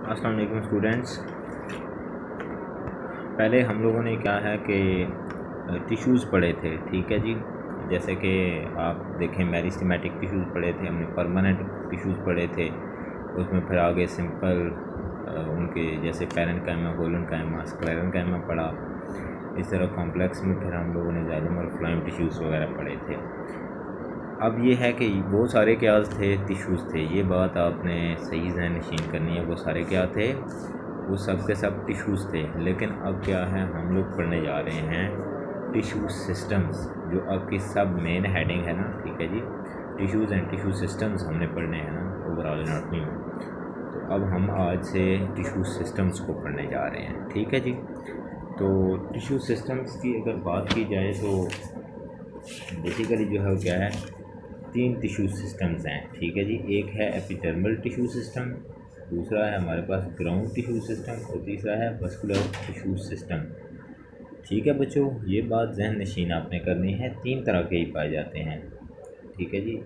अस्सलाम वालेकुम स्टूडेंट्स। पहले हम लोगों ने क्या है कि टिश्यूज़ पढ़े थे, ठीक है जी। जैसे कि आप देखें मेरिस्टेमेटिक टिश्यूज़ पढ़े थे, हमने परमानेंट टिश्यूज़ पढ़े थे। उसमें फिर आगे सिंपल उनके जैसे पैरेन्काइमा, होलेन्काइमा, स्क्लेरेन्काइमा पढ़ा। इस तरह कॉम्प्लेक्स में फिर हम लोगों ने जाइलम और फ्लोएम टिश्यूज़ वगैरह पढ़े थे। अब ये है कि वो सारे क्या थे, टिश्यूज़ थे। ये बात आपने सही ज़हन नशीन करनी है। वो सारे क्या थे, वो सब के सब टिश्यूज़ थे। लेकिन अब क्या है, हम लोग पढ़ने जा रहे हैं टिश्यू सिस्टम्स, जो आपकी सब मेन हेडिंग है ना, ठीक है जी। टिश्यूज़ एंड टिश्यू सिस्टम्स हमने पढ़ने हैं ना ओवरऑल एनाटॉमी में। तो अब हम आज से टिश्यू सिस्टम्स को पढ़ने जा रहे हैं, ठीक है जी। तो टिश्यू सिस्टम्स की अगर बात की जाए तो बेसिकली जो है वो क्या है, 3 टिश्यू सिस्टम्स हैं, ठीक है जी। एक है एपिडर्मल टिश्यू सिस्टम, दूसरा है हमारे पास ग्राउंड टिश्यू सिस्टम और तीसरा है वस्कुलर टिश्यू सिस्टम, ठीक है बच्चों। ये बात जहन नशीन आपने करनी है। 3 तरह के ही पाए जाते हैं, ठीक है जी।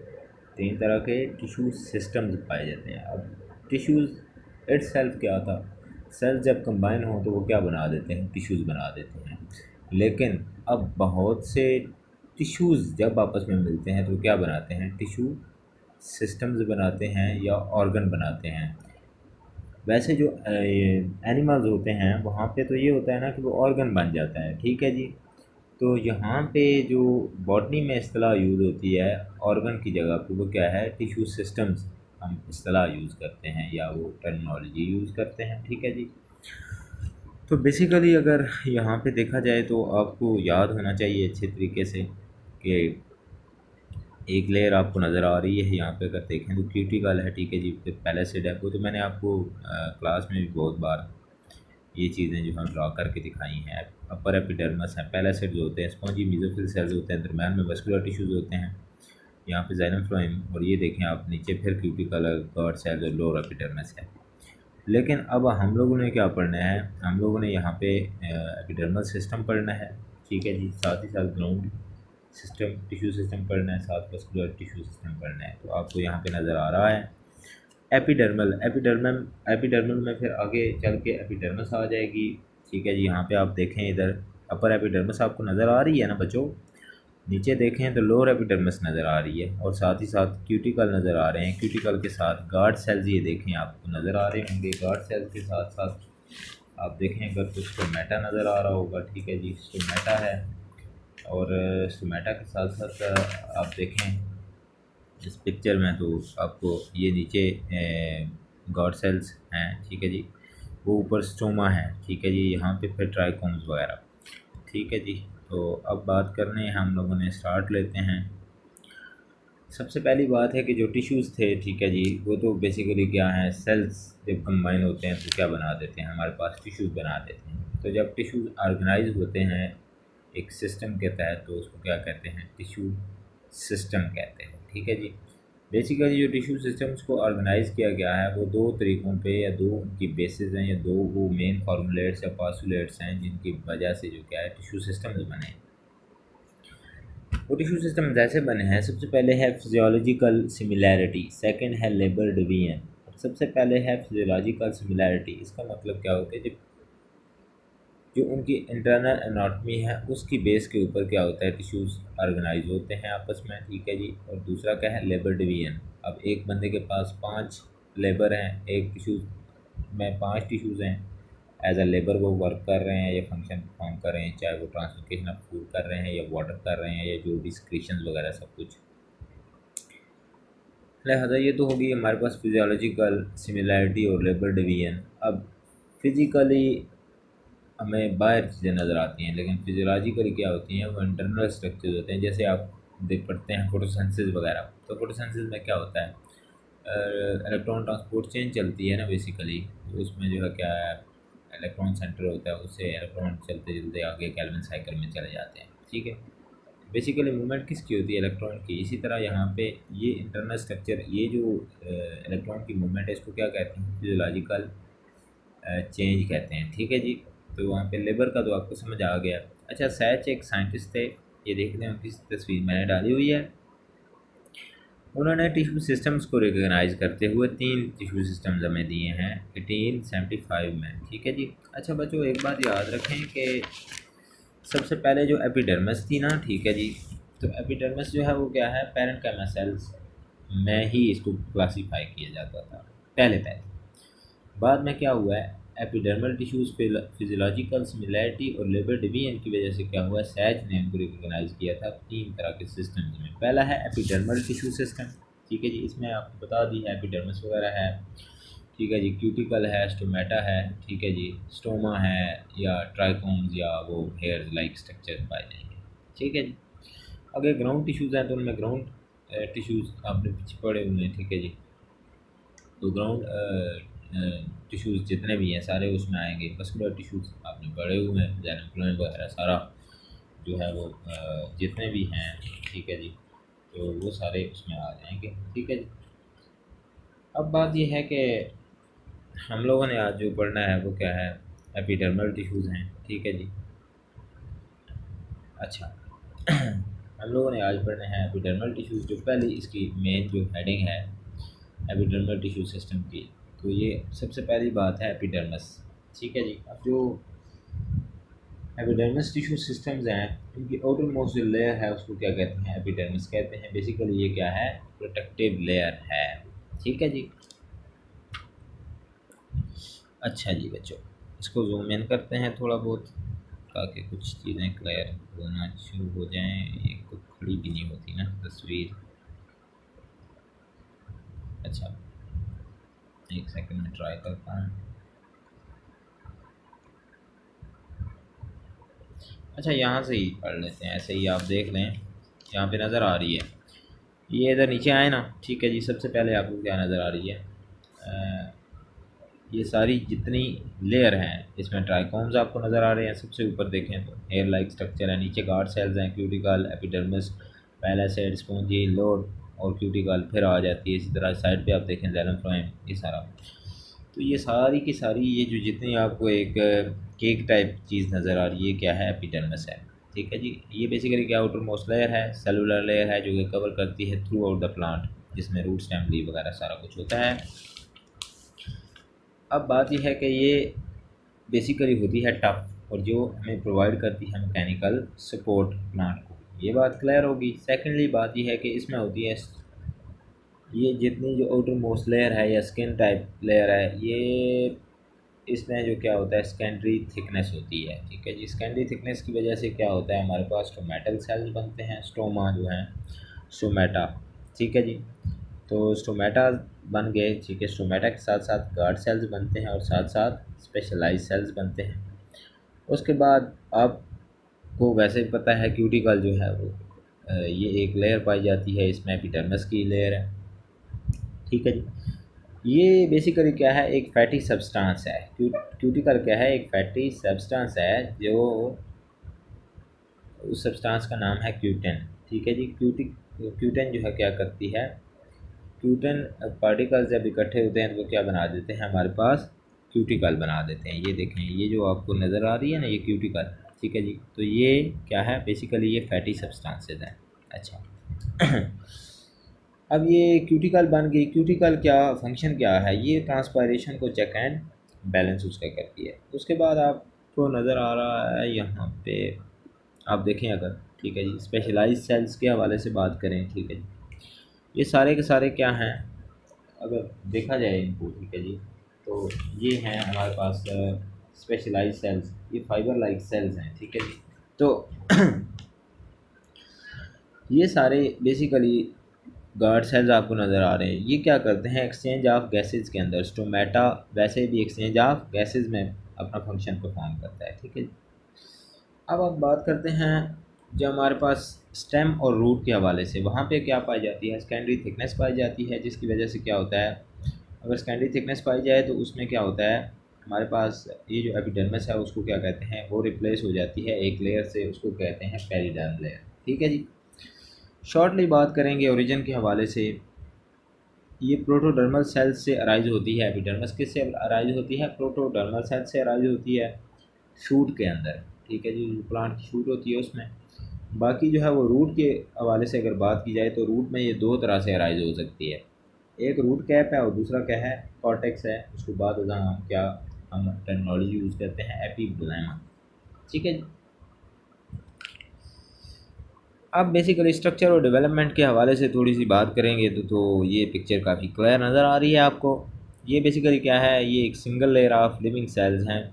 3 तरह के टिश्यू सिस्टम्स पाए जाते हैं। अब टिश्यूज़ इटसेल्फ क्या था, सेल्स जब कंबाइन हो तो वो क्या बना देते हैं, टिश्यूज़ बना देते हैं। लेकिन अब बहुत से टिश्यूज़ जब आपस में मिलते हैं तो क्या बनाते हैं, टिश्यू सिस्टम्स बनाते हैं या ऑर्गन बनाते हैं। वैसे जो एनिमल्स होते हैं वहाँ पे तो ये होता है ना कि वो ऑर्गन बन जाता है, ठीक है जी। तो यहाँ पे जो बॉटनी में इस्तेलाह यूज़ होती है ऑर्गन की जगह पे, वो क्या है, टिश्यू सिस्टम्स हम इस्तेलाह यूज़ करते हैं या वो टर्मिनोलॉजी यूज़ करते हैं, ठीक है जी। तो बेसिकली अगर यहाँ पे देखा जाए तो आपको याद होना चाहिए अच्छे तरीके से कि एक लेयर आपको नज़र आ रही है यहाँ पे, अगर देखें तो क्यूटिकल है, ठीक है जी। फिर पैलेसिड है। वो तो मैंने आपको क्लास में भी बहुत बार ये चीज़ें जो है ड्रा करके दिखाई हैं। अपर एपिडर्मस है, पैलेसिड जो होते हैं, स्पॉन्जी मेसोफिल सेल्स होते हैं, दरम्यान में वस्कुलर टिश्यूज़ होते हैं, यहाँ पे जाइलम फ्लोएम, और ये देखें आप नीचे फिर क्यूटिकल, गार्ड सेल्स और लोअर एपिडर्मस है। लेकिन अब हम लोगों ने क्या पढ़ना है, हम लोगों ने यहाँ पे एपिडर्मल सिस्टम पढ़ना है, ठीक है जी। साथ ही साथ ग्राउंड सिस्टम टिश्यू सिस्टम पढ़ना है, साथ वस्कुलर टिश्यू सिस्टम पढ़ना है। तो आपको यहाँ पे नज़र आ रहा है एपिडर्मल। एपिडर्मल में फिर आगे चल के एपिडर्मस आ जाएगी, ठीक है जी। यहाँ पे आप देखें इधर अपर एपिडर्मस आपको नज़र आ रही है ना बच्चों, नीचे देखें तो लोअर एपिडर्मस नज़र आ रही है, और साथ ही साथ क्यूटिकल नज़र आ रहे हैं। क्यूटिकल के साथ गार्ड सेल्स ये देखें आपको नज़र आ रहे होंगे। गार्ड सेल्स के साथ साथ आप देखें अगर तो स्टोमेटा नज़र आ रहा होगा, ठीक है जी, स्टोमेटा है। और स्टोमेटा के साथ साथ आप देखें इस पिक्चर में तो आपको ये नीचे गॉड सेल्स हैं, ठीक है जी। वो ऊपर स्टोमा है, ठीक है जी। यहाँ पे फिर ट्राइकोम्स वगैरह, ठीक है जी। तो अब बात करने हम लोगों ने स्टार्ट लेते हैं। सबसे पहली बात है कि जो टिश्यूज़ थे, ठीक है जी, वो तो बेसिकली क्या है, सेल्स जब कंबाइन होते हैं तो क्या बना देते हैं, हमारे पास टिश्यूज़ बना देते हैं। तो जब टिश्यूज़ ऑर्गेनाइज होते हैं एक सिस्टम के तहत तो उसको क्या कहते हैं, टिश्यू सिस्टम कहते हैं, ठीक है जी। बेसिकली जो टिश्यू सिस्टम्स को ऑर्गेनाइज़ किया गया है वो 2 तरीक़ों पे या 2 उनकी बेसिस हैं या 2 वो मेन फार्मूलेट्स या पास्टुलेट्स हैं जिनकी वजह से जो क्या है टिश्यू सिस्टम्स बने। वो टिश्यू सिस्टम जैसे बने हैं, सबसे पहले है फिजियोलॉजिकल सिमिलैरिटी, सेकंड है लेबर डिवीजन। सबसे पहले है फिजियोलॉजिकल सिमिलैरिटी। इसका मतलब क्या होता है, जब जो उनकी इंटरनल एनाटॉमी है उसकी बेस के ऊपर क्या होता है, टिश्यूज़ ऑर्गेनाइज होते हैं आपस में, ठीक है जी। और दूसरा क्या है, लेबर डिवीजन। अब एक बंदे के पास 5 लेबर हैं, एक टिश्यू में 5 टिश्यूज़ हैं, एज अ लेबर वो वर्क कर रहे हैं या फंक्शन परफॉर्म कर रहे हैं, चाहे वो ट्रांसलोकेशन ऑफ फूड कर रहे हैं या वाटर कर रहे हैं या जो भी सिक्रीशंस वगैरह सब कुछ। लिहाजा ये तो होगी हमारे पास फिजियोलॉजिकल सिमिलैरिटी और लेबर डिवीजन। अब फिज़िकली हमें बाहर चीज़ें नज़र आती हैं, लेकिन फिजियोलॉजिकली क्या होती हैं, वो इंटरनल स्ट्रक्चर्स होते हैं। जैसे आप देख पढ़ते हैं फोटोसिंथेसिस वगैरह, तो फोटोसिंथेसिस में क्या होता है, इलेक्ट्रॉन ट्रांसपोर्ट चेन चलती है ना बेसिकली। उसमें जो है क्या है, इलेक्ट्रॉन सेंटर होता है, उससे इलेक्ट्रॉन चलते चलते आगे केल्विन साइकिल में चले जाते हैं, ठीक है। बेसिकली मूवमेंट किसकी होती है, इलेक्ट्रॉन की। इसी तरह यहाँ पे ये इंटरनल स्ट्रक्चर, ये जो इलेक्ट्रॉन की मूवमेंट है इसको क्या कहते हैं, फिजियोलॉजिकल चेंज कहते हैं, ठीक है जी। तो वहाँ पे लेबर का तो आपको समझ आ गया। अच्छा, सैच एक साइंटिस्ट थे, ये देखते हैं किस तस्वीर मैंने डाली हुई है। उन्होंने टिश्यू सिस्टम्स को रिकगनाइज करते हुए 3 टिश्यू सिस्टम्स हमें दिए हैं 1875 में, ठीक है जी। अच्छा बच्चों, एक बात याद रखें कि सबसे पहले जो एपिडर्मिस थी ना, ठीक है जी, तो एपिडर्मिस जो है वो क्या है, पैरेन्काइमा सेल्स में ही इसको क्लासीफाई किया जाता था पहले। बाद में क्या हुआ है, एपिडर्मल टिश्यूज़ फिजियोलॉजिकल सिमिलैरिटी और लेबर डिवीजन की वजह से क्या हुआ, सैच ने इनको रिकॉग्नाइज किया था 3 तरह के सिस्टम्स में। पहला है एपिडर्मल टिश्यू सिस्टम, ठीक है जी, इसमें आपको बता दी है एपिडर्मिस वगैरह है, ठीक है जी, क्यूटिकल है, स्टोमेटा है, ठीक है जी, स्टोमा है या ट्राइकोम्स या वो हेयर लाइक स्ट्रक्चर पाए जाएंगे, ठीक है जी। अगर ग्राउंड टिश्यूज़ हैं तो उनमें ग्राउंड टिश्यूज़ आपने पीछे पड़े हुए हैं, ठीक है जी, तो ग्राउंड टिश्यूज़ जितने भी हैं सारे उसमें आएंगे। मस्कुलर टिश्यूज़ आपने पड़े हुए हैं, जैन फ्लोएम वगैरह सारा जो है वो जितने भी हैं, ठीक है जी, तो वो सारे उसमें आ जाएंगे, ठीक है जी। अब बात ये है कि हम लोगों ने आज जो पढ़ना है वो क्या है, एपिडर्मल टिश्यूज़ हैं, ठीक है जी। अच्छा हम लोगों ने आज पढ़ने हैं एपिडर्मल टिश्यूज़। जो पहली इसकी मेन जो हेडिंग है एपिडर्मल टिश्यू सिस्टम की, तो ये सबसे पहली बात है एपिडर्मिस, ठीक है जी। अब जो एपिडर्मिस टिश्यू सिस्टम्स हैं इनकी आउटर मोस्ट जो लेयर है उसको क्या कहते हैं, एपिडर्मिस कहते हैं। बेसिकली ये क्या है, प्रोटेक्टिव लेयर है, ठीक है जी। अच्छा जी बच्चों, इसको जूम इन करते हैं थोड़ा बहुत ताकि कुछ चीज़ें क्लियर होना शुरू हो जाएं। ये कुछ खड़ी भी नहीं होती ना तस्वीर। अच्छा एक सेकंड में ट्राई करता हूँ। अच्छा यहाँ से ही पढ़ लेते हैं, ऐसे ही आप देख लें, यहाँ पे नज़र आ रही है, ये इधर नीचे आए ना, ठीक है जी। सबसे पहले आपको क्या नज़र आ रही है, ये सारी जितनी लेयर हैं इसमें ट्राइकोम्स आपको नज़र आ रहे हैं। सबसे ऊपर देखें तो हेयर लाइक स्ट्रक्चर है, नीचे गार्ड सेल्स हैं, क्यूटिकल, एपिडर्मिस, पैलासेड, स्पॉन्जी, लोड और क्यूटिकल फिर आ जाती है। इसी तरह साइड पे आप देखें ज़ैलम फ्लोएम, ये सारा। तो ये सारी की सारी ये जो जितनी आपको एक केक टाइप चीज़ नज़र आ रही है क्या है, एपिडर्मिस है, ठीक है जी। ये बेसिकली क्या आउटर मोस्ट लेयर है, सेलुलर लेयर है जो कि कवर करती है थ्रू आउट द प्लांट, जिसमें रूट स्टेम लीव वगैरह सारा कुछ होता है। अब बात यह है कि ये बेसिकली होती है टफ और जो हमें प्रोवाइड करती है मैकेनिकल सपोर्ट प्लांट को, ये बात क्लियर होगी। सेकेंडली बात यह है कि इसमें होती है ये जितनी जो आउटर मोस्ट लेयर है या स्किन टाइप लेयर है, ये इसमें जो क्या होता है सेकेंडरी थिकनेस होती है, ठीक है जी। सेकेंडरी थिकनेस की वजह से क्या होता है, हमारे पास स्टोमेटल सेल्स बनते हैं, स्टोमा जो हैं स्टोमेटा, ठीक है जी। तो स्टोमेटा बन गए, ठीक है। स्टोमेटा के साथ साथ गार्ड सेल्स बनते हैं और साथ साथ स्पेशलाइज सेल्स बनते हैं। उसके बाद आपको वैसे पता है क्यूटिकल जो है वो ये एक लेयर पाई जाती है, इसमें एपिडर्मिस की लेयर है, ठीक है जी। ये बेसिकली क्या है, एक फैटी सब्सटेंस है। क्यूटिकल क्या है, एक फैटी सब्सटेंस है जो उस सब्सटेंस का नाम है क्यूटेन, ठीक है जी। क्यूटेन जो है क्या करती है, क्यूटेन पार्टिकल्स जब इकट्ठे होते हैं तो वो क्या बना देते हैं, हमारे पास क्यूटिकल बना देते हैं। ये देखें, ये जो आपको नज़र आ रही है ना, ये क्यूटिकल, ठीक है जी। तो ये क्या है, बेसिकली ये फैटी सब्सटेंसेस हैं। अच्छा अब ये क्यूटिकल बन गई। क्यूटिकल क्या फंक्शन क्या है, ये ट्रांसपायरेशन को चेक एंड बैलेंस उसका करती है। उसके बाद आपको नज़र आ रहा है यहाँ पे, आप देखें अगर, ठीक है जी, स्पेशलाइज सेल्स के हवाले से बात करें, ठीक है जी, ये सारे के सारे क्या हैं, अगर देखा जाए इनको, ठीक है जी, तो ये हैं हमारे पास स्पेशलाइज सेल्स, ये फाइबर लाइक सेल्स हैं, ठीक है जी। तो ये सारे बेसिकली गार्ड सेल्स आपको नज़र आ रहे हैं, ये क्या करते हैं, एक्सचेंज ऑफ गैसेज के अंदर। स्टोमेटा वैसे भी एक्सचेंज ऑफ गैसेज में अपना फंक्शन परफॉर्म करता है, ठीक है। अब हम बात करते हैं जो हमारे पास स्टेम और रूट के हवाले से, वहाँ पे क्या पाई जाती है, सेकेंडरी थिकनेस पाई जाती है, जिसकी वजह से क्या होता है, अगर सेकेंडरी थिकनेस पाई जाए तो उसमें क्या होता है, हमारे पास ये जो एपिडर्मिस है उसको क्या कहते हैं, वो रिप्लेस हो जाती है एक लेयर से, उसको कहते हैं पेरिडर्म लेयर, ठीक है जी। शॉर्टली बात करेंगे ओरिजिन के हवाले से, ये प्रोटोडर्मल सेल से अराइज होती है। एपिडर्मिस किससे अराइज होती है, प्रोटोडर्मल सेल से अराइज होती है शूट के अंदर, ठीक है जी। प्लांट की शूट होती है उसमें, बाकी जो है वो रूट के हवाले से अगर बात की जाए तो रूट में ये दो तरह से अराइज हो सकती है। एक रूट कैप है और दूसरा क्या है, कॉर्टेक्स है। उसके बाद क्या हम टेक्नोलॉजी यूज़ करते हैं, एपिब्लेमा। ठीक है जी। अब बेसिकली स्ट्रक्चर और डेवलपमेंट के हवाले से थोड़ी सी बात करेंगे तो ये पिक्चर काफ़ी क्लियर नज़र आ रही है आपको। ये बेसिकली क्या है, ये एक single layer of living cells हैं।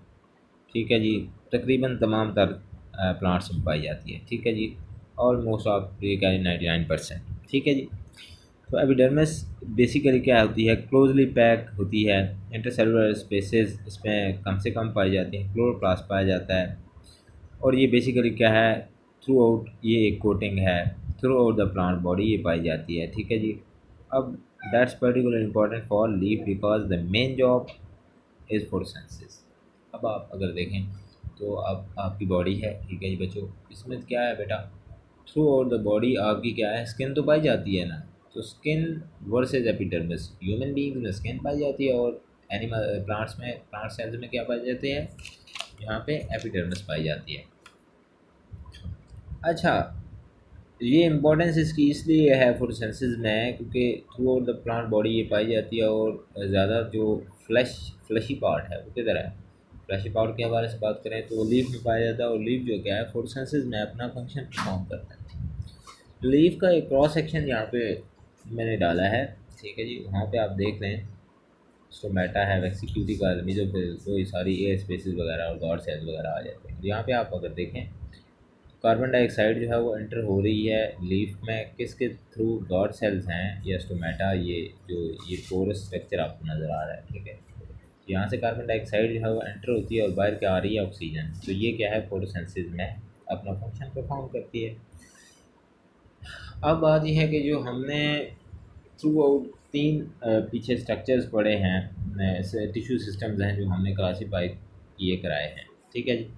ठीक है जी। तकरीबन तमाम तर प्लांट्स में पाई जाती है। ठीक है जी। ऑलमोस्ट ऑफ ये क्या है 99%। ठीक है जी। तो एपिडर्मिस बेसिकली क्या होती है, क्लोजली पैक होती है। इंटरसेलुलर स्पेसेस इसमें कम से कम पाई जाती हैं। क्लोरोप्लास्ट पाया जाता है। और ये बेसिकली क्या है, थ्रू आउट ये एक कोटिंग है, through out the plant body ये पाई जाती है। ठीक है जी। अब that's particular important for leaf because the main job is photosynthesis. अब आप अगर देखें तो अब आपकी बॉडी है, ठीक है जी बच्चों, इसमें क्या है बेटा, थ्रू आउट द बॉडी आपकी क्या है, स्किन तो पाई जाती है ना। तो skin versus epidermis, human beings में स्किन पाई जाती है और एनिमल प्लांट्स में, प्लांट सेल्स में क्या पाई जाती है, यहाँ पे एपिडर्मिस पाई जाती है। अच्छा, ये इम्पोर्टेंस इसकी इसलिए है फोटोसिंथेसिस में क्योंकि through out the plant body ये पाई जाती है। और ज़्यादा जो फ्लैशी पार्ट है वो किधर है, फ्लैशी पार्ट के हवाले से बात करें तो लीफ में पाया जाता है। और लीफ जो क्या है फोटोसिंथेसिस में अपना फंक्शन परफॉर्म करता है। लीफ का एक क्रॉस सेक्शन यहाँ पे मैंने डाला है। ठीक है जी। वहाँ पे आप देख लें, स्टोमेटा है, वेक्सिक्यूटिकल, मेसोफिल, तो ये सारी एयर स्पेसिस वगैरह और गॉड सेल्स वगैरह आ जाते हैं। यहाँ पे आप अगर देखें, कार्बन डाइऑक्साइड जो है वो एंटर हो रही है लीफ में, किसके थ्रू, गॉड सेल्स हैं या स्टोमेटा, ये पोरस स्ट्रक्चर आपको नज़र आ रहा है। ठीक है। यहाँ से कार्बन डाइऑक्साइड जो है वो एंटर होती है और बाहर क्या आ रही है, ऑक्सीजन। तो ये क्या है, फोटोसिंथेसिस में अपना फंक्शन परफॉर्म करती है। अब बात यह है कि जो हमने थ्रू आउट तीन पीछे स्ट्रक्चर्स पढ़े हैं, टिश्यू सिस्टम्स हैं जो हमने क्लासीफाई किए कराए हैं। ठीक है जी।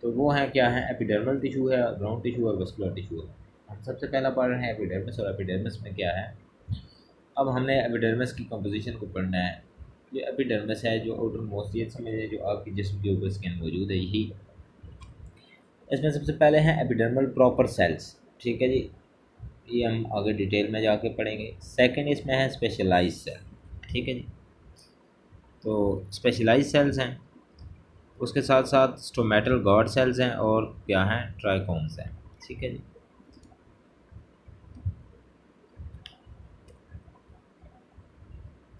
तो वो हैं क्या है, एपिडर्मल टिश्यू है, ग्राउंड टिश्यू और वस्कुलर टिश्यू है। हम सबसे पहला पढ़ रहे हैं एपिडर्मिस। और एपिडर्मिस में क्या है, अब हमने एपिडर्मिस की कंपोजिशन को पढ़ना है। ये एपिडर्मिस है जो आउटर मोस्ट, ये समझिए जो आपकी जिस्म के ऊपर स्किन मौजूद है यही। इसमें सबसे पहले हैं एपिडर्मल प्रॉपर सेल्स। ठीक है जी। ये हम आगे डिटेल में जाके पढ़ेंगे। सेकंड इसमें है स्पेशलाइज सेल। ठीक है जी। तो स्पेशलाइज सेल्स हैं, उसके साथ साथ स्टोमेटल गॉड सेल्स हैं और क्या हैं, ट्राइकोम्स हैं। ठीक है जी।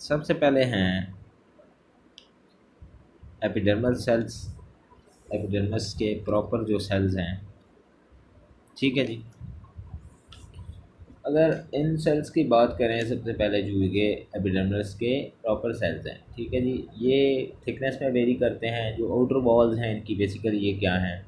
सबसे पहले हैं एपिडर्मल सेल्स, एपिडर्मिस के प्रॉपर जो सेल्स हैं। ठीक है जी। अगर इन सेल्स की बात करें, सबसे पहले जो ये एपिडर्मिस के प्रॉपर सेल्स हैं। ठीक है जी। ये थिकनेस में वेरी करते हैं। जो आउटर वॉल्स हैं इनकी, बेसिकली ये क्या हैं,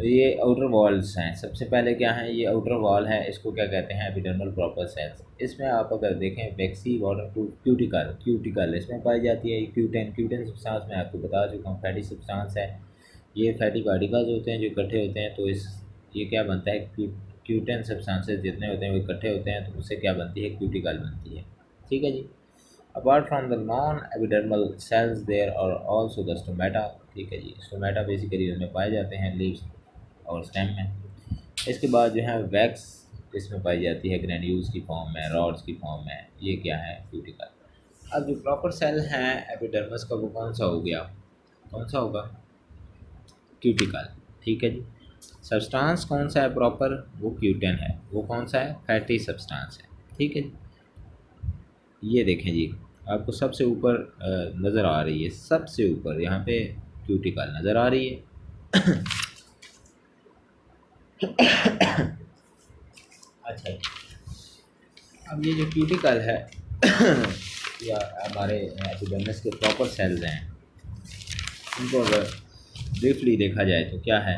ये आउटर वॉल्स हैं। सबसे पहले क्या है, ये आउटर वॉल है, इसको क्या कहते हैं, एपिडर्मल प्रॉपर सेल्स। इसमें आप अगर देखें, वैक्सी वाटर क्यूटिकल, क्यूटिकल इसमें पाई जाती है। क्यूटेन, क्यूटेन सब्सटेंस मैं आपको बता चुका हूँ, फैटी सब्सटेंस है। ये फैटी पार्टिकल्स होते हैं जो इकट्ठे होते हैं, तो इस ये क्या बनता है, क्यूटेन सब्सटेंसेस जितने होते हैं वो इकट्ठे होते हैं, तो उससे क्या बनती है, क्यूटिकल बनती है। ठीक है जी। Apart from the non epidermal cells there are also the stomata. ठीक है जी। स्टोमेटा बेसिकली उनमें पाए जाते हैं लीव्स और स्टेम में। इसके बाद जो है वैक्स इसमें पाई जाती है ग्रैन्यूल्स की फॉर्म में, रॉड्स की फॉर्म में। ये क्या है, क्यूटिकल। अब जो प्रॉपर सेल हैं एपिडर्मिस का, वो कौन सा हो गया, कौन सा होगा, क्यूटिकल। ठीक है जी। सब्सटेंस कौन सा है प्रॉपर, वो क्यूटेन है। वो कौन सा है, फैटी सब्सटेंस है। ठीक है जी। ये देखें जी, आपको सबसे ऊपर नज़र आ रही है, सबसे ऊपर यहाँ पे क्यूटिकल नज़र आ रही है। अच्छा, अब ये जो क्यूटिकल है या हमारे एपिडर्मिस के प्रॉपर सेल्स हैं, इनको अगर ब्रीफली देखा जाए तो क्या है,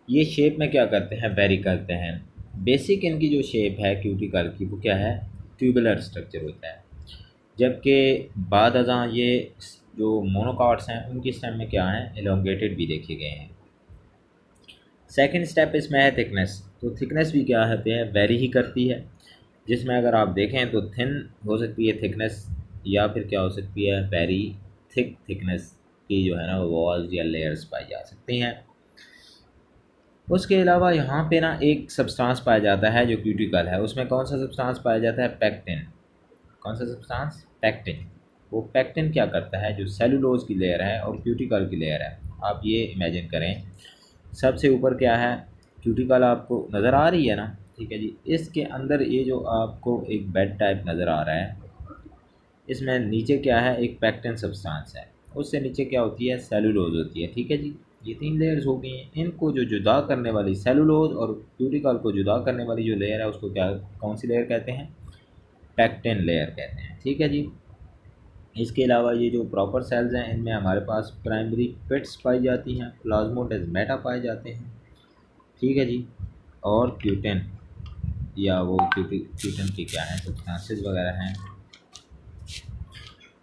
ये शेप में क्या करते हैं, वेरी करते हैं। बेसिक इनकी जो शेप है क्यूटिकल की, वो क्या है, ट्यूबुलर स्ट्रक्चर होता है। जबकि बाद अज़ां ये जो मोनोकॉट्स हैं उनकी स्टेम में क्या है, एलोंगेटेड भी देखे गए हैं। सेकंड स्टेप इसमें है थिकनेस। तो थिकनेस भी क्या होती है, वेरी ही करती है। जिसमें अगर आप देखें तो थिन हो सकती है थिकनेस, या फिर क्या हो सकती है, वेरी थिक थिकनेस की जो है ना वॉल्स या लेयर्स पाई जा सकती हैं। उसके अलावा यहाँ पे ना एक सब्सटेंस पाया जाता है जो क्यूटिकल है, उसमें कौन सा सब्सटेंस पाया जाता है? पेक्टिन। कौन सा सब्सटेंस? पेक्टिन। वो पेक्टिन क्या करता है, जो सेलुलोज की लेयर है और क्यूटिकल की लेयर है, आप ये इमेजिन करें, सबसे ऊपर क्या है? क्यूटिकल आपको नज़र आ रही है ना, ठीक है जी। इसके अंदर ये जो आपको एक बेड टाइप नज़र आ रहा है, इसमें नीचे क्या है? एक पेक्टिन सब्सटेंस है, उससे नीचे क्या होती है? सेलुलोज होती है, ठीक है जी। ये 3 लेयर्स हो गई हैं। इनको जो जुदा करने वाली, सेलुलोज और क्यूटिकल को जुदा करने वाली जो लेयर है, उसको क्या, कौन सी लेयर कहते हैं? पेक्टिन लेयर कहते हैं, ठीक है जी। इसके अलावा ये जो प्रॉपर सेल्स हैं, इनमें हमारे पास प्राइमरी पिट्स पाई जाती हैं, प्लाज्मोडेस्माटा पाए जाते हैं, ठीक है जी। और क्यूटिन, या वो क्यूटिन की क्या है, सब्सटेंसेस वगैरह हैं।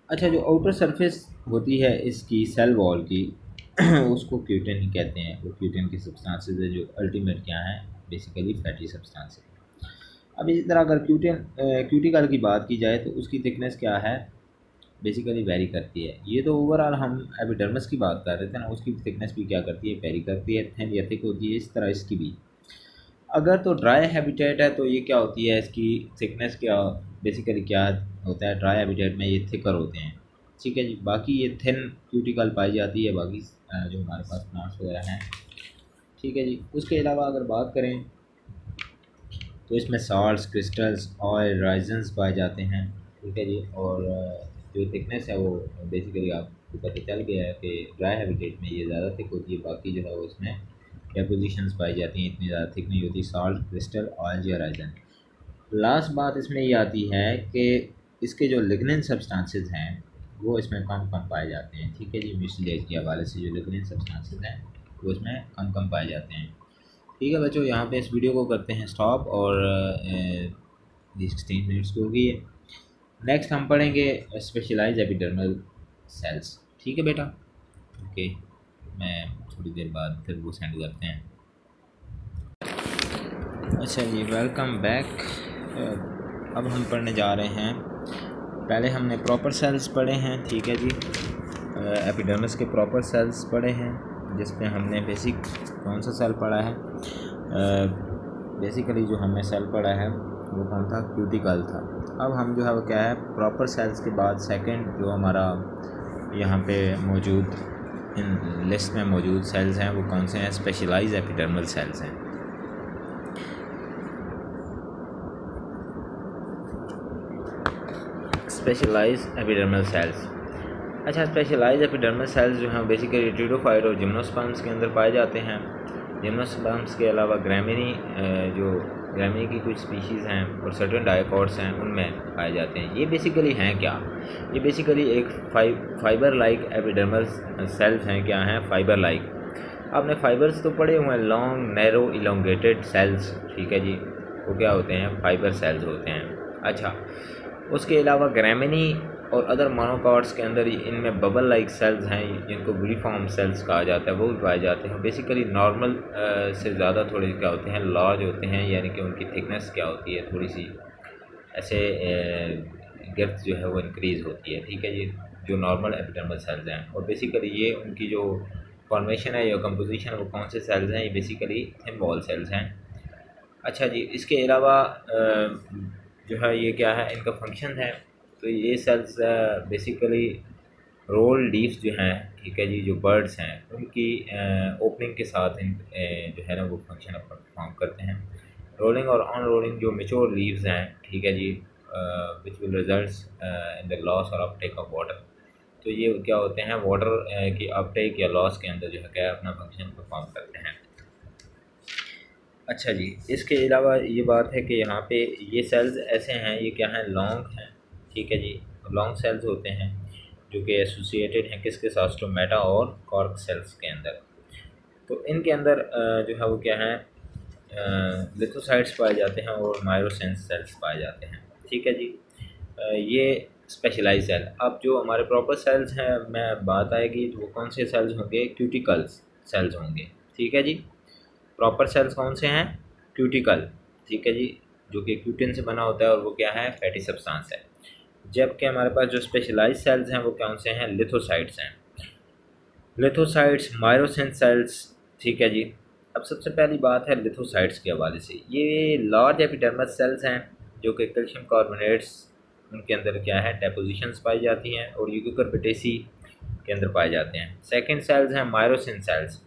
अच्छा, जो आउटर सरफेस होती है इसकी सेल वॉल की उसको क्यूटिन ही कहते हैं। वो क्यूटिन की सब्सटेंसेस है जो अल्टीमेट क्या हैं? Basically fatty substances. अब इसी तरह अगर क्यूटिकल की बात की जाए तो उसकी थिकनेस क्या है? बेसिकली वेरी करती है। ये तो ओवरऑल हम एपिडर्मिस की बात कर रहे थे ना, उसकी थिकनेस भी क्या करती है? वेरी करती है, थिन या थिक होती है। इस तरह इसकी भी, अगर तो ड्राई हैबिटेट है तो ये क्या होती है? इसकी थिकनेस क्या, बेसिकली क्या होता है? ड्राई हैबिटेट में ये थिकर होते हैं, ठीक है जी। बाकी ये थिन क्यूटिकल पाई जाती है बाकी जो हमारे पास प्लांट्स वगैरह हैं, ठीक है जी। उसके अलावा अगर बात करें तो इसमें साल्ट्स, क्रिस्टल्स, ऑयल, राइजन्स पाए जाते हैं, ठीक है जी। और जो थिकनेस है वो बेसिकली आपको पता चल गया है कि ड्राई हैबिटेट में ये ज़्यादा थिक होती है, बाकी जो है वो इसमें डेपोजिशंस पाई जाती हैं, इतनी ज़्यादा थिक नहीं होती। साल्ट, क्रिस्टल, ऑयल या राइजन। लास्ट बात इसमें ये आती है कि इसके जो लिग्निन सब्सटेंसेस हैं वो इसमें कम कम पाए जाते हैं, ठीक है जी। म्यूसिलेज के हवाले से जो लिग्निन सब्सटेंसेस हैं वो इसमें कम कम पाए जाते हैं, ठीक है बच्चों। यहाँ पे इस वीडियो को करते हैं स्टॉप, और 16 मिनट्स की हो गई है। नेक्स्ट हम पढ़ेंगे स्पेशलाइज एपिडर्मल सेल्स, ठीक है बेटा। ओके, मैं थोड़ी देर बाद फिर वो सेंड करते हैं। अच्छा जी, वेलकम बैक। अब हम पढ़ने जा रहे हैं, पहले हमने प्रॉपर सेल्स पढ़े हैं, ठीक है जी। एपिडर्मिस के प्रॉपर सेल्स पढ़े हैं, जिसमें हमने बेसिक कौन सा सेल पढ़ा है? बेसिकली जो हमने सेल पढ़ा है वो कौन था? क्यूटिकल था। अब हम जो है वो क्या है, प्रॉपर सेल्स के बाद सेकंड जो हमारा यहाँ पे मौजूद इन लिस्ट में मौजूद सेल्स हैं वो कौन से हैं? स्पेशलाइज एपिडर्मल सेल्स हैं। Specialise epidermal cells. अच्छा, स्पेशलाइज एपिडर्मल सेल्स जो हैं बेसिकली टेरिडोफाइट और जिम्नोस्पर्म्स के अंदर पाए जाते हैं। जिम्नोस्पर्म्स के अलावा जो ग्रामिनी की कुछ स्पीशीज़ हैं और सर्टेन डायकॉट्स हैं उनमें पाए जाते हैं। ये बेसिकली हैं क्या? ये बेसिकली एक फाइबर लाइक एपिडर्मल सेल्स हैं। क्या हैं? Fibre like. आपने फाइबर्स तो पढ़े हुए हैं, लॉन्ग नैरो इलोंगेटेड सेल्स, ठीक है जी। वो क्या होते हैं? फाइबर सेल्स होते हैं। अच्छा, उसके अलावा ग्रामिनी और अदर मोनोकॉट्स के अंदर इनमें बबल लाइक सेल्स हैं, जिनको विलीफॉर्म सेल्स कहा जाता है, वो भी पाए जाते हैं। बेसिकली नॉर्मल से ज़्यादा थोड़े क्या होते हैं? लार्ज होते हैं, यानी कि उनकी थिकनेस क्या होती है? थोड़ी सी ऐसे गर्थ जो है वो इंक्रीज़ होती है, ठीक है जी, जो नॉर्मल एपिडर्मल सेल्स हैं। और बेसिकली ये उनकी जो फॉर्मेशन है या कंपोजिशन है वो कौन से सेल्स हैं? ये बेसिकली थिन वॉल सेल्स हैं। अच्छा जी, इसके अलावा जो है ये क्या है? इनका फंक्शन है। तो ये सेल्स बेसिकली रोल लीव्स जो हैं, ठीक है जी, जो बर्ड्स हैं उनकी ओपनिंग के साथ जो है ना वो फंक्शन परफॉर्म करते हैं। रोलिंग और ऑन रोलिंग जो मेच्योर लीव्स हैं, ठीक है जी, which will results in the loss और अपटेक ऑफ वाटर। तो ये क्या होते हैं? वाटर की अपटेक या लॉस के अंदर जो है क्या अपना फंक्शन परफॉर्म करते हैं। अच्छा जी, इसके अलावा ये बात है कि यहाँ पे ये सेल्स ऐसे हैं, ये क्या हैं? लॉन्ग हैं, ठीक है जी। लॉन्ग सेल्स होते हैं जो कि एसोसिएटेड हैं किसके साथ? स्टोमेटा और कॉर्क सेल्स के अंदर। तो इनके अंदर जो है वो क्या है? लिथोसाइट्स पाए जाते हैं और मायोसिन्स सेल्स पाए जाते हैं, ठीक है जी। ये स्पेशलाइज सेल। अब जो हमारे प्रॉपर सेल्स हैं, मैं बात आएगी तो वो कौन से सेल्स होंगे? क्यूटिकल्स सेल्स होंगे, ठीक है जी। प्रॉपर सेल्स कौन से हैं? क्यूटिकल, ठीक है जी, जो कि क्यूटिन से बना होता है और वो क्या है? फैटी सब्सटेंस है। जबकि हमारे पास जो स्पेशलाइज सेल्स हैं वो कौन से हैं? लिथोसाइट्स हैं। लिथोसाइट्स, मायोसिन सेल्स, ठीक है जी, अब सबसे पहली बात है लिथोसाइट्स के हवाले से। ये लार्ज एपिडर्मस सेल्स हैं जो कि कैल्शियम कार्बोनेट्स उनके अंदर क्या है डेपोजिशंस पाई जाती हैं और यूकोकर्पेटेसी के अंदर पाए जाते हैं। सेकंड सेल्स हैं मायरोसिन सेल्स।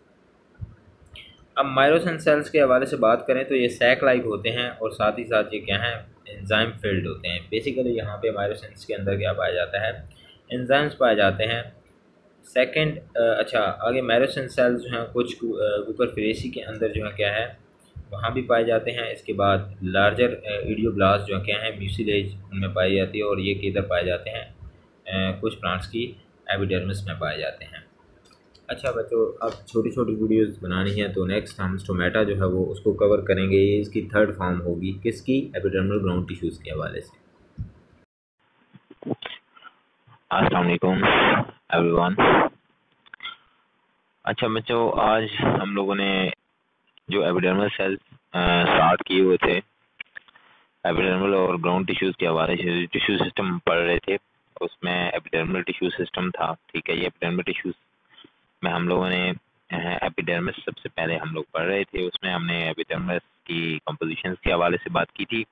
अब मायरोसिन सेल्स के हवाले से बात करें तो ये सैक लाइक होते हैं और साथ ही साथ ये क्या है एंजाइम फील्ड होते हैं। बेसिकली यहाँ पे मायरोसिन्स के अंदर क्या पाया जाता है एंजाइम्स पाए जाते हैं। सेकंड अच्छा आगे मायरोसिन सेल्स जो हैं कुछ कुकरफिरेसी के अंदर जो है क्या है वहाँ भी पाए जाते हैं। इसके बाद लार्जर इडियोब्लास्ट जो क्या है म्यूसिलेज उनमें पाई जाती है और ये किधर पाए जाते हैं कुछ प्लांट्स की एपिडर्मिस में पाए जाते हैं। अच्छा बच्चों अब छोटी छोटी वीडियोस बनानी है तो नेक्स्ट हम स्टोमेटा जो है वो उसको कवर करेंगे। ये इसकी थर्ड फॉर्म होगी किसकी एपिडर्मल ग्राउंड टिश्यूज़ के हवाले से। अस्सलाम वालेकुम एवरीवन। अच्छा बच्चों आज हम लोगों ने जो एपिडर्मल सेल्स स्टार्ट किए हुए थे एपिडर्मल और ग्राउंड टिश्यूज़ के हवाले से टिश्यू सिस्टम पढ़ रहे थे उसमें एपिडर्मल टिश्यू सिस्टम था। ठीक है, ये एपिडर्मल टिश्यूज़ में हम लोगों ने एपिडर्मिस सबसे पहले हम लोग पढ़ रहे थे। उसमें हमने एपिडर्मिस की कंपोजिशन के हवाले से बात की थी।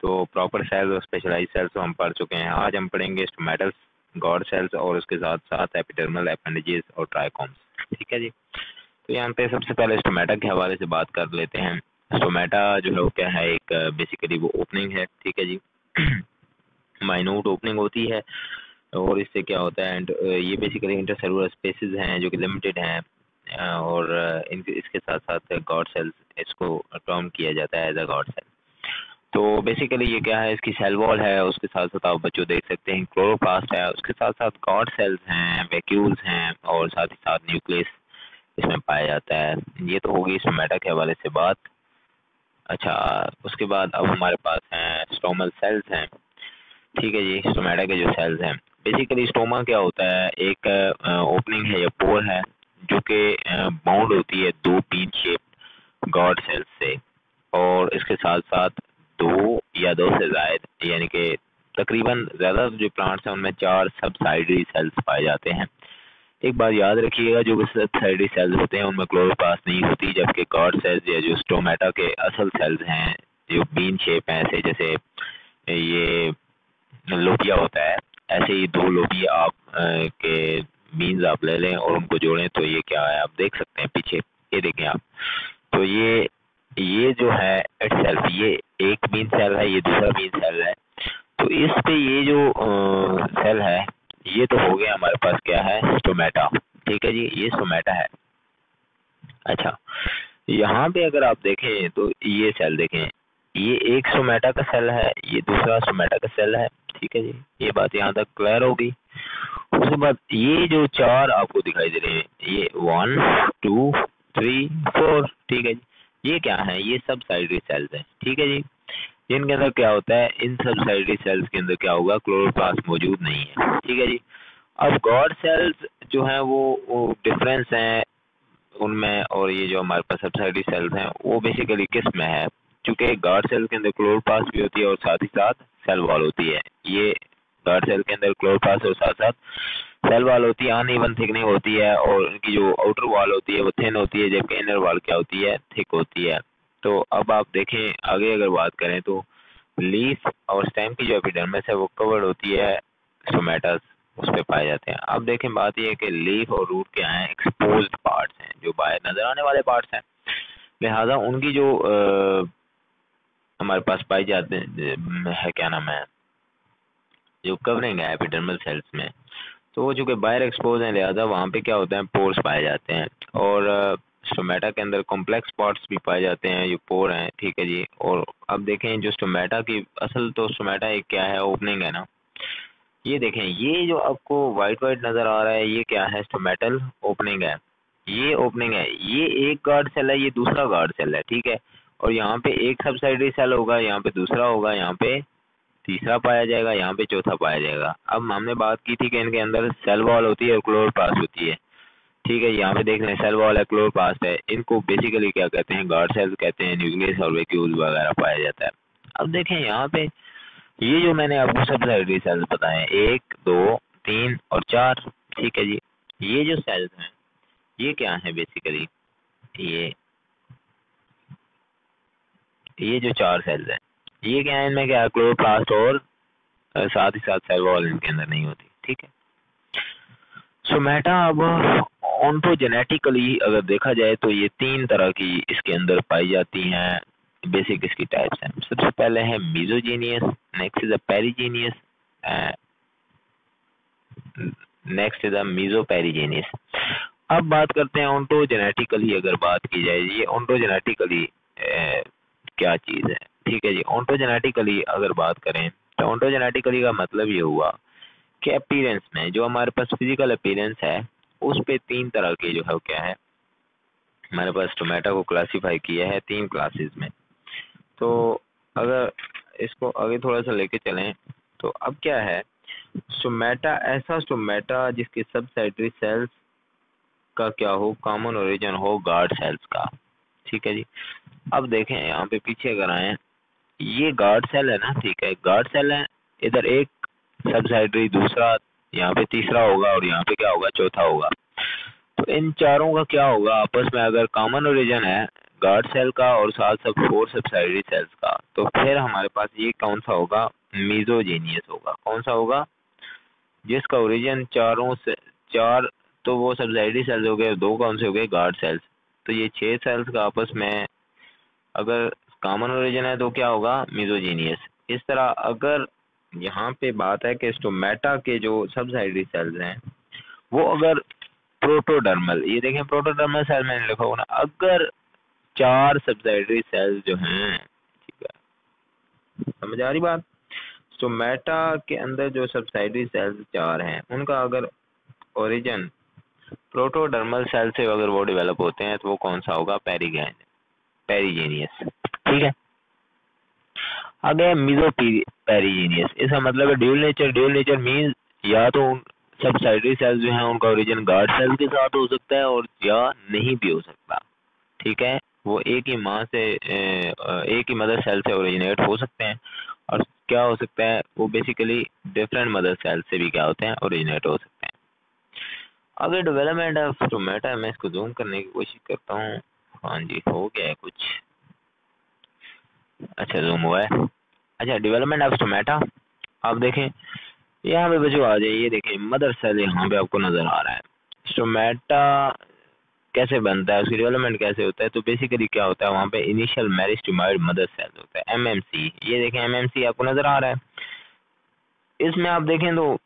तो प्रॉपर सेल्स और स्पेशलाइज सेल्स तो हम पढ़ चुके हैं। आज हम पढ़ेंगे स्टोमेटल्स, गॉड सेल्स और उसके साथ साथ एपिडर्मल अपेंडेजेस और ट्राइकोम्स। ठीक है जी, तो यहाँ पे सबसे पहले स्टोमेटा के हवाले से बात कर लेते हैं। स्टोमेटा जो है वो क्या है एक बेसिकली वो ओपनिंग है। ठीक है जी माइन्यूट ओपनिंग होती है और इससे क्या होता है ये बेसिकली इंटरसेलुलर स्पेसेस हैं जो कि लिमिटेड हैं और इसके साथ साथ गॉड सेल्स इसको टर्म किया जाता है एज अ गॉड सेल। तो बेसिकली ये क्या है इसकी सेल वॉल है, उसके साथ साथ आप बच्चों देख सकते हैं क्लोरोप्लास्ट है, उसके साथ साथ गॉड सेल्स हैं, वैक्यूल्स हैं और साथ ही साथ न्यूक्लियस इसमें पाया जाता है। ये तो होगी स्टोमेटा के हवाले से बात। अच्छा उसके बाद अब हमारे पास हैं स्टोमल सेल्स हैं। ठीक है जी, स्टोमेटा के जो सेल्स हैं बेसिकली स्टोमा क्या होता है एक ओपनिंग है या पोर है जो कि बाउंड होती है दो पिन शेप गॉड सेल्स से और इसके साथ साथ दो या दो से ज्यादा यानी कि तकरीबन ज़्यादा जो प्लांट्स हैं उनमें चार सब साइडरी सेल्स पाए जाते हैं। एक बात याद रखिएगा जो सब साइडरी सेल्स होते हैं उनमें क्लोरोप्लास्ट नहीं होती, जबकि गॉड सेल्स या जो स्टोमेटा के असल सेल्स हैं जो बीन शेप हैं ऐसे जैसे ये लोबिया होता है ऐसे ही दो लोबिया आप के बीन्स आप ले लें और उनको जोड़ें तो ये क्या है आप देख सकते हैं पीछे ये देखें आप। तो ये जो है इटसेल्फ ये एक बीन सेल है, ये दूसरा बीन सेल है। तो इस पे ये जो सेल है ये तो हो गया हमारे पास क्या है स्टोमेटा। ठीक है जी, ये स्टोमेटा है। अच्छा यहाँ पे अगर आप देखें तो ये सेल देखें, ये एक स्टोमेटा का सेल है, ये दूसरा स्टोमेटा का सेल है। ठीक है जी, ये बात यहाँ तक क्लियर होगी। उसके बाद ये जो चार आपको दिखाई दे रहे हैं ये 1 2 3 4 ठीक है जी, ये क्या है ये सब साइडरी सेल्स हैं। ठीक है जी, जिनके अंदर क्या होता है इन सब साइडरी सेल्स के अंदर क्या होगा क्लोरोप्लास्ट मौजूद नहीं है। ठीक है जी, अब गॉड सेल्स जो है वो डिफरेंस है उनमें और ये जो हमारे पास सबसाइडरी सेल्स हैं वो बेसिकली किस में है, क्योंकि गार्ड सेल के अंदर क्लोरोप्लास्ट भी होती है और साथ ही साथ सेल वॉल होती है। ये गार्ड सेल के अंदर क्लोरोप्लास्ट और साथ साथ सेल वॉल होती है, अनइवन थिकनिंग होती है और उनकी जो आउटर वॉल होती है वो थिन होती है जबकि इनर वॉल क्या होती है थिक होती है। तो अब आप देखें आगे अगर बात करें तो लीफ और स्टेम की जो एपिडर्मिस है वो कवर्ड होती है स्टोमेटास उस पे पाए जाते हैं। अब देखें बात यह है कि लीफ और रूट क्या हैं एक्सपोज्ड पार्ट्स हैं जो बाहर नजर आने वाले पार्ट्स हैं, लिहाजा उनकी जो हमारे पास पाई जाते है क्या नाम है जो कवरिंग है एपिडर्मल सेल्स में तो वो जो कि बाहर एक्सपोज हैं लिहाजा वहाँ पे क्या होता है पोर्स पाए जाते हैं और स्टोमेटा के अंदर कॉम्प्लेक्स पार्ट्स भी पाए जाते हैं जो पोर हैं। ठीक है जी, और अब देखें जो स्टोमेटा की असल तो स्टोमेटा एक क्या है ओपनिंग है ना, ये देखें ये जो आपको वाइट वाइट नजर आ रहा है ये क्या है स्टोमेटल ओपनिंग है, ये ओपनिंग है, ये एक गार्ड सेल है ये दूसरा गार्ड सेल है। ठीक है, और यहाँ पे एक सबसाइडरी सेल होगा, यहाँ पे दूसरा होगा, यहाँ पे तीसरा पाया जाएगा, यहाँ पे चौथा पाया जाएगा। अब हमने बात की थी कि इनके अंदर सेल वॉल होती है और क्लोरोप्लास्ट होती है। ठीक है, यहाँ पे देख रहे हैं सेल वॉल है क्लोरोप्लास्ट है, इनको बेसिकली क्या कहते हैं गार्ड सेल्स कहते हैं, न्यूक्लियस और वैक्यूल वगैरह पाया जाता है। अब देखें यहाँ पे ये जो मैंने आपको सबसाइडरी सेल्स बताए 1 2 3 और 4। ठीक है जी, ये जो सेल्स हैं ये क्या है बेसिकली ये ये जो 4 सेल्स हैं, ये क्या है, इनमें क्या है, क्लोरोप्लास्ट और साथ ही साथ सेल वॉल इनके अंदर नहीं होती, ठीक है। सोमेटा अब ऑन्टोजेनेटिकली अगर देखा जाए तो ये 3 तरह की इसके अंदर पाई जाती हैं। बेसिक इसकी टाइप्स हैं। सबसे पहले है mesogenous, next is a perigenous, next is a mesoperigenous. अब बात करते हैं ऑन्टोजेनेटिकली, अगर बात की जाए ये ऑन्टोजेनेटिकली क्या चीज़ है, ठीक है जी। ऑन्टोजेनेटिकली अगर बात करें तो ऑन्टोजेनेटिकली का मतलब ये हुआ कि अपीयरेंस में जो हमारे पास फिजिकल अपीयरेंस है उस पे 3 तरह के जो है क्या है, हमारे पास टोमेटो को क्लासिफाई किया है 3 क्लासेस में। तो अगर इसको आगे थोड़ा सा लेके चलें तो अब क्या है, स्टोमेटा ऐसा स्टोमेटा जिसके सबसेटरी सेल्स का क्या हो, कॉमन ओरिजिन हो गार्ड सेल्स का, ठीक है जी। अब देखें यहाँ पे पीछे अगर आए, ये गार्ड सेल है ना, ठीक है, गार्ड सेल है, इधर एक सबसेटरी, दूसरा यहाँ पे तीसरा होगा और यहाँ पे क्या होगा, चौथा होगा। तो इन चारों का क्या होगा आपस में, अगर कॉमन ओरिजिन है गार्ड सेल का और साथ साथ 4 सबसाइडरी सेल्स का, तो फिर हमारे पास ये कौन सा होगा, मीजोजेनियस होगा। कौन सा होगा, जिसका ओरिजिन चारों से 4, तो वो सबसाइडरी सेल्स हो गए, 2 कौन से हो गए, गार्ड सेल्स। तो ये 6 सेल्स का आपस में अगर कॉमन ओरिजिन है तो क्या होगा, मीजोजेनियस। इस तरह अगर यहाँ पे बात है कि स्टोमेटा के जो सबसाइडरी सेल्स हैं वो अगर प्रोटोडर्मल, ये देखें प्रोटोडर्मल सेल मैंने लिखा होगा ना, अगर 4 सबसाइडरी सेल्स जो हैं, ठीक है, समझ आ रही बात। स्टोमेटा के अंदर जो सबसाइडरी सेल्स 4 हैं उनका अगर ओरिजिन प्रोटोडर्मल सेल से अगर वो डेवलप होते हैं तो वो कौन सा होगा, पेरिजेनियस, ठीक है। आगे मीजोपेरिजेनियस, इसका मतलब है dual nature. Dual nature means या तो सबसाइडरी सेल्स जो हैं उनका ओरिजिन गार्ड सेल के साथ हो सकता है और या नहीं भी हो सकता, ठीक है। वो एक ही माँ से एक ही मदर सेल से ओरिजिनेट हो सकते हैं, और क्या हो सकता है, वो बेसिकली डिफरेंट मदर सेल से भी क्या होते हैं, ओरिजिनेट हो सकते हैं। अगर डेवलपमेंट ऑफ टोमेटा, मैं इसको जूम करने की कोशिश करता हूँ, हाँ जी हो गया है कुछ, अच्छा जूम हुआ है। अच्छा, डेवलपमेंट ऑफ टोमेटा आप देखें यहाँ पे बच्चों आ जाइए, देखें मदर सेल यहाँ पे आपको नजर आ रहा है। टोमेटा कैसे बनता है, उसकी डेवलपमेंट कैसे होता है, तो बेसिकली क्या होता है, वहाँ पे इनिशियल मेरिस्टेमाइड मदर सेल होता है, एमएमसी। ये देखें एमएमसी आपको नजर आ रहा है। इसमें आप देखें तो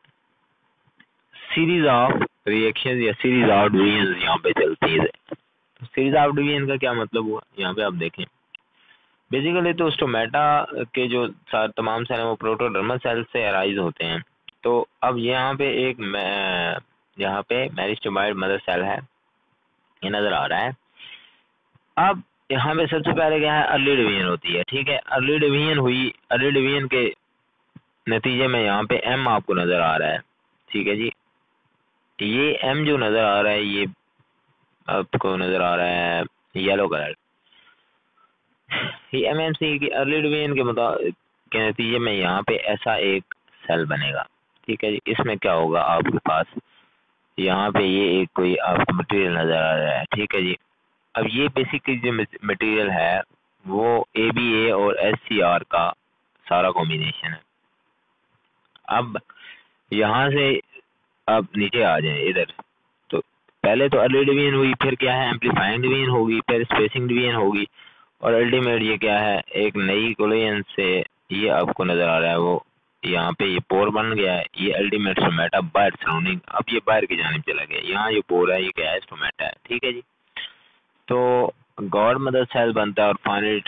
सीरीज ऑफ रिएक्शन या सीरीज ऑफ डिवीजन यहाँ पे चलती है। तो सीरीज ऑफ डिवीजन का क्या मतलब हुआ, यहाँ पे आप देखें बेसिकली तो स्टोमेटा के जो तमाम सेल हैं वो प्रोटोडर्मल सेल से अराइज होते हैं। तो अब यहाँ पे एक यहाँ पे मेरिस्टेमाइड मदर सेल है, ये नजर आ रहा है। अब यहाँ पे सबसे पहले क्या है, अर्ली डिवीजन होती है, ठीक है। अर्ली डिवीजन हुई, अर्ली डिवीजन के नतीजे में यहाँ पे एम आपको नजर आ रहा है, ठीक है जी। ये एम जो नजर आ रहा है ये आपको नजर आ रहा है येलो कलर, ये एमएमसी की अर्ली डिवीजन के नतीजे में यहाँ पे ऐसा एक सेल बनेगा, ठीक है जी। इसमें क्या होगा, आपके पास यहाँ पे ये एक कोई आपको मटेरियल नजर आ रहा है, ठीक है जी। अब ये बेसिकली जो मटेरियल है वो ABA और SCR का सारा कॉम्बिनेशन है। अब यहाँ से आप नीचे आ जाए इधर, तो पहले तो अर्ली डिवीजन हुई, फिर क्या है एम्पलीफाइंग डिवीजन होगी, फिर स्पेसिंग डिवीजन होगी, और अल्टीमेट ये क्या है, एक नई कोलिजन से ये आपको नजर आ रहा है वो यहाँ पे ये पोर बन गया है। ये अल्टीमेट स्टोमेटा बाहर सराउंडिंग, अब ये बाहर की जानिब चला गया, यहाँ ये पोर है, ये क्या है, स्टोमेटा है, ठीक है जी। तो गॉड मदर सेल बनता है और finally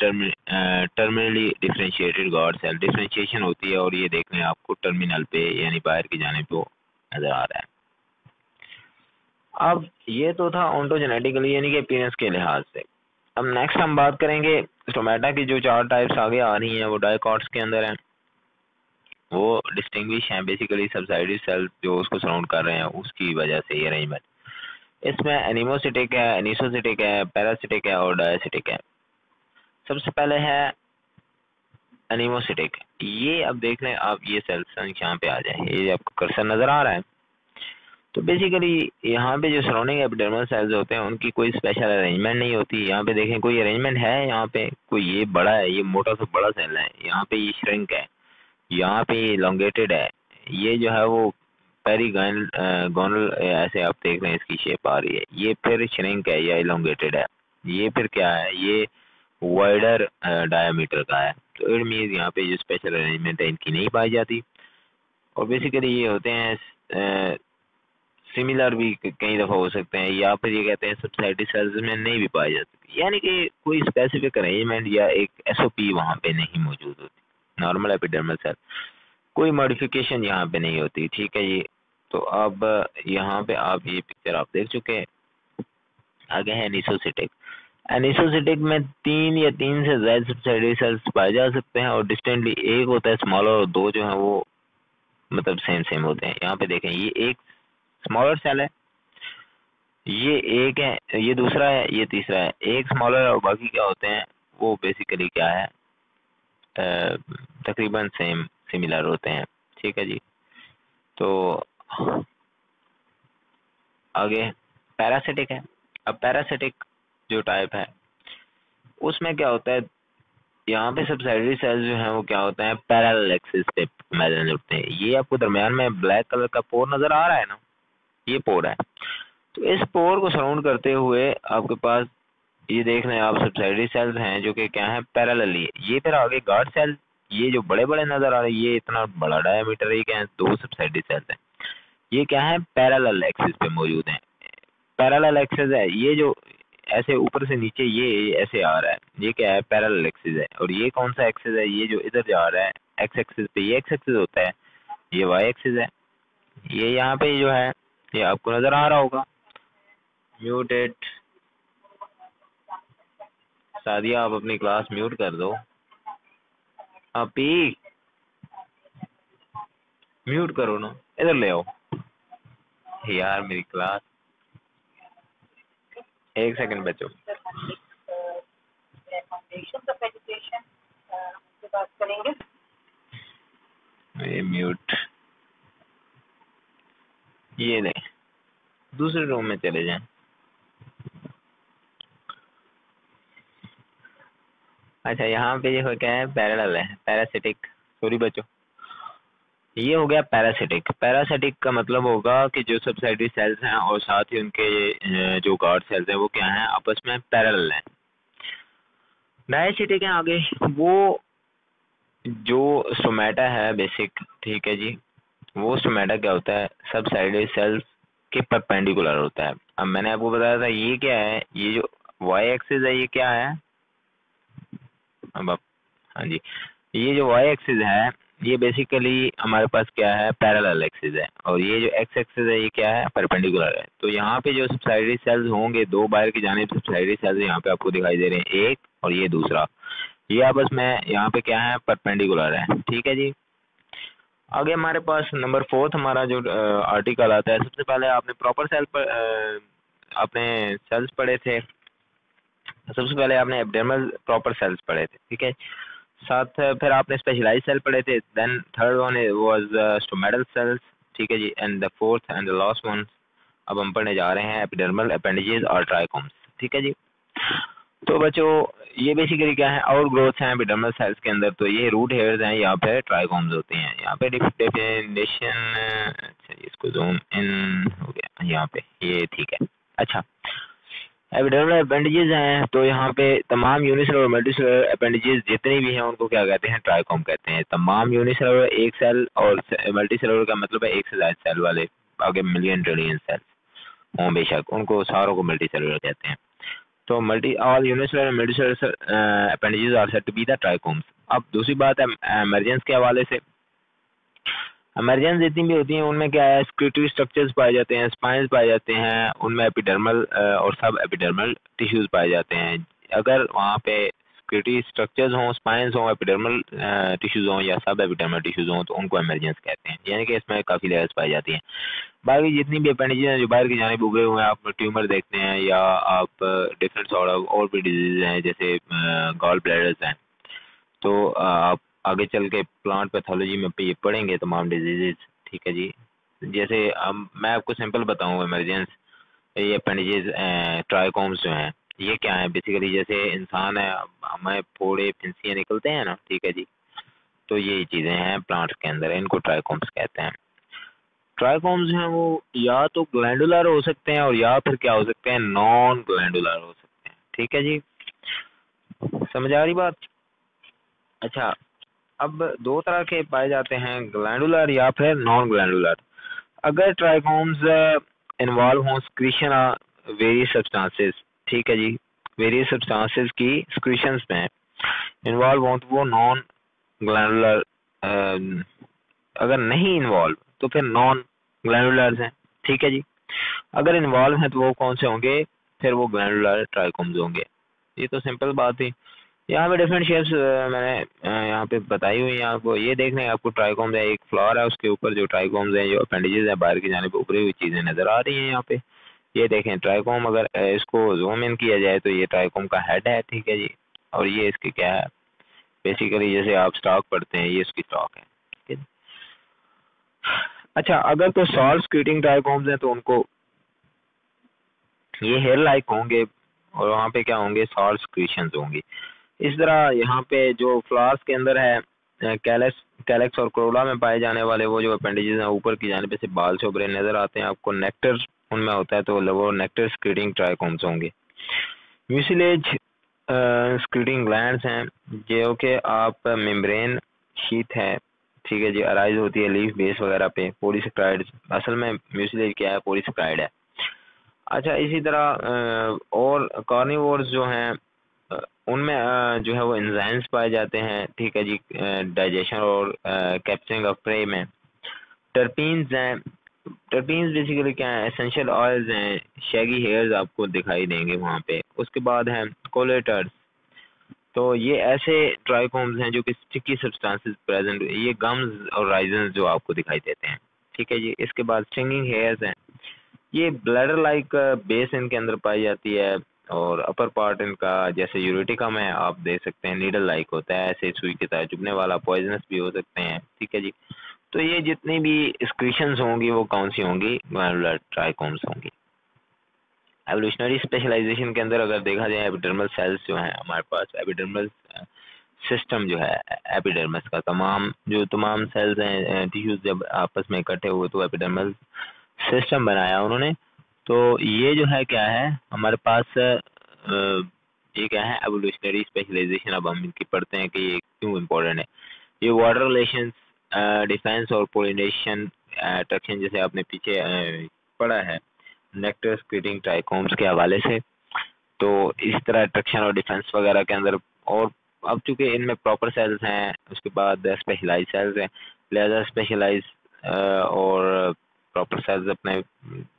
terminally differentiated guard cell differentiation होती है, और ये देख लें आपको टर्मिनल पे यानी बाहर की जानिब को नजर आ रहा है। अब ये तो था ऑन्टोजेनेटिकली यानी कि अपीयरेंस के लिहाज से। अब नेक्स्ट हम बात करेंगे स्टोमेटा की जो 4 टाइप्स आगे आ रही हैं वो डाइकॉट्स के अंदर हैं, वो डिस्टिंग्विश हैं बेसिकली सबसाइडरी सेल जो उसको सराउंड कर रहे हैं उसकी वजह से ये अरेंजमेंट। इसमें एनिमोसिटिक है, एनिसोसिटिक है, पैरासिटिक है और डायसिटिक है। सबसे पहले है एनिमोसिटिक। ये अब देख लें आप, ये सेल्स यहाँ पे आ जाए, ये आपको कर्सर नजर आ रहा है, तो बेसिकली यहाँ पे जो सराउंडिंग एपिडर्मल सेल्स होते हैं उनकी कोई स्पेशल अरेंजमेंट नहीं होती। यहाँ पे देखें कोई अरेंजमेंट है, यहाँ पे कोई ये बड़ा है, ये मोटा सा बड़ा सेल है, यहाँ पे ये श्रिंक है, यहाँ पे ये इलोंगेटेड है, ये जो है वो पेरीगोनल गोनल ऐसे आप देख रहे हैं इसकी शेप आ रही है, ये फिर श्रिंक है या इलोंगेटेड है, ये फिर क्या है, ये वाइडर डायमीटर का है। तो इट मीन्स यहाँ पे जो स्पेशल अरेंजमेंट है इनकी नहीं पाई जाती। और बेसिकली ये होते हैं सिमिलर भी कई दफ़ा हो सकते हैं, या फिर ये कहते हैं सबसाइडी सेल्स में नहीं भी पाए जा सकते, यानी कि कोई स्पेसिफिक अरेंजमेंट या एक एसओपी वहाँ पे नहीं मौजूद होती। नॉर्मल एपिडर्मल सेल कोई मॉडिफिकेशन यहाँ पे नहीं होती, ठीक है जी। तो अब यहाँ पे आप ये पिक्चर आप देख चुके हैं। आगे है एनिसोसिटिक। एनिसोसिटिक में 3 या 3 से ज्यादा सबसाइडी सेल्स पाए जा सकते हैं और डिस्टेंटली एक होता है स्मॉलर और दो जो है वो मतलब सेम सेम होते हैं। यहाँ पे देखें ये एक स्मॉलर सेल है, ये एक है, ये दूसरा है, ये तीसरा है, एक स्मॉलर और बाकी क्या होते हैं वो बेसिकली क्या है तकरीबन सेम सिमिलर होते हैं, ठीक है जी। तो आगे पैरासिटिक है। अब पैरासिटिक जो टाइप है उसमें क्या होता है, यहाँ पे सबसाइडरी सेल्स जो हैं वो क्या होते हैं पैरेलल एक्सिस पे मैदान उठते हैं। ये आपको दरमियान में ब्लैक कलर का पोर नजर आ रहा है ना, ये पोर है। तो इस पोर को सराउंड करते हुए आपके पास ये देख रहे हैं आप सबसाइडरी सेल्स हैं जो कि क्या है पैरेलली। ये फिर आगे गार्ड सेल, ये जो बड़े बड़े नजर आ रहे हैं ये इतना बड़ा डायमीटर है, ये क्या है दो सबसाइडरी सेल्स हैं, ये क्या है पैरेलल एक्सिस पे मौजूद हैं। पैरेलल एक्सिस है, ये जो ऐसे ऊपर से नीचे ये ऐसे आ रहा है, ये क्या है पैरेलल एक्सिस है। और ये कौन सा एक्सिस है, ये जो इधर जा रहा है एक्स एक्सिस पे, ये एक्स एक्सिस होता है, ये वाई एक्सिस है। ये यहाँ पे जो है ये आपको नजर आ रहा होगा म्यूटेड। सादिया आप अपनी क्लास म्यूट कर दो, आप ही म्यूट करो ना, इधर ले आओ यार मेरी क्लास। एक सेकंड बच्चों, ये म्यूट, ये नहीं, दूसरे रूम में चले जाएं। अच्छा यहाँ पे ये हो क्या है पैरेलल है, पैरासिटिक, सॉरी बच्चों, ये हो गया पैरासिटिक। पैरासिटिक का मतलब होगा कि जो सबसाइडरी सेल्स हैं और साथ ही उनके जो गार्ड सेल्स हैं वो क्या हैं आपस में पैरेलल हैं। डायसिटिक है आगे, वो जो स्टोमेटा है बेसिक, ठीक है जी, वो स्टोमेटा क्या होता है सबसाइडरी सेल्स के परपेंडिकुलर होता है। अब मैंने आपको बताया था ये क्या है, ये जो वाई एक्सिस है ये क्या है, अब आप, हाँ जी, ये जो वाई एक्सिस है ये बेसिकली हमारे पास क्या है पैरेलल एक्सिस है, और ये जो एक्स एक्सिस है ये क्या है परपेंडिकुलर है। तो यहाँ पे जो सबसाइडरी सेल्स होंगे दो बाहर की जानिब सबसाइडरी सेल्स यहाँ पे आपको दिखाई दे रहे हैं, एक और ये दूसरा, ये आपस में यहाँ पे क्या है परपेंडिकुलर है, ठीक है जी। आगे हमारे पास नंबर 4 हमारा जो आर्टिकल आता है, सबसे पहले आपने प्रॉपर सेल पर आपने सेल्स पढ़े थे, सबसे पहले आपने एब्डोमिनल प्रॉपर सेल्स पढ़े थे, ठीक है। साथ फिर आपने स्पेशलाइज्ड सेल पढ़े थे, then third one was stomatal cells, ठीक है जी, and the fourth and the last one अब हम पढ़ने जा रहे हैं एपिडर्मल अपेंडेजेस और ट्राइकोम्स, ठीक है जी। तो बच्चों ये बेसिकली क्या है और ग्रोथ है एपिडर्मल सेल्स के अंदर, तो ये रूट हेयर्स हैं या फिर ट्राइकोम्स होते हैं। यहाँ पे डेफिनेशन, अच्छा इसको जूम इन हो गया यहाँ पे, ये ठीक है। अच्छा एपिडर्मल अपेंडेजेस हैं, तो यहाँ पे तमाम यूनिसेलुलर और मल्टीसेलुलर अपेंडेजेस जितने भी हैं उनको क्या कहते हैं ट्राइकोम कहते हैं। तमाम यूनिसेलुलर एक सेल और मल्टीसेलुलर का मतलब है एक से ज्यादा सेल वाले, आगे मिलियन ट्रिलियन सेल्स हों बेशक, उनको सारों को मल्टीसेलुलर कहते हैं। तो multi all unicellular and multicellular appendages are said to be the trichomes. अब दूसरी बात है इमरजेंस के हवाले से, इमरजेंस जितनी भी होती हैं उनमें क्या है स्क्रूटरी स्ट्रक्चर्स पाए जाते हैं, स्पाइंस पाए जाते हैं, उनमें एपिडर्मल और सब एपिडर्मल टिश्यूज पाए जाते हैं। अगर वहाँ पे स्क्रूटरी स्ट्रक्चर्स हों, स्पाइंस हों, एपिडर्मल टिश्यूज हों या सब एपिडर्मल टिश्यूज हों तो उनको इमरजेंस कहते हैं, यानी कि इसमें काफ़ी लेयर्स पाई जाती हैं। बाकी जितनी भी अपेंडेजेस हैं जो बाहर की जानिब उगे हुए हैं, आप ट्यूमर देखते हैं या आप डिफरेंट सॉर्ट ऑफ और भी डिजीज हैं जैसे गॉल ब्लैडर्स हैं, तो आप आगे चल के प्लांट पैथोलॉजी में ये पढ़ेंगे तमाम डिजीजेज, ठीक है जी। जैसे मैं आपको सिंपल बताऊँ, इमरजेंस ये अपेंडिजेस ट्राइकोम्स जो हैं ये क्या है बेसिकली, जैसे इंसान है हमें फोड़े फिंसियाँ निकलते हैं ना, ठीक है जी, तो ये चीज़ें हैं प्लांट्स के अंदर, इनको ट्राइकोम्स कहते हैं। ट्राइकोम्स हैं वो या तो ग्लैंडुलर हो सकते हैं और या फिर क्या हो सकते हैं, नॉन ग्लैंडुलर हो सकते हैं, ठीक है जी, समझ आ रही बात। अच्छा, अब दो तरह के पाए जाते हैं, ग्लैंडुलर या फिर नॉन ग्लैंडुलर। अगर ट्राइकोम्स इन्वॉल्व हों स्क्रीशन वेरियस सब्सटेंसेस, ठीक है जी, वेरियस सब्सटेंसेस की स्क्रीशंस में इन्वॉल्व हों तो वो नॉन ग्लैंडुलर, अगर नहीं इन्वॉल्व तो फिर नॉन ग्लैंडुलर्स हैं, ठीक है जी। अगर इन्वॉल्व हैं तो वो कौन से होंगे, फिर वो ग्लैंडुलर ट्राइकोम्स होंगे। ये तो सिंपल बात थी। यहाँ पे डिफरेंट शेप्स मैंने यहाँ पे बताई हुई हैं आपको, ये देखने आपको ट्राइकोम्स है, एक फ्लावर है उसके ऊपर जो ट्राइकोम्स है, जो अपेंडिजेस है बाहर की जानिब उभरी हुई चीज़ें नज़र आ रही हैं यहाँ पे। ये देखें ट्राइकोम, अगर इसको जूम इन किया जाए तो ये ट्राइकोम का हेड है, ठीक है जी, और ये इसकी क्या है, बेसिकली जैसे आप स्टॉक पढ़ते हैं ये इसकी स्टॉक है, ठीक है जी। अच्छा, अगर तो सॉल्ट स्क्रीटिंग ट्राइकोम्स हैं तो उनको ये हेयर लाइक होंगे और वहाँ पे क्या होंगे, सॉल्ट स्क्रीशंस होंगी। इस तरह यहाँ पे जो फ्लावर्स के अंदर है कैलेक्स कैलेक्स और कोरोला में पाए जाने वाले वो जो अपेंडिजेस हैं ऊपर की जाने पे से बाल से उभरे नजर आते हैं आपको, नेक्टर उनमें होता है तो वो नेक्टर स्क्रीटिंग ट्राइकोम्स होंगे। म्यूसिलेज स्क्रीटिंग ग्लैंड्स हैं जो कि आप मेम्ब्रेन शीट है, ठीक है जी, अराइज होती है लीफ बेस वगैरह पे, पॉलीसेक्राइड, असल में म्यूसिलेज क्या है, पॉलीसेक्राइड है। अच्छा, इसी तरह और कार्निवोर्स जो हैं उनमें जो है वो एंजाइम्स पाए जाते हैं, ठीक है जी, डाइजेशन और कैप्चरिंग ऑफ प्रे में। टर्पीन्स हैं, टर्पीन्स बेसिकली क्या है, एसेंशियल ऑयल्स हैं, शैगी हेयर्स आपको दिखाई देंगे वहाँ पे। उसके बाद हैं कोलेटर्स, तो ये ऐसे ट्राइकोम्स हैं जो कि स्टिकी सब्सटेंसेस प्रेजेंट, ये गम्स और राइजन्स जो आपको दिखाई देते हैं, ठीक है जी। इसके बाद स्ट्रिंगिंग हेयर्स हैं, ये ब्लैडर लाइक बेस इनके अंदर पाई जाती है और अपर पार्ट इनका जैसे यूरेटिका में आप देख सकते हैं नीडल लाइक होता है, ऐसे सुई की तरह चुभने वाला, पॉइजनस भी हो सकते हैं, ठीक है जी। तो ये जितनी भी स्क्रीशंस होंगी वो कौन सी होंगी, ग्लैंडुलर ट्राइकोम्स होंगी। एवोल्यूशनरी स्पेशलाइजेशन के अंदर अगर देखा जाए, एपिडर्मल सेल्स जो हैं हमारे पास, एपिडर्मल सिस्टम जो है एपिडर्मिस का, तमाम सेल्स हैं टिश्यूज जब आपस में इकट्ठे हुए तो एपिडर्मल सिस्टम बनाया उन्होंने। तो ये जो है क्या है हमारे पास, ये क्या है, एवोल्यूशनरी स्पेशलाइजेशन। अब हम इनकी पढ़ते हैं कि ये क्यों इम्पोर्टेंट है। ये वाटर रिलेशंस, डिफेंस और पोलिनेशन, अट्रैक्शन, जैसे आपने पीछे पढ़ा है नेक्टर स्क्रीटिंग ट्राइकोम्स के हवाले से, तो इस तरह अट्रैक्शन और डिफेंस वगैरह के अंदर, और अब चूंकि इनमें प्रॉपर सेल्स हैं, उसके बाद स्पेशलाइज सेल्स हैं, लिहाजा स्पेशलाइज और प्रॉपर सेल्स अपने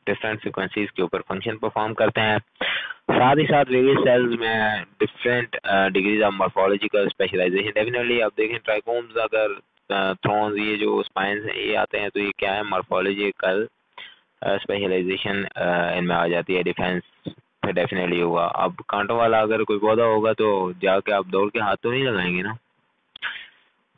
डिफरेंट फ्रिक्वेंसीज के ऊपर फंक्शन परफॉर्म करते हैं। साथ ही साथ वेरियस सेल्स में different degrees of morphological specialisation. Definitely आप देखें ट्राइकोम्स, अगर थ्रोन्स, ये जो स्पाइन्स हैं ये आते हैं तो ये क्या है, मॉर्फोलॉजिकल स्पेशलाइजेशन इनमें आ जाती है। डिफेंस फिर डेफिनेटली होगा। अब कांटों वाला अगर कोई पौधा होगा तो जाके आप दौड़ के हाथ तो नहीं लगाएंगे ना।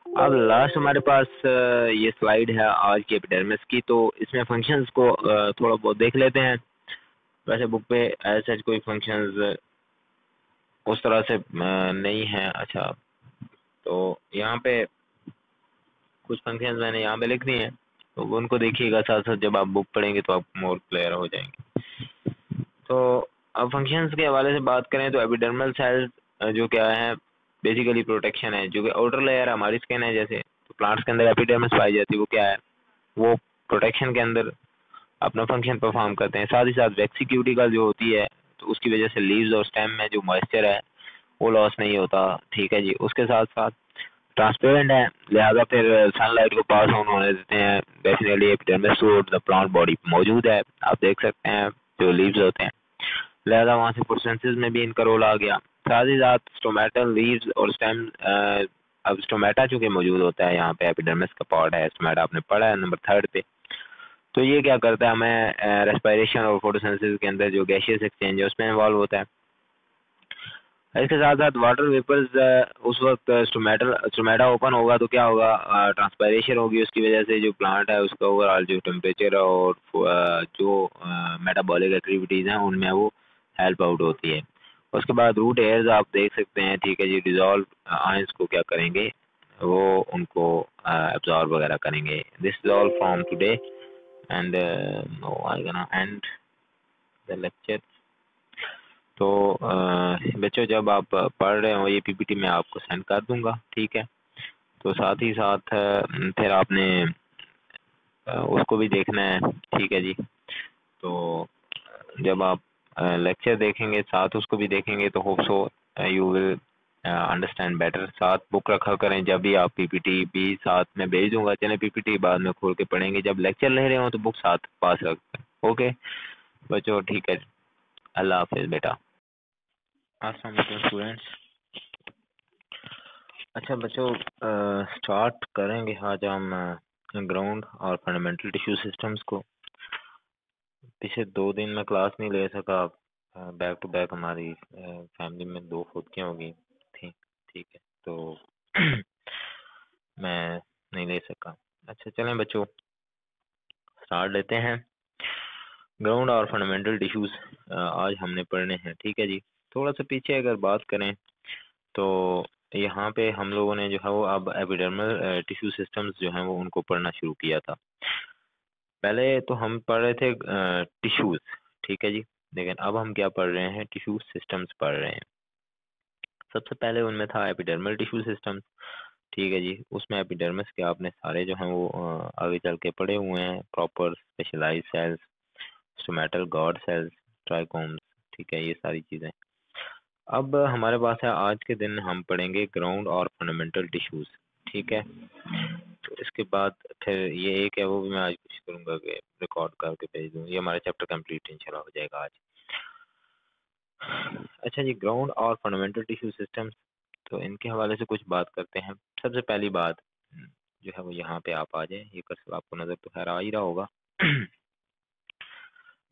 अब लास्ट हमारे पास ये स्लाइड है आज की एपिडर्मिस की, तो इसमें फंक्शंस को थोड़ा बहुत देख लेते हैं। वैसे बुक पे ऐसे कोई फंक्शंस उस तरह से नहीं है। अच्छा, तो यहाँ पे कुछ फंक्शंस मैंने यहाँ पे लिख दिए हैं, तो उनको देखिएगा साथ साथ, जब आप बुक पढ़ेंगे तो आप मोर क्लियर हो जाएंगे। तो अब फंक्शंस के हवाले से बात करें तो एपिडर्मल सेल्स जो क्या है, बेसिकली प्रोटेक्शन है। जो कि आउटर लेयर हमारी स्किन है, जैसे तो प्लांट्स के अंदर एपिडर्मिस पाई जाती है, वो क्या है, वो प्रोटेक्शन के अंदर अपना फंक्शन परफॉर्म करते हैं। साथ ही साथ वैक्सी क्यूटिकल जो होती है, तो उसकी वजह से लीव्स और स्टेम में जो मॉइस्चर है वो लॉस नहीं होता, ठीक है जी। उसके साथ साथ ट्रांसपेरेंट है, लिहाजा फिर सनलाइट को पास ऑन होने देते हैं। Definitely epidermis suit the plant body मौजूद है, आप देख सकते हैं जो लीव्स होते हैं, लिहाजा वहाँ से फोटोसिंथेसिस में भी इनका रोल आ गया। साथ ही साथ स्टोमेटल लीव्स और स्टेम, अब स्टोमेटा चूंकि मौजूद होता है यहाँ पे, एपिडर्मिस का पार्ट है स्टोमेटा, आपने पढ़ा है नंबर 3 पे। तो ये क्या करता है, हमें रेस्पिरेशन और फोटोसिंथेसिस के अंदर जो गैसियस एक्सचेंज है उसमें इन्वॉल्व होता है। इसके साथ साथ वाटर वेपर्स उस वक्त स्टोमेटा ओपन होगा तो क्या होगा, ट्रांसपायरेशन होगी, उसकी वजह से जो प्लांट है उसका ओवरऑल जो टेम्परेचर और जो मेटाबॉलिक एक्टिविटीज़ हैं उनमें वो हेल्प आउट होती है। उसके बाद रूट एयर्स आप देख सकते हैं, ठीक है जी, डिजॉल्व आयंस को क्या करेंगे, वो उनको एब्जॉर्ब वगैरह करेंगे। This is all from today and no I gonna end the lecture. तो बच्चों जब आप पढ़ रहे हो ये पीपीटी मैं आपको सेंड कर दूंगा, ठीक है। तो साथ ही साथ फिर आपने उसको भी देखना है, ठीक है जी। तो जब आप लेक्चर देखेंगे साथ उसको भी देखेंगे तो hope so you will understand better. साथ बुक रखा करें, जब भी आप पीपीटी भी साथ में भेज दूंगा, चले पीपीटी बाद में खोल के पढ़ेंगे, जब लेक्चर ले रहे हो तो बुक साथ पास रखें। ओके बच्चों, ठीक है, अल्लाह हाफिज बेटा। अस्सलाम वालेकुम स्टूडेंट्स। अच्छा बच्चों, स्टार्ट करेंगे आज हम ग्राउंड और फंडामेंटल टिश्यू सिस्टम्स को। पिछले 2 दिन में क्लास नहीं ले सका, बैक टू बैक हमारी फैमिली में 2 फुदकियाँ हो गई थी, ठीक है, तो मैं नहीं ले सका। अच्छा चलें बच्चों स्टार्ट लेते हैं। ग्राउंड और फंडामेंटल टिश्यूज आज हमने पढ़ने हैं, ठीक है जी। थोड़ा सा पीछे अगर बात करें तो यहाँ पे हम लोगों ने जो है वो अब एपिडर्मल टिश्यू सिस्टम्स जो हैं वो उनको पढ़ना शुरू किया था। पहले तो हम पढ़ रहे थे टिश्यूज, ठीक है जी, लेकिन अब हम क्या पढ़ रहे हैं, टिश्यू सिस्टम्स पढ़ रहे हैं। सबसे पहले उनमें था एपिडर्मल टिश्यू सिस्टम्स, ठीक है जी। उसमें एपिडर्मिस के आपने सारे जो हैं वो आगे चल के पढ़े हुए हैं, proper specialise cells, stomatal guard cells, trichomes, ठीक है, ये सारी चीज़ें। अब हमारे पास है आज के दिन हम पढ़ेंगे ग्राउंड और फंडामेंटल टिश्यूज, ठीक है। तो इसके बाद फिर ये एक है वो भी मैं आज कोशिश करूँगा कि रिकॉर्ड करके भेज दूँ, ये हमारा चैप्टर कंप्लीट इंशाल्लाह हो जाएगा आज। अच्छा जी, ग्राउंड और फंडामेंटल टिश्यू सिस्टम्स, तो इनके हवाले से कुछ बात करते हैं। सबसे पहली बात जो है वो यहाँ पे आप आ जाए, ये कर्सर आपको नज़र तो खैर आ ही रहा होगा।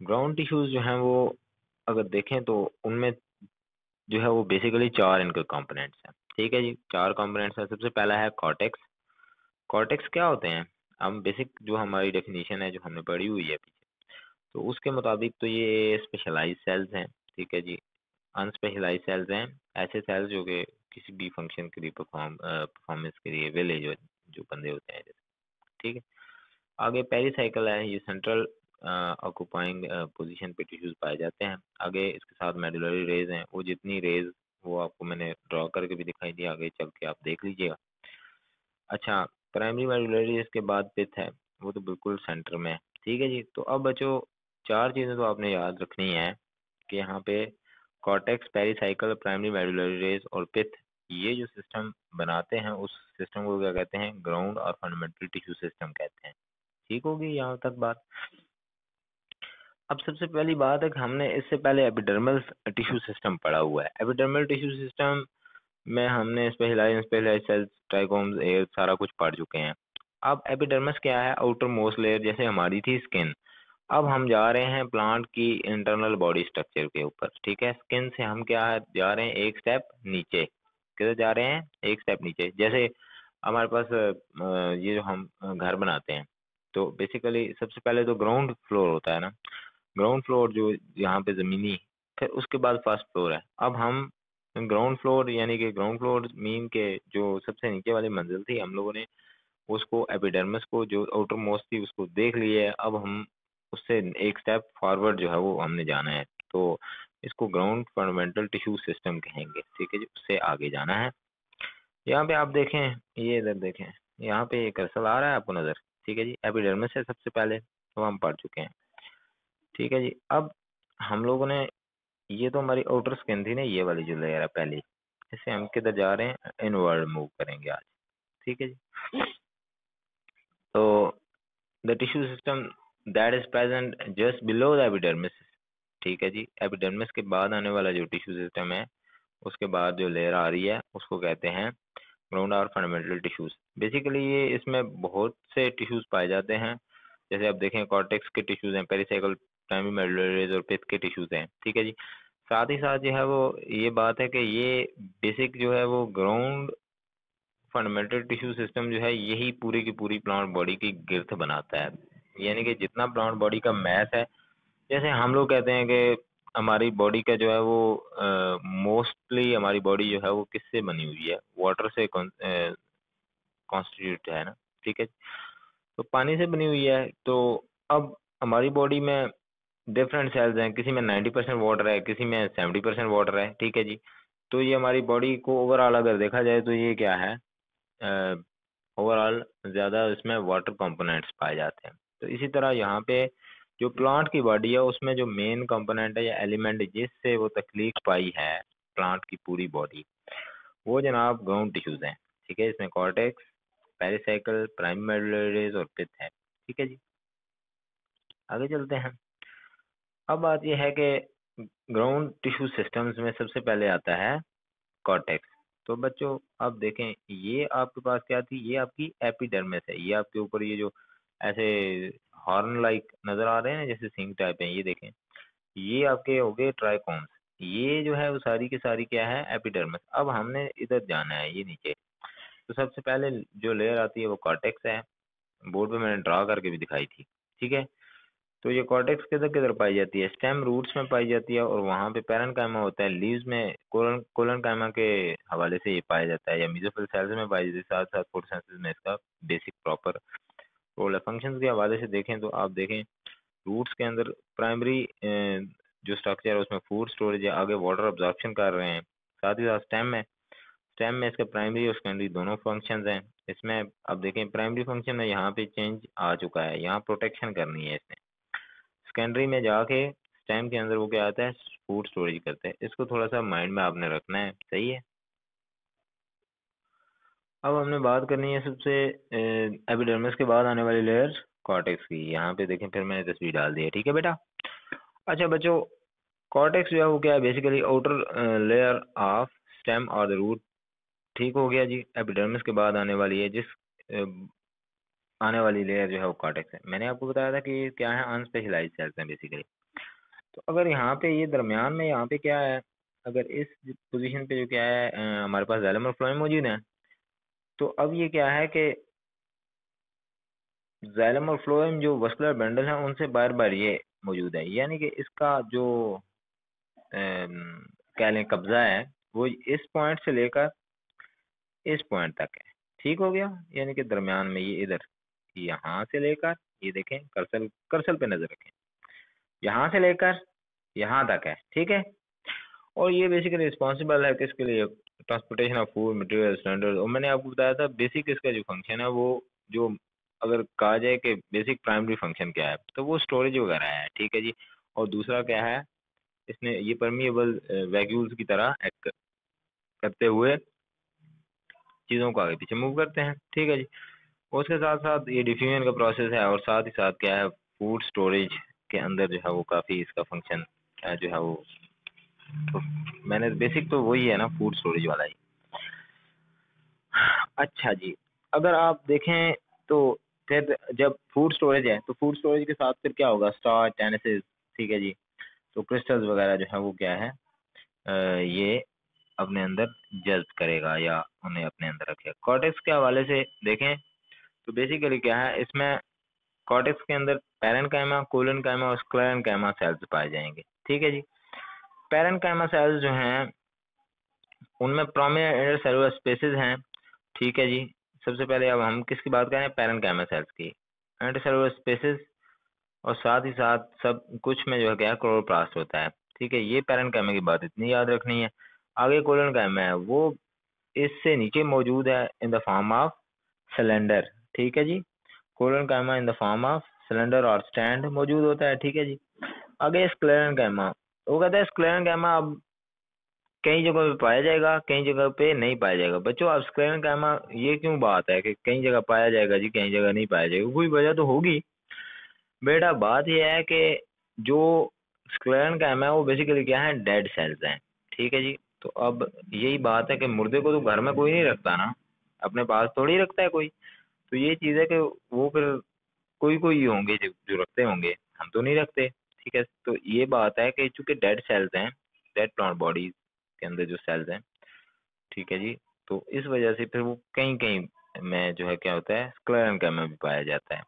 ग्राउंड टिश्यूज जो हैं वो अगर देखें तो उनमें जो है वो बेसिकली 4 इनके कंपोनेंट्स हैं, ठीक है जी। 4 कंपोनेंट्स हैं। सबसे पहला है कॉर्टेक्स। कॉर्टेक्स क्या होते हैं, हम बेसिक जो हमारी डेफिनेशन है जो हमने पढ़ी हुई है पीछे, तो उसके मुताबिक तो ये स्पेशलाइज सेल्स हैं, ठीक है जी। अनस्पेशलाइज सेल्स हैं ऐसे सेल्स जो कि किसी भी फंक्शन के लिए परफॉर्मेंस के लिए वेले जो बंदे होते हैं जैसे, ठीक है। आगे पेरिसाइकिल है, ये सेंट्रल ऑक्यूपाइंग पोजीशन पे टिश्यूज पाए जाते हैं। आगे इसके साथ मेडुलरी रेज हैं, वो जितनी रेज वो आपको मैंने ड्रॉ करके भी दिखाई दी, आगे चल के आप देख लीजिएगा। अच्छा, प्राइमरी मेडुलरी रेज के बाद पिथ है, वो तो बिल्कुल सेंटर में है, ठीक है जी। तो अब बच्चों 4 चीज़ें तो आपने याद रखनी है कि यहाँ पे cortex, pericycle, primary medullary rays और पिथ, ये जो सिस्टम बनाते हैं उस सिस्टम को क्या कहते हैं, ग्राउंड और फंडामेंटल टिश्यू सिस्टम कहते हैं। ठीक होगी यहाँ तक बात। अब सबसे पहली बात है कि हमने इससे पहले एपिडर्मल टिश्यू सिस्टम पढ़ा हुआ है। एपिडर्मल टिश्यू सिस्टम में हमने स्पेशलाइज सेल्स, ट्राइकोम्स, एयर सारा कुछ पढ़ चुके हैं। अब एपिडर्मिस क्या है, आउटर मोस्ट लेयर, जैसे हमारी थी स्किन। अब हम जा रहे हैं प्लांट की इंटरनल बॉडी स्ट्रक्चर के ऊपर, ठीक है। स्किन से हम क्या जा रहे हैं, एक स्टेप नीचे। किधर जा रहे हैं, एक स्टेप नीचे। जैसे हमारे पास ये जो हम घर बनाते हैं, तो बेसिकली सबसे पहले तो ग्राउंड फ्लोर होता है ना, ग्राउंड फ्लोर जो यहाँ पे ज़मीनी, फिर उसके बाद फर्स्ट फ्लोर है। अब हम ग्राउंड फ्लोर यानी कि ग्राउंड फ्लोर मीन के जो सबसे नीचे वाली मंजिल थी, हम लोगों ने उसको एपिडर्मिस को जो आउटर मोस्ट थी उसको देख लिया है। अब हम उससे एक स्टेप फॉरवर्ड जो है वो हमने जाना है, तो इसको ग्राउंड फंडामेंटल टिश्यू सिस्टम कहेंगे, ठीक है जी। उससे आगे जाना है। यहाँ पे आप देखें, ये इधर देखें, यहाँ पे कर्सर आ रहा है आपको नज़र, ठीक है जी। एपिडर्मिस है सबसे पहले, तो हम पढ़ चुके हैं, ठीक है जी। अब हम लोगों ने, ये तो हमारी आउटर स्किन थी ना, ये वाली जो लेयर है पहली, इससे हम किधर जा रहे हैं, इनवर्ड मूव करेंगे आज, ठीक है जी। तो the tissue system that is present just below the epidermis, ठीक है जी। एपिडर्मिस के बाद आने वाला जो टिश्यू सिस्टम है, उसके बाद जो लेयर आ रही है उसको कहते हैं ग्राउंड और फंडामेंटल टिश्यूज। बेसिकली ये इसमें बहुत से टिश्यूज पाए जाते हैं। जैसे आप देखें, कॉर्टेक्स के टिश्यूज हैं, पेरिसाइकल, प्राइमरी मेडुलरी रेज और पिथ के टिश्यूज हैं, ठीक है जी। साथ ही साथ जो है वो ये बात है कि ये बेसिक जो है वो ग्राउंड फंडामेंटल टिश्यू सिस्टम जो है यही पूरी की पूरी प्लांट बॉडी की गिर्थ बनाता है। यानी कि जितना प्लांट बॉडी का मैथ है, जैसे हम लोग कहते हैं कि हमारी बॉडी का जो है वो मोस्टली हमारी बॉडी जो है वो किससे बनी हुई है, वाटर से कॉन्स्टिट्यूट है ना, ठीक है। तो पानी से बनी हुई है। तो अब हमारी बॉडी में डिफरेंट सेल्स हैं, किसी में 90% वाटर है, किसी में 70% वाटर है, ठीक है जी। तो ये हमारी बॉडी को ओवरऑल अगर देखा जाए तो ये क्या है, ओवरऑल ज़्यादा इसमें वाटर कंपोनेंट्स पाए जाते हैं। तो इसी तरह यहाँ पे जो प्लांट की बॉडी है उसमें जो मेन कंपोनेंट है या एलिमेंट जिससे वो तख्लीक पाई है प्लांट की पूरी बॉडी, वो जनाब ग्राउंड टिश्यूज हैं, ठीक है। इसमें कॉर्टेक्स, पेरिसाइकिल, प्राइमरी मेडुलरीज और पिथ है, ठीक है जी। आगे चलते हैं। अब बात यह है कि ग्राउंड टिश्यू सिस्टम्स में सबसे पहले आता है कॉर्टेक्स। तो बच्चों आप देखें, ये आपके पास क्या थी, ये आपकी एपिडर्मिस है। ये आपके ऊपर ये जो ऐसे हॉर्न लाइक नजर आ रहे हैं जैसे सिंग टाइप है, ये देखें, ये आपके हो गए ट्राइकोम्स। ये जो है वो सारी की सारी क्या है, एपिडर्मिस। अब हमने इधर जाना है ये नीचे। तो सबसे पहले जो लेयर आती है वो कॉर्टेक्स है, बोर्ड पे मैंने ड्रा करके भी दिखाई थी, ठीक है। तो ये कॉर्टेक्स किधर किधर पाई जाती है, स्टेम रूट्स में पाई जाती है, और वहाँ पे पैरेन्काइमा होता है, लीव्स में कोलनकाइमा के हवाले से ये पाया जाता है, या मेसोफिल सेल्स में पाई जाती है। साथ साथ फोटोसिंथेसिस में इसका बेसिक प्रॉपर रोल है। फंक्शंस के हवाले से देखें तो आप देखें रूट्स के अंदर प्राइमरी जो स्ट्रक्चर है उसमें फूड स्टोरेज है, आगे वाटर अब्जॉर्प्शन कर रहे हैं। साथ ही साथ स्टेम में इसके प्राइमरी और सेकेंडरी दोनों फंक्शंस हैं। इसमें अब देखें प्राइमरी फंक्शन में यहाँ पे चेंज आ चुका है, यहाँ प्रोटेक्शन करनी है इसने। सेकेंडरी में जाके स्टेम के अंदर वो क्या आता है, फूड स्टोरेज करते हैं। इसको थोड़ा सा माइंड में आपने रखना है, सही है। अब हमने बात करनी है सबसे एपिडर्मिस के बाद आने वाली लेयर कॉर्टेक्स की। यहाँ पे देखें, फिर मैंने तस्वीर डाल दी है, ठीक है बेटा। अच्छा बच्चों, कॉर्टेक्स जो है वो क्या है, basically outer layer of stem और द रूट, ठीक हो गया जी। एपिडर्मिस के बाद आने वाली है अ, आने वाली लेयर जो है वो कॉर्टेक्स है। मैंने आपको बताया था कि क्या है, अनस्पेशलाइज्ड सेल्स हैं बेसिकली। तो अगर यहाँ पे ये दरमियान में यहाँ पे क्या है, अगर इस पोजीशन पे जो क्या है हमारे पास जाइलम और फ्लोएम मौजूद है। तो अब ये क्या है कि जाइलम और फ्लोएम जो वस्कुलर बंडल है उनसे बार बार ये मौजूद है, यानी कि इसका जो कह लें कब्जा है वो इस पॉइंट से लेकर इस पॉइंट तक है, ठीक हो गया। यानी कि दरमियान में ये इधर, यहाँ से लेकर, ये देखें कर्सल कर्सल पे नजर रखें, यहाँ से लेकर यहाँ तक है, ठीक है। और ये बेसिकली रिस्पॉन्सिबल है किसके लिए, transportation of food material standard. और मैंने आपको बताया था बेसिक इसका जो फंक्शन है वो, जो अगर कहा जाए कि बेसिक प्राइमरी फंक्शन क्या है, तो वो स्टोरेज वगैरह है, ठीक है जी। और दूसरा क्या है, इसने ये परमिएबल वैक्यूल्स की तरह एक्ट करते हुए चीज़ों को आगे पीछे मूव करते हैं, ठीक है जी। उसके साथ साथ ये डिफ्यूजन का प्रोसेस है, और साथ ही साथ क्या है, फूड स्टोरेज के अंदर जो है वो काफ़ी इसका फंक्शन जो है वो, तो मैंने बेसिक तो वही है ना, फूड स्टोरेज वाला ही। अच्छा जी, अगर आप देखें तो फिर जब फूड स्टोरेज है तो फूड स्टोरेज के साथ फिर क्या होगा, स्टार्च, एनासिस, ठीक है जी। तो क्रिस्टल्स वगैरह जो है वो क्या है, ये अपने अंदर जज्ब करेगा या उन्हें अपने अंदर रखेगा। कॉर्टेक्स के हवाले से देखें तो बेसिकली क्या है, इसमें कॉर्टेक्स के अंदर पैरेन्काइमा, कोलेनकाइमा और स्क्लेरेन्काइमा सेल्स पाए जाएंगे, ठीक है जी। पैरेन्काइमा सेल्स जो हैं उनमें प्रोमिनेंट इंटरसेलुलर स्पेसेस हैं, ठीक है जी। सबसे पहले अब हम किसकी बात करें, पैरेन्काइमा सेल्स की, इंटरसेलुलर स्पेसेस। और साथ ही साथ सब कुछ में जो है क्या, क्लोरोप्लास्ट होता है, ठीक है। ये पैरेन्काइमा की बात इतनी याद रखनी है। आगे कोलोनकाइमा है, वो इससे नीचे मौजूद है in the form of cylinder, ठीक है जी। Collenchyma in the form of cylinder और स्टैंड मौजूद होता है, ठीक है जी। आगे स्क्लेरेन्काइमा, वो कहता है स्क्लेरेन्काइमा अब कई जगह पे पाया जाएगा, कई जगह पे नहीं पाया जाएगा। बच्चों अब स्क्लेरेन्काइमा ये क्यों बात है कि कई जगह पाया जाएगा जी, कई जगह नहीं पाया जाएगा, कोई वजह तो होगी बेटा। बात यह है कि जो स्क्लेरेन्काइमा है वो बेसिकली क्या है, डेड सेल्स हैं, ठीक है जी। तो अब यही बात है कि मुर्दे को तो घर में कोई नहीं रखता ना, अपने पास थोड़ी रखता है कोई। तो ये चीज़ है कि वो फिर कोई कोई ही होंगे जो जो रखते होंगे, हम तो नहीं रखते, ठीक है। तो ये बात है कि चूंकि डेड सेल्स हैं डेड प्लांट बॉडीज के अंदर जो सेल्स हैं, ठीक है जी, तो इस वजह से फिर वो कहीं कहीं में जो है क्या होता है, स्क्लेरेंकाइमा में भी पाया जाता है।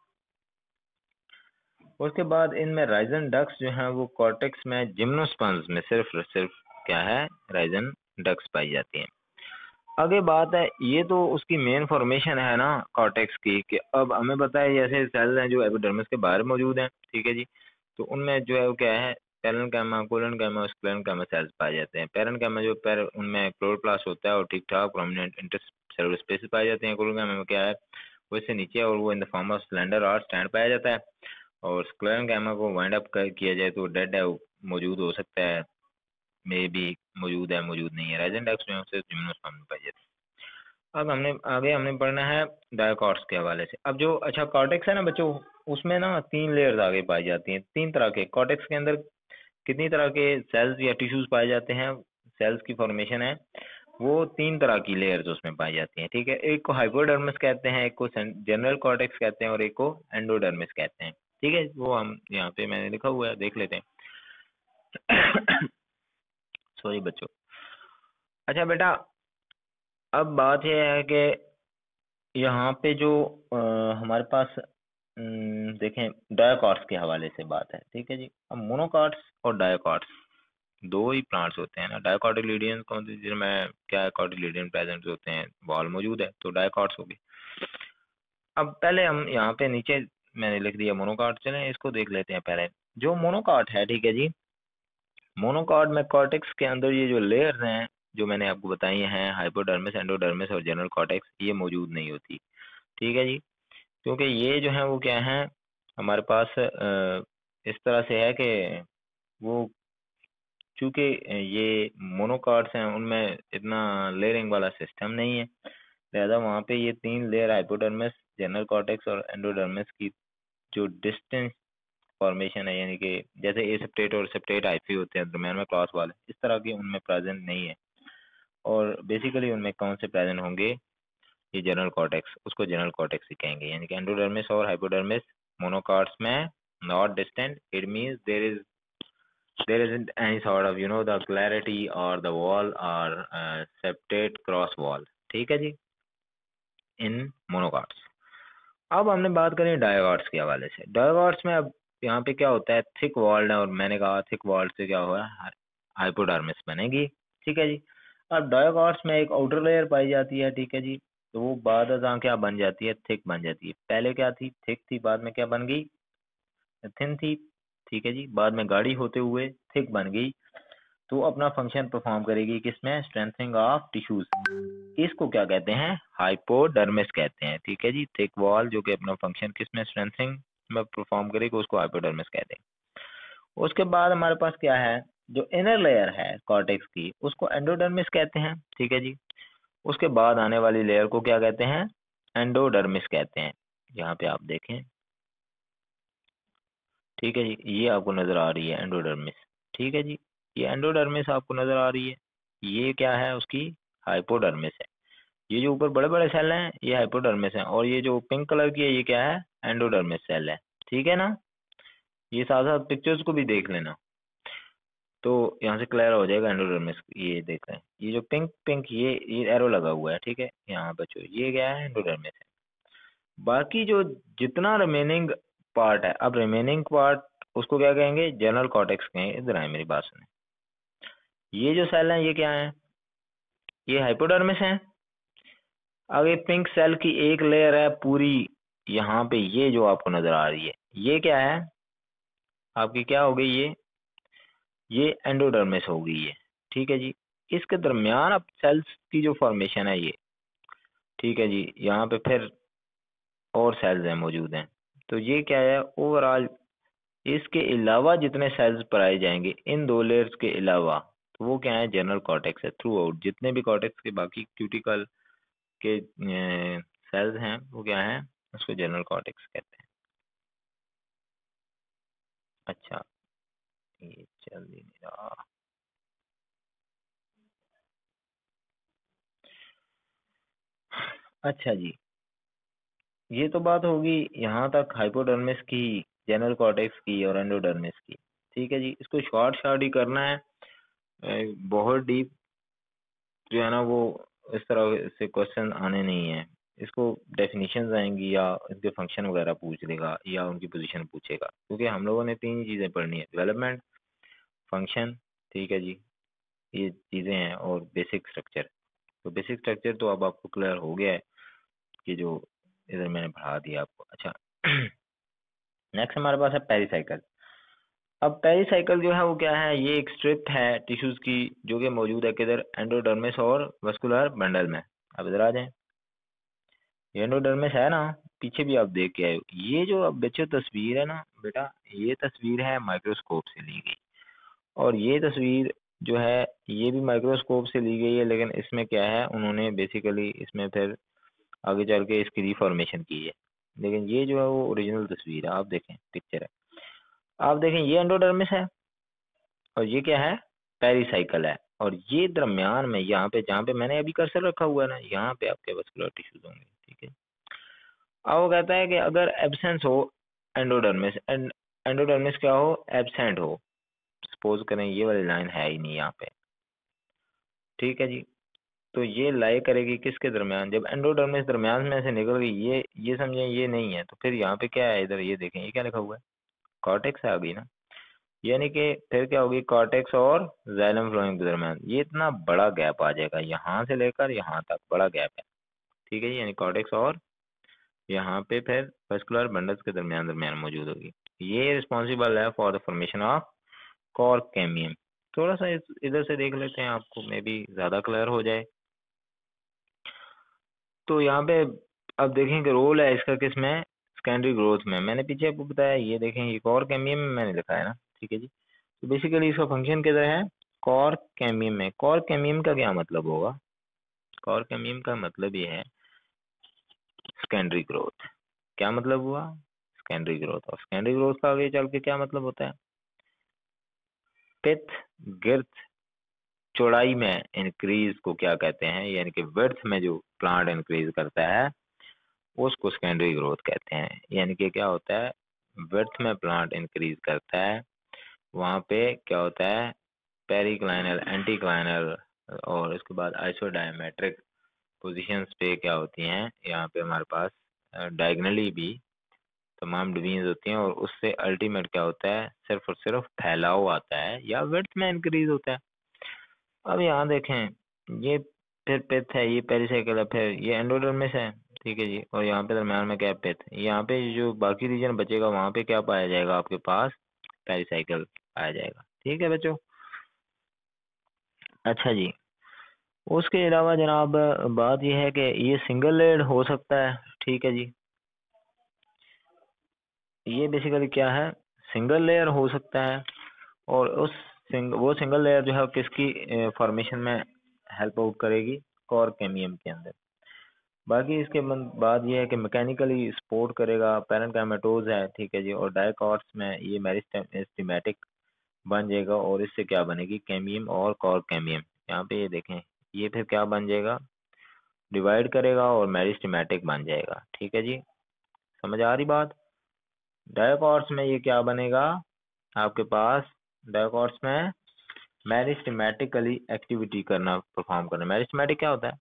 उसके बाद इनमें राइजन डक्स जो है वो कॉर्टेक्स में जिम्नोस्पर्म्स में सिर्फ क्या है, राइजन डक्स पाई जाती हैं। आगे बात है, ये तो उसकी मेन फॉर्मेशन है ना कॉर्टेक्स की, कि अब हमें पता है जैसे सेल्स हैं जो एपिडर्मिस के बाहर मौजूद हैं, ठीक है जी, तो उनमें जो है वो क्या है, पेरेन्काइमा, कोलेनकाइमा और स्क्लेरेन्काइमा सेल्स पाए जाते हैं। पेरेन्काइमा जो उनमें क्लोरोप्लास्ट होता है और ठीक ठाक प्रोमिनेंट इंटरसेलुलर स्पेसिस पाए जाते हैं। कोलेनकाइमा में क्या है, वो इससे नीचे और वो इन द फॉर्म ऑफ सिलेंडर और स्टैंड पाया जाता है। और स्क्लेरेन्काइमा को वाइंड अप किया जाए तो डेड है, मौजूद हो सकता है, मे भी मौजूद है, मौजूद नहीं है। राइजन डक्स में उसे जिम्नोस्पर्म में पाई जाती है। अब हमने पढ़ना है डायोकॉट्स के हवाले से। अब जो अच्छा कॉर्टेक्स है ना बच्चों, उसमें ना 3 लेयर्स आगे पाई जाती हैं, 3 तरह के। कॉर्टेक्स के अंदर कितनी तरह के सेल्स या टिश्यूज पाए जाते हैं, सेल्स की फॉर्मेशन है वो 3 तरह की लेयर्स उसमें पाई जाती हैं, ठीक है। एक को हाइपोडर्मिस कहते हैं, एक को जनरल कॉर्टेक्स कहते हैं और एक को एंडोडर्मिस कहते हैं, ठीक है। वो हम यहाँ पे मैंने लिखा हुआ है, देख लेते हैं। सॉरी बच्चों। अच्छा बेटा, अब बात यह है कि यहाँ पे जो हमारे पास देखें डायोकॉट्स के हवाले से बात है, ठीक है जी। अब मोनोकॉट्स और डायोकॉट्स दो ही प्लांट्स होते हैं ना। डायोकॉटिलिडियन कौन सी, जिनमें क्या कॉटिलिडियन प्रेजेंट होते हैं, बॉल मौजूद है, तो डायोकॉट्स होगी। अब पहले हम यहाँ पे नीचे मैंने लिख दिया मोनोकॉट, चलें इसको देख लेते हैं पहले। जो मोनोकॉट है, ठीक है जी, मोनोकॉट में कॉर्टेक्स के अंदर ये जो लेयर्स हैं जो मैंने आपको बताई हैं, हाइपोडर्मिस, एंडोडर्मिस और जनरल कॉर्टेक्स, ये मौजूद नहीं होती, ठीक है जी। क्योंकि ये जो है वो क्या है, हमारे पास इस तरह से है कि वो चूंकि ये मोनोकॉट्स हैं उनमें इतना लेयरिंग वाला सिस्टम नहीं है, लिहाजा वहाँ पे ये 3 लेयर हाइपोडर्मिस, जनरल कॉर्टेक्स और एंडोडर्मिस की जो डिस्टेंस फॉर्मेशन है, यानी कि जैसे ए सेप्टेट और सेप्टेट हाइफी होते हैं दरम्यान में क्लॉस वाले, इस तरह की उनमें प्रेजेंट नहीं है। और बेसिकली उनमें कौन से प्रेजेंट होंगे, ये जनरल कॉर्टेक्स, उसको जनरल कॉर्टेक्स ही कहेंगे। यानी कि एंडोडर्मिस और हाइपोडर्मिस मोनोकॉट्स में not distant, it means there isn't any sort of the clarity or the wall or septate cross wall, ठीक है जी, इन मोनोकॉट्स। अब हमने बात करें डायोकॉट्स के हवाले से। डायोकॉट्स में अब यहाँ पे क्या होता है, थिक वॉल्ड है, और मैंने कहा थिक वॉल्ड से क्या हुआ, हाइपोडर्मिस बनेगी, ठीक है जी। अब डायोकॉट्स में एक आउटर लेयर पाई जाती है, ठीक है जी, तो वो बाद क्या बन जाती है, थिक बन जाती है। पहले क्या थी, थिक थी, बाद में क्या बन गई, थिन थी, ठीक है जी, बाद में गाढ़ी होते हुए थिक बन गई। तो अपना फंक्शन परफॉर्म करेगी किसमें, स्ट्रेंथनिंग ऑफ टिश्यूज। इसको क्या कहते हैं, हाइपोडर्मिस कहते हैं, ठीक है जी। थिक वॉल जो कि अपना फंक्शन किसमें, स्ट्रेंथनिंग में परफॉर्म करेगी, उसको हाइपोडर्मिस कहते हैं। उसके बाद हमारे पास क्या है, जो इनर लेयर है कॉर्टेक्स की, उसको एंडोडर्मिस कहते हैं, ठीक है जी। उसके बाद आने वाली लेयर को क्या कहते हैं, एंडोडर्मिस कहते हैं। यहाँ पे आप देखें, ठीक है जी, ये आपको नजर आ रही है एंडोडर्मिस, ठीक है जी, ये एंडोडर्मिस आपको नजर आ रही है, ये क्या है उसकी, हाइपोडर्मिस है। ये जो ऊपर बड़े बड़े सेल हैं ये हाइपोडर्मिस हैं, और ये जो पिंक कलर की है ये क्या है, एंडोडर्मिस सेल है, ठीक है ना। ये साथ साथ पिक्चर्स को भी देख लेना, तो यहाँ से क्लियर हो जाएगा एंडोडर्मिस। ये देख रहे हैं, ये जो पिंक पिंक ये एरो लगा हुआ है, ठीक है, यहाँ बच्चों ये क्या है, एंडोडर्मिस है। बाकी जो जितना रिमेनिंग पार्ट है, अब रिमेनिंग पार्ट उसको क्या कहेंगे, जनरल कॉर्टेक्स कहेंगे। इधर आए मेरी बात सुने, ये जो सेल है ये क्या है, ये हाइपोडर्मिस है। अब ये पिंक सेल की एक लेयर है पूरी यहाँ पे, ये जो आपको नजर आ रही है ये क्या है आपकी, क्या हो गई ये एंडोडर्मिस हो गई है, ठीक है जी। इसके दरमियान अब सेल्स की जो फॉर्मेशन है ये, ठीक है जी, यहाँ पे फिर और सेल्स हैं मौजूद हैं। तो ये क्या है ओवरऑल, इसके अलावा जितने सेल्स पाए जाएंगे इन 2 लेयर्स के अलावा, तो वो क्या है, जनरल कॉर्टेक्स है। थ्रू आउट जितने भी कॉर्टेक्स के बाकी क्यूटिकल के सेल्स हैं वो क्या है, उसको जनरल कॉर्टेक्स कहते हैं। अच्छा, ये चल ही नहीं रहा। अच्छा जी, ये तो बात होगी यहाँ तक हाइपोडर्मिस की, जनरल कॉर्टेक्स की और एंडोडर्मिस की, ठीक है जी। इसको शॉर्ट शॉर्ट ही करना है, बहुत डीप जो है ना वो इस तरह से क्वेश्चन आने नहीं है। इसको डेफिनेशंस आएंगी या इनके फंक्शन वगैरह पूछ लेगा या उनकी पोजीशन पूछेगा, क्योंकि हम लोगों ने तीन ही चीज़ें पढ़नी है, डेवलपमेंट, फंक्शन, ठीक है जी, ये चीज़ें हैं, और बेसिक स्ट्रक्चर। तो बेसिक स्ट्रक्चर तो अब आपको क्लियर हो गया है कि जो इधर मैंने पढ़ा दिया आपको। अच्छा नेक्स्ट हमारे पास है पेरिसाइकिल। अब पेरिसाइकिल जो है वो क्या है, ये एक स्ट्रिप है टिश्यूज की जो कि मौजूद है किधर, एंडोडर्मिस और वस्कुलर बंडल में। अब इधर आ जाए, ये एंडोडर्मिस है ना, पीछे भी आप देख के आए हो। ये जो अब बच्चों तस्वीर है ना बेटा, ये तस्वीर है माइक्रोस्कोप से ली गई, और ये तस्वीर जो है ये भी माइक्रोस्कोप से ली गई है, लेकिन इसमें क्या है उन्होंने बेसिकली इसमें फिर आगे चल के इसकी रिफॉर्मेशन की है। लेकिन ये जो है वो ओरिजिनल तस्वीर है, आप देखें पिक्चर है, आप देखें ये एंडोडर्मिस है और ये क्या है, पेरिसाइकिल है। और ये दरमियान में यहाँ पे जहाँ पे मैंने अभी कर्सर रखा हुआ है ना, यहाँ पे आपके वस्कुलर टिश्यूज होंगे, ठीक है। अब वो कहता है कि अगर एब्सेंस हो एंडोडर्मिस, एंडोडर्मिस क्या हो, एब्सेंट हो, सपोज करें ये वाली लाइन है ही नहीं यहाँ पे, ठीक है जी, तो ये लाई करेगी किसके दरमियान, जब एंडोडर्मिस दरमियान में से निकल गई, ये समझें ये नहीं है, तो फिर यहाँ पे क्या है, इधर ये देखें ये क्या लिखा हुआ है, कॉर्टेक्स आ गई ना, यानी कि फिर क्या होगी, कॉर्टेक्स और जाइलम फ्लोएम के दरमियान ये इतना बड़ा गैप आ जाएगा, यहाँ से लेकर यहाँ तक बड़ा गैप है, ठीक है जी, यानी कॉर्टेक्स और यहाँ पे फिर वस्कुलर बंडल्स के दरमियान दरमियान मौजूद होगी। ये रिस्पॉन्सिबल है for the formation of cork कैमियम। थोड़ा सा इधर से देख लेते हैं, आपको मे बी ज्यादा क्लियर हो जाए। तो यहाँ पे अब देखें कि रोल है इसका किसमें, सेकेंडरी ग्रोथ में। मैंने पीछे आपको बताया, ये देखें ये कॉर्क कैमियम में मैंने लिखा है ना, ठीक है जी। तो बेसिकली इसका फंक्शन किधर है, कॉर्क कैमियम में। कॉर्क कैमियम का क्या मतलब होगा, कॉर्क कैमियम का मतलब ये है सेकेंडरी ग्रोथ। क्या मतलब हुआ, सेकेंडरी ग्रोथ। और सेकेंडरी ग्रोथ का आगे चल के क्या मतलब होता है, पिथ गिर्थ चौड़ाई में इंक्रीज को क्या कहते हैं, यानी कि विड्थ में जो प्लांट इंक्रीज करता है उसको सेकेंडरी ग्रोथ कहते हैं। यानी कि क्या होता है, विड्थ में प्लांट इंक्रीज करता है, वहाँ पे क्या होता है, पेरिक्लाइनल, एंटीक्लाइनल और इसके बाद आइसोडायमेट्रिक पोजीशंस पे क्या होती हैं, यहाँ पे हमारे पास डायगनली भी तमाम डिवीजन होती हैं, और उससे अल्टीमेट क्या होता है, सिर्फ और सिर्फ फैलाव आता है या विड्थ में इंक्रीज होता है। अब यहाँ देखें, ये फिर पिथ है, ये पेरिसाइकिल है, फिर ये एंडोडर्मिस है, ठीक है जी, और यहाँ पे दरम्यान में क्या है, पिथ। यहाँ पे जो बाकी रीजन बचेगा वहाँ पे क्या पाया जाएगा, आपके पास पेरिसाइकिल पाया जाएगा, ठीक है बच्चों। अच्छा जी, उसके अलावा जनाब बात यह है कि ये सिंगल लेयर्ड हो सकता है, ठीक है जी। ये बेसिकली क्या है, सिंगल लेयर हो सकता है, और वो सिंगल लेयर जो है किसकी फॉर्मेशन में हेल्प आउट करेगी, कॉर कैमियम के अंदर। बाकी इसके बाद ये है कि मैकेनिकली सपोर्ट करेगा, पैरेंकाइमेटोज है, ठीक है जी, और डायकॉट्स में ये मेरिस्टेमेटिक बन जाएगा, और इससे क्या बनेगी, कैमियम और कॉर कैमियम। यहाँ पे ये देखें, ये फिर क्या बन जाएगा, डिवाइड करेगा और मेरिस्टेमेटिक बन जाएगा, ठीक है जी, समझ आ रही बात। डायकॉट्स में ये क्या बनेगा आपके पास, डायकॉट्स में मेरिस्टेमेटिकली एक्टिविटी करना, परफॉर्म करना। मेरिस्टेमेटिक क्या होता है,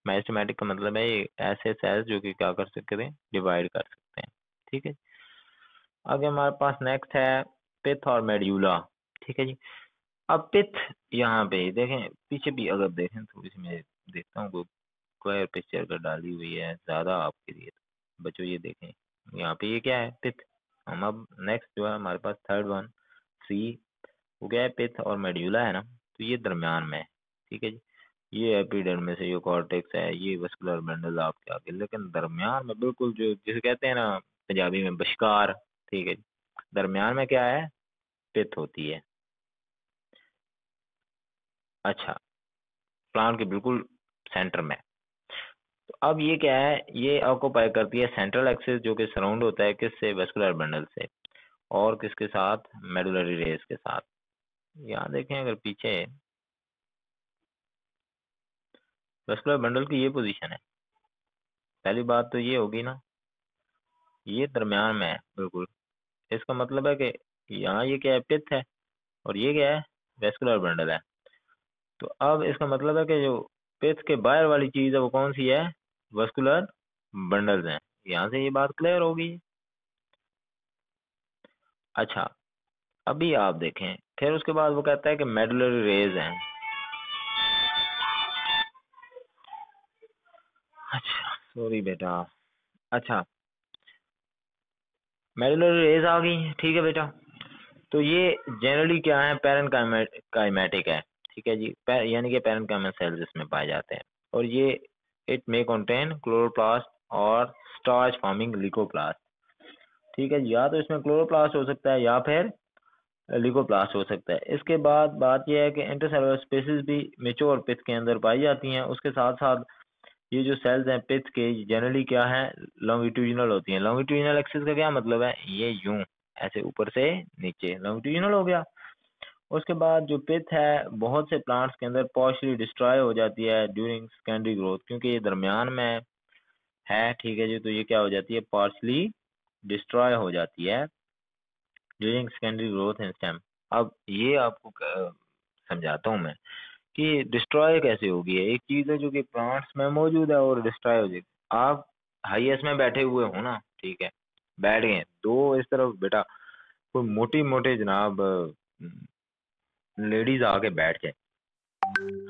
मेरिस्टेमेटिक का मतलब है ये ऐसे सेल्स जो कि क्या कर सकते हैं, डिवाइड कर सकते हैं, ठीक है। आगे हमारे पास नेक्स्ट है पिथ और मेड्यूला, ठीक है जी। अब पिथ यहाँ पे देखें, पीछे भी अगर देखें थोड़ी सी, मैं देखता हूँ कोई स्क्वायर पिक्चर का डाली हुई है ज़्यादा आपके लिए, तो बच्चों ये देखें यहाँ पे ये क्या है, पिथ। हम अब नेक्स्ट जो है हमारे पास थर्ड वन सी, वो क्या है, पिथ और मेड्यूला है ना, तो ये दरम्यान में है, ठीक है जी। ये एपिडर्मिस है, ये कॉर्टेक्स है, ये वस्कुलर बंडल आपके आगे, लेकिन दरम्यान में बिल्कुल जो जिसे कहते हैं ना पंजाबी में बशकार, ठीक है जी, दरम्यान में क्या है, पिथ होती है। अच्छा, प्लांट के बिल्कुल सेंटर में। तो अब ये क्या है, ये ऑक्यूपाई करती है सेंट्रल एक्सिस जो कि सराउंड होता है किससे, वेस्कुलर बंडल से, और किसके साथ, मेडुलरी रेस के साथ। यहाँ देखें अगर पीछे वेस्कुलर बंडल की ये पोजीशन है, पहली बात तो ये होगी ना, ये दरम्यान में है बिल्कुल। इसका मतलब है कि यहाँ ये क्या है, पिथ है, और ये क्या है, वेस्कुलर बंडल है। तो अब इसका मतलब है कि जो पिथ के बाहर वाली चीज़ है वो कौन सी है, वस्कुलर बंडल्स हैं। यहाँ से ये बात क्लियर होगी। अच्छा, अभी आप देखें फिर उसके बाद वो कहता है कि मेडुलरी रेज हैं। अच्छा सॉरी बेटा। अच्छा, मेडुलरी रेज आ गई, ठीक है बेटा। तो ये जनरली क्या है, पैरन काइमेटिक है, ठीक है जी। यानी कि पैरन काइमेट सेल्स इसमें पाए जाते हैं। और ये इट मे कंटेन क्लोरोप्लास्ट और स्टार्च फॉर्मिंग लिकोप्लास्ट, ठीक है जी। या तो इसमें क्लोरोप्लास्ट हो सकता है या फिर लिकोप्लास्ट हो सकता है। इसके बाद बात यह है कि इंटरसेलुलर स्पेसिस भी मेच्योर पिथ के अंदर पाई जाती हैं। उसके साथ साथ ये जो सेल्स हैं पिथ के जनरली क्या है, लॉन्गिट्यूडिनल होती हैं। लॉन्गिट्यूडिनल एक्सिस का क्या मतलब है, ये यूं ऐसे ऊपर से नीचे लॉन्गिट्यूडिनल हो गया। उसके बाद जो पिथ है बहुत से प्लांट्स के अंदर पॉर्शली डिस्ट्रॉय हो जाती है ड्यूरिंग सेकेंडरी ग्रोथ, क्योंकि ये दरमियान में है, ठीक है जी। तो ये क्या हो जाती है, पार्शली डिस्ट्रॉय हो जाती है during secondary growth in stem. अब ये आपको समझाता हूँ मैं कि डिस्ट्रॉय कैसे होगी। एक चीज है जो कि प्लांट्स में मौजूद है और डिस्ट्रॉय हो जाएगी। आप हाईएस्ट में बैठे हुए हो ना, ठीक है, बैठ गए दो इस तरफ बेटा, कोई मोटी मोटे जनाब लेडीज आके बैठ जाए,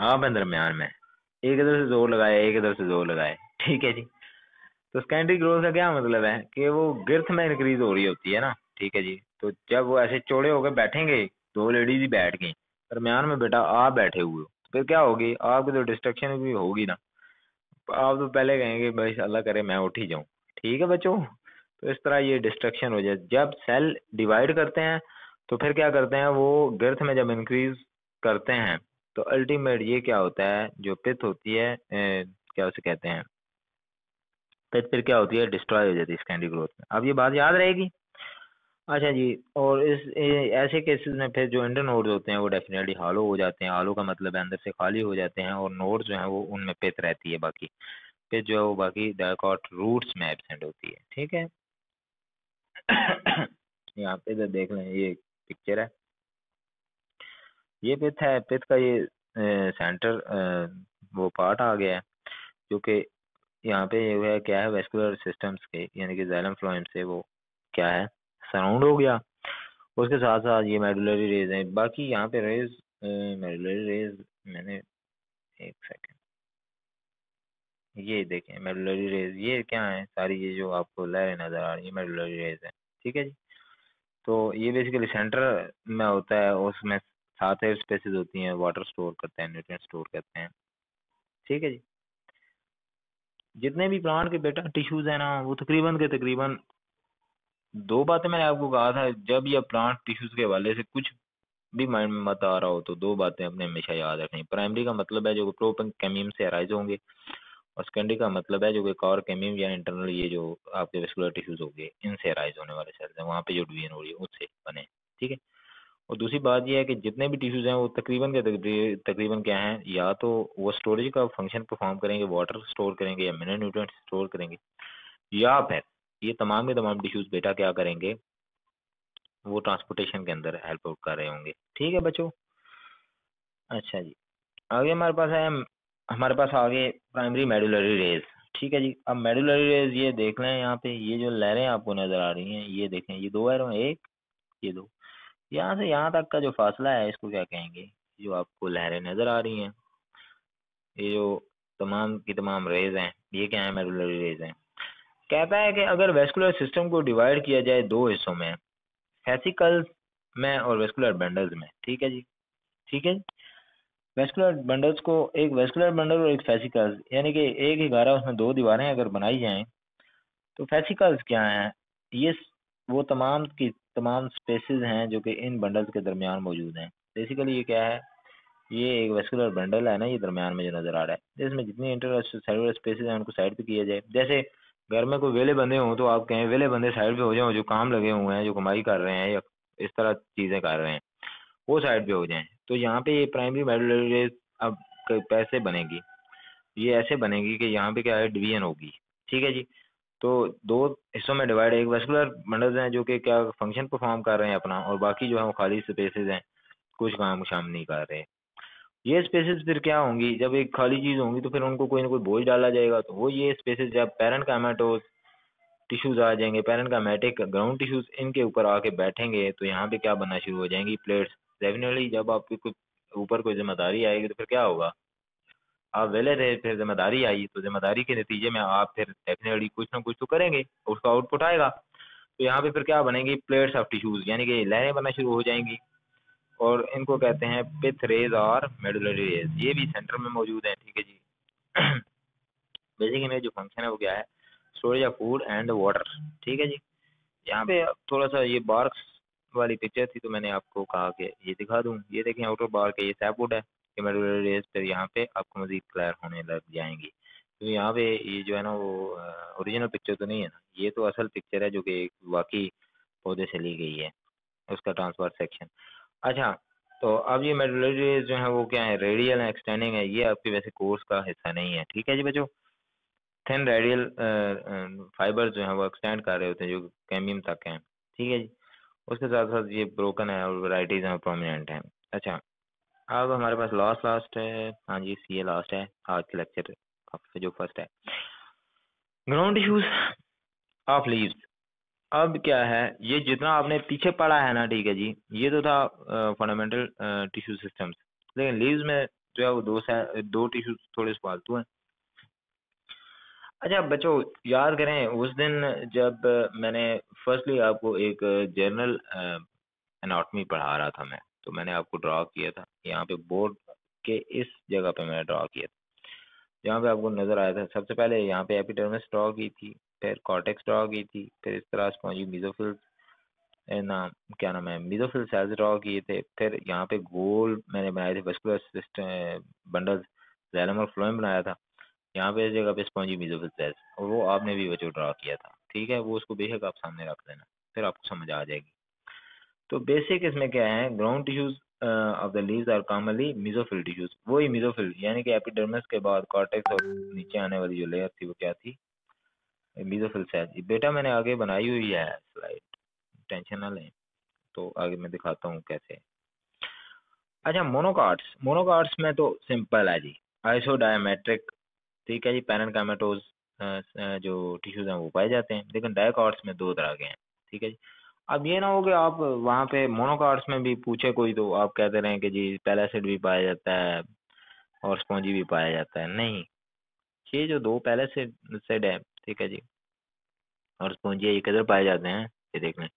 आप हैं दरम्यान में, एक इधर से जोर लगाए एक इधर से जोर लगाए, ठीक है जी। तो सेकेंडरी ग्रोथ का क्या मतलब है कि वो girth में इंक्रीज हो रही होती है ना, ठीक है जी। तो जब वो ऐसे चौड़े होकर बैठेंगे, दो लेडीज ही बैठ गई दरम्यान में बेटा, आप बैठे हुए हो, तो फिर क्या होगी, आपकी तो डिस्ट्रक्शन भी होगी ना। आप तो पहले कहेंगे भाई अल्लाह करे मैं उठ ही जाऊं, ठीक है बच्चों। तो इस तरह ये डिस्ट्रक्शन हो जाए। जब सेल डिवाइड करते हैं तो फिर क्या करते हैं, वो गर्थ में जब इंक्रीज करते हैं तो अल्टीमेट ये क्या होता है, जो पिथ होती है क्या उसे कहते हैं, पिथ फिर क्या होती है, डिस्ट्रॉय हो जाती है सेकेंडरी ग्रोथ में। अब ये बात याद रहेगी। अच्छा जी। और ऐसे केसेस में फिर जो इंटर नोड्स होते हैं वो डेफिनेटली हॉलो हो जाते हैं। हॉलो का मतलब है अंदर से खाली हो जाते हैं, और नोड्स जो है वो उनमें पिथ रहती है, बाकी फिर जो है वो बाकी डायकॉट रूट्स में एब्सेंट होती है, ठीक है। यहाँ पे इधर देख लें, ये पिक्चर है, ये पिथ है। पिथ का ये सेंटर वो पार्ट आ गया है जो कि यहाँ पे ये है क्या है, वेस्कुलर सिस्टम्स के यानी कि जाइलम फ्लोएम से वो क्या है, सराउंड हो गया। उसके साथ साथ ये मेडुलरी रेज है। बाकी यहाँ पे रेज, मेडुलरी रेज मैंने, एक सेकंड, ये देखें मेडुलरी रेज, ये क्या है, सारी ये जो आपको लहरें नजर आ रही है मेडुलरी रेज है, ठीक है जी। तो ये बेसिकली सेंटर में होता है, उसमें सात एयर स्पेसेस होती हैं, वाटर स्टोर करते हैं, न्यूट्रिएंट स्टोर करते हैं, ठीक है जी। जितने भी प्लांट के बेटा टिश्यूज है ना, वो तकरीबन के तकरीबन दो बातें मैंने आपको कहा था, जब ये प्लांट टिश्यूज के हवाले से कुछ भी माइंड में मत आ रहा हो तो दो बातें अपने हमेशा याद रखनी। प्राइमरी का मतलब है जो प्रोपन कैमियम से अराइज होंगे, और सेकेंडरी का मतलब है जो कि कॉर कैमियम या इंटरनल ये जो आपके वेस्कुलर टिश्यूज हो गए इनसे अराइज होने वाले सेल्स हैं, वहाँ पे जो डिवीजन हो रही है उससे बने, ठीक है। और दूसरी बात यह है कि जितने भी टिश्यूज हैं वो तकरीबन के तकरीबन क्या है, या तो वो स्टोरेज का फंक्शन परफॉर्म करेंगे, वाटर स्टोर करेंगे या मिनरल न्यूट्रिएंट स्टोर करेंगे, या फिर ये तमाम के तमाम टिश्यूज बेटा क्या करेंगे, वो ट्रांसपोर्टेशन के अंदर हेल्प आउट कर रहे होंगे, ठीक है बच्चों। अच्छा जी, आगे हमारे पास है, हमारे पास आगे प्राइमरी मेडुलरी रेज, ठीक है जी। अब मेडुलरी रेज ये देख लें, यहाँ पे ये जो लहरें आपको नजर आ रही हैं, ये देखें, ये दो एरो हैं, एक ये दो, यहाँ से यहाँ तक का जो फासला है इसको क्या कहेंगे, जो आपको लहरें नजर आ रही हैं, ये जो तमाम की तमाम रेज हैं, ये क्या है, मेडुलरी रेज हैं। कहता है कि अगर वेस्कुलर सिस्टम को डिवाइड किया जाए दो हिस्सों में, वेसिकल्स में और वेस्कुलर बंडल्स में, ठीक है जी, ठीक है। वेस्कुलर बंडल्स को, एक वेस्कुलर बंडल और एक फेसिकल्स, यानी कि एक ही गारा उसमें दो दीवारें अगर बनाई जाएं, तो फेसिकल्स क्या हैं, ये वो तमाम की तमाम स्पेसेस हैं जो कि इन बंडल्स के दरमियान मौजूद हैं। बेसिकली ये क्या है, ये एक वेस्कुलर बंडल है ना, ये दरमियान में जो नजर आ रहा है, इसमें जितनी इंटर सेलुलर स्पेसेस हैं उनको साइड पे किया जाए। जैसे घर में कोई वेले बंदे हों तो आप कहें वेले बंदे साइड पे हो जाओ, जो काम लगे हुए हैं, जो कमाई कर रहे हैं या इस तरह चीजें कर रहे हैं, वो साइड पे हो जाएं। तो यहाँ पे ये प्राइमरी मेडुलरी रेज अब कैसे बनेगी, ये ऐसे बनेगी कि यहाँ पे क्या है, डिवीजन होगी, ठीक है जी। तो दो हिस्सों में डिवाइड, एक वेस्कुलर बंडल्स हैं जो कि क्या फंक्शन परफॉर्म कर रहे हैं अपना, और बाकी जो है वो खाली स्पेसेस हैं, कुछ काम शाम नहीं कर रहे। ये स्पेसेस फिर क्या होंगी, जब एक खाली चीज होंगी तो फिर उनको कोई ना कोई बोझ डाला जाएगा, तो वो ये स्पेसेस जब पेरेंट कामेटोज टिश्यूज आ जाएंगे, पेरेंट कामेटिक ग्राउंड टिश्यूज इनके ऊपर आके बैठेंगे, तो यहाँ पे क्या बनना शुरू हो जाएंगी, प्लेट्स। डेफिनेटली जब आपके कुछ ऊपर कोई जिम्मेदारी आएगी तो फिर क्या होगा, आप वेले रहे, फिर जिम्मेदारी आई, तो जिम्मेदारी के नतीजे में आप फिर डेफिनेटली कुछ ना कुछ तो करेंगे, उसका आउटपुट आएगा। तो यहाँ पे फिर क्या बनेंगी, प्लेट्स ऑफ टिश्यूज, यानी कि लहरें बनना शुरू हो जाएंगी, और इनको कहते हैं पिथ रेज और मेडुलरी रेज, ये भी सेंटर में मौजूद है, ठीक है जी। बेसिक इनका जो फंक्शन है वो क्या है, storage of food and water, ठीक है जी। यहाँ पे थोड़ा सा ये बार्क्स वाली पिक्चर थी तो मैंने आपको कहा कि ये दिखा दूँ, ये देखें आउटर बार्क है, ये सैपवुड है, ये मेडुलरी रेज फिर यहाँ पे आपको मजीद क्लियर होने लग जाएंगी। तो यहाँ पे ये जो है ना वो ओरिजिनल पिक्चर तो नहीं है ना, ये तो असल पिक्चर है जो कि वाकई पौधे से ली गई है, उसका ट्रांसफर सेक्शन। अच्छा, तो अब ये मेडुलरी रेज जो है वो क्या है, रेडियल है, एक्सटेंडिंग है, ये आपके वैसे कोर्स का हिस्सा नहीं है, ठीक है जी बच्चों। थिन रेडियल फाइबर जो है वो एक्सटेंड कर रहे होते हैं जो कैमियम तक हैं, ठीक है जी। उसके साथ साथ ये ब्रोकन है और वैराइटीज हैं, प्रोमिनेंट हैं। अच्छा, अब हमारे पास लास्ट लास्ट है, हाँ जी ये लास्ट है आज के लेक्चर का जो फर्स्ट है, ग्राउंड टिश्यूज ऑफ लीव्स। अब क्या है, ये जितना आपने पीछे पढ़ा है ना, ठीक है जी, ये तो था फंडामेंटल टिश्यू सिस्टम्स, लेकिन लीव्स में जो है वो दो टिश्यूज थोड़े से फालतू हैं। अच्छा बच्चों, याद करें उस दिन जब मैंने फर्स्टली आपको एक जनरल एनाटॉमी पढ़ा रहा था मैं, तो मैंने आपको ड्रा किया था यहाँ पे बोर्ड के इस जगह पे मैंने ड्रा किया था, जहाँ पे आपको नजर आया था सबसे पहले यहाँ पे एपिडर्मिस ड्रा की थी, फिर कॉर्टेक्स ड्रा की थी, फिर इस तरह स्पॉन्जी मेसोफिल्स नाम क्या नाम है मेसोफिल सेल्स ड्रा किए थे, फिर यहाँ पे गोल मैंने बनाए थे वेस्कुलर सिस्टम बंडल्स, जैलम और फ्लोएम बनाया था, यहाँ पे इस जगह पे स्पॉन्जी मेसोफिल सेल्स, और वो आपने भी बच्चों ड्रा किया था, ठीक है, वो उसको बेशक आप सामने रख लेना, फिर आपको समझ आ जाएगी। तो बेसिक इसमें क्या है, ground tissues of the leaves are commonly mesophyll tissues, वही मेसोफिल यानी कि एपिडर्मिस के बाद कॉर्टेक्स और नीचे आने वाली जो लेयर थी वो क्या थी, मेसोफिल सेल्स। बेटा मैंने आगे बनाई हुई है स्लाइड, टेंशन ना लें, तो आगे मैं दिखाता हूँ कैसे। अच्छा, मोनोकार्ड्स, मोनोकार्ड्स में तो सिंपल है जी, आइसोडायमेट्रिक, ठीक है जी, पैरेनकाइमेटोज जो टिश्यूज हैं वो पाए जाते हैं, लेकिन डायकॉट्स में दो तरह के हैं, ठीक है जी। अब ये ना हो कि आप वहाँ पे मोनोकार्ड्स में भी पूछे कोई तो आप कहते रहे कि जी पैलासिड भी पाया जाता है और स्पॉन्जी भी पाया जाता है, नहीं, ये जो दो पैलासिड सेड है, ठीक है जी, और स्पॉन्जी ये किधर पाए जाते हैं, ये देख लें,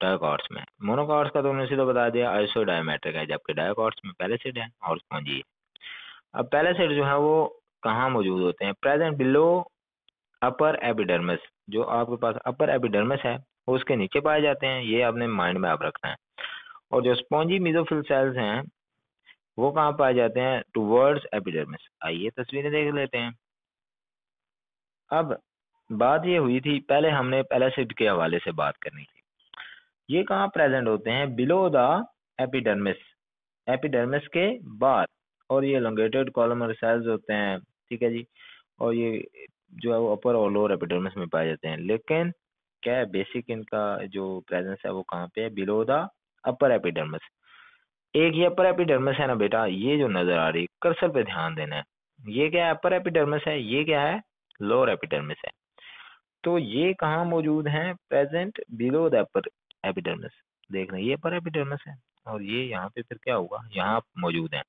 डायकॉट्स में। मोनोकॉट्स का तो उन्होंने सीधा बता दिया आइसोडायमेट्रिक है, जबकि डायकॉट्स में पैलेसिड है और स्पॉन्जी है। अब पैलेसिड जो है वो कहाँ मौजूद होते हैं, प्रेजेंट बिलो अपर एपिडर्मिस, जो आपके पास अपर एपिडर्मिस है वो उसके नीचे पाए जाते हैं, ये आपने माइंड में आप रखना है। और जो स्पॉन्जी मेसोफिल सेल्स हैं वो कहाँ पाए जाते हैं, टुवर्ड्स एपिडर्मिस। आइए तस्वीरें देख लेते हैं। अब बात ये हुई थी, पहले हमने पैलेसिड के हवाले से बात करनी थी, ये कहाँ प्रेजेंट होते हैं, बिलो द एपिडर्मिस, एपिडर्मिस के बाद, और ये एलोंगेटेड कॉलमर सेल्स होते हैं, ठीक है जी, और ये जो है वो अपर और लोअर एपिडर्मिस में पाए जाते हैं, लेकिन क्या है बेसिक इनका जो प्रेजेंस है वो कहाँ पे है, बिलो द अपर एपिडर्मिस। एक ये अपर एपिडर्मिस है ना बेटा, ये जो नजर आ रही कर्सर पे ध्यान देना है, ये क्या है, अपर एपिडर्मिस है, ये क्या है, लोअर एपिडर्मिस है। तो ये कहाँ मौजूद हैं, present below the upper epidermis, देख रहे हैं ये अपर एपिडर्मिस है, और ये यहाँ पे फिर क्या होगा, यहाँ मौजूद है।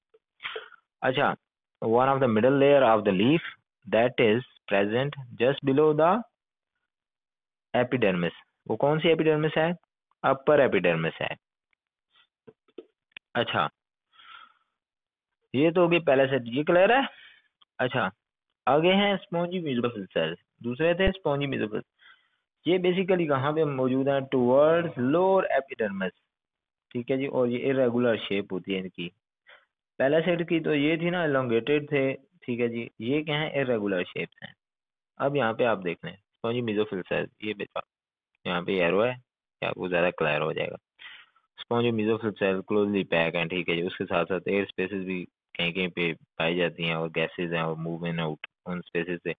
अच्छा, one of the middle layer of the leaf that is present just below the epidermis, वो कौन सी एपिडर्मिस है, अपर एपिडर्मिस है। अच्छा, ये तो होगी पहले से, ये क्लियर है। अच्छा, आगे हैं स्पॉन्जी म्यूसिफल सेल्स, दूसरे थे स्पॉन्जी म्यूसिफल, ये बेसिकली कहाँ पे मौजूद है, टुवर्ड्स लोअर एपिडर्मिस, ठीक है जी, और ये इरेगुलर शेप होती है इनकी, पहला सेट की तो ये थी ना एलोंगेटेड थे, ठीक है जी, ये क्या है, इरेगुलर शेप्स हैं। अब यहाँ पे आप देख लें स्पॉन्जी मेसोफिल सेल्स, ये बेटा यहाँ पे एरो है, क्या आपको ज़्यादा क्लियर हो जाएगा। Spongy mesophyll cell closely packed हैं, ठीक है जी, उसके साथ साथ एयर स्पेसेस भी कहीं कहीं पे पाई जाती हैं, और गैसेज हैं और मूव इन आउट उन स्पेसेस से,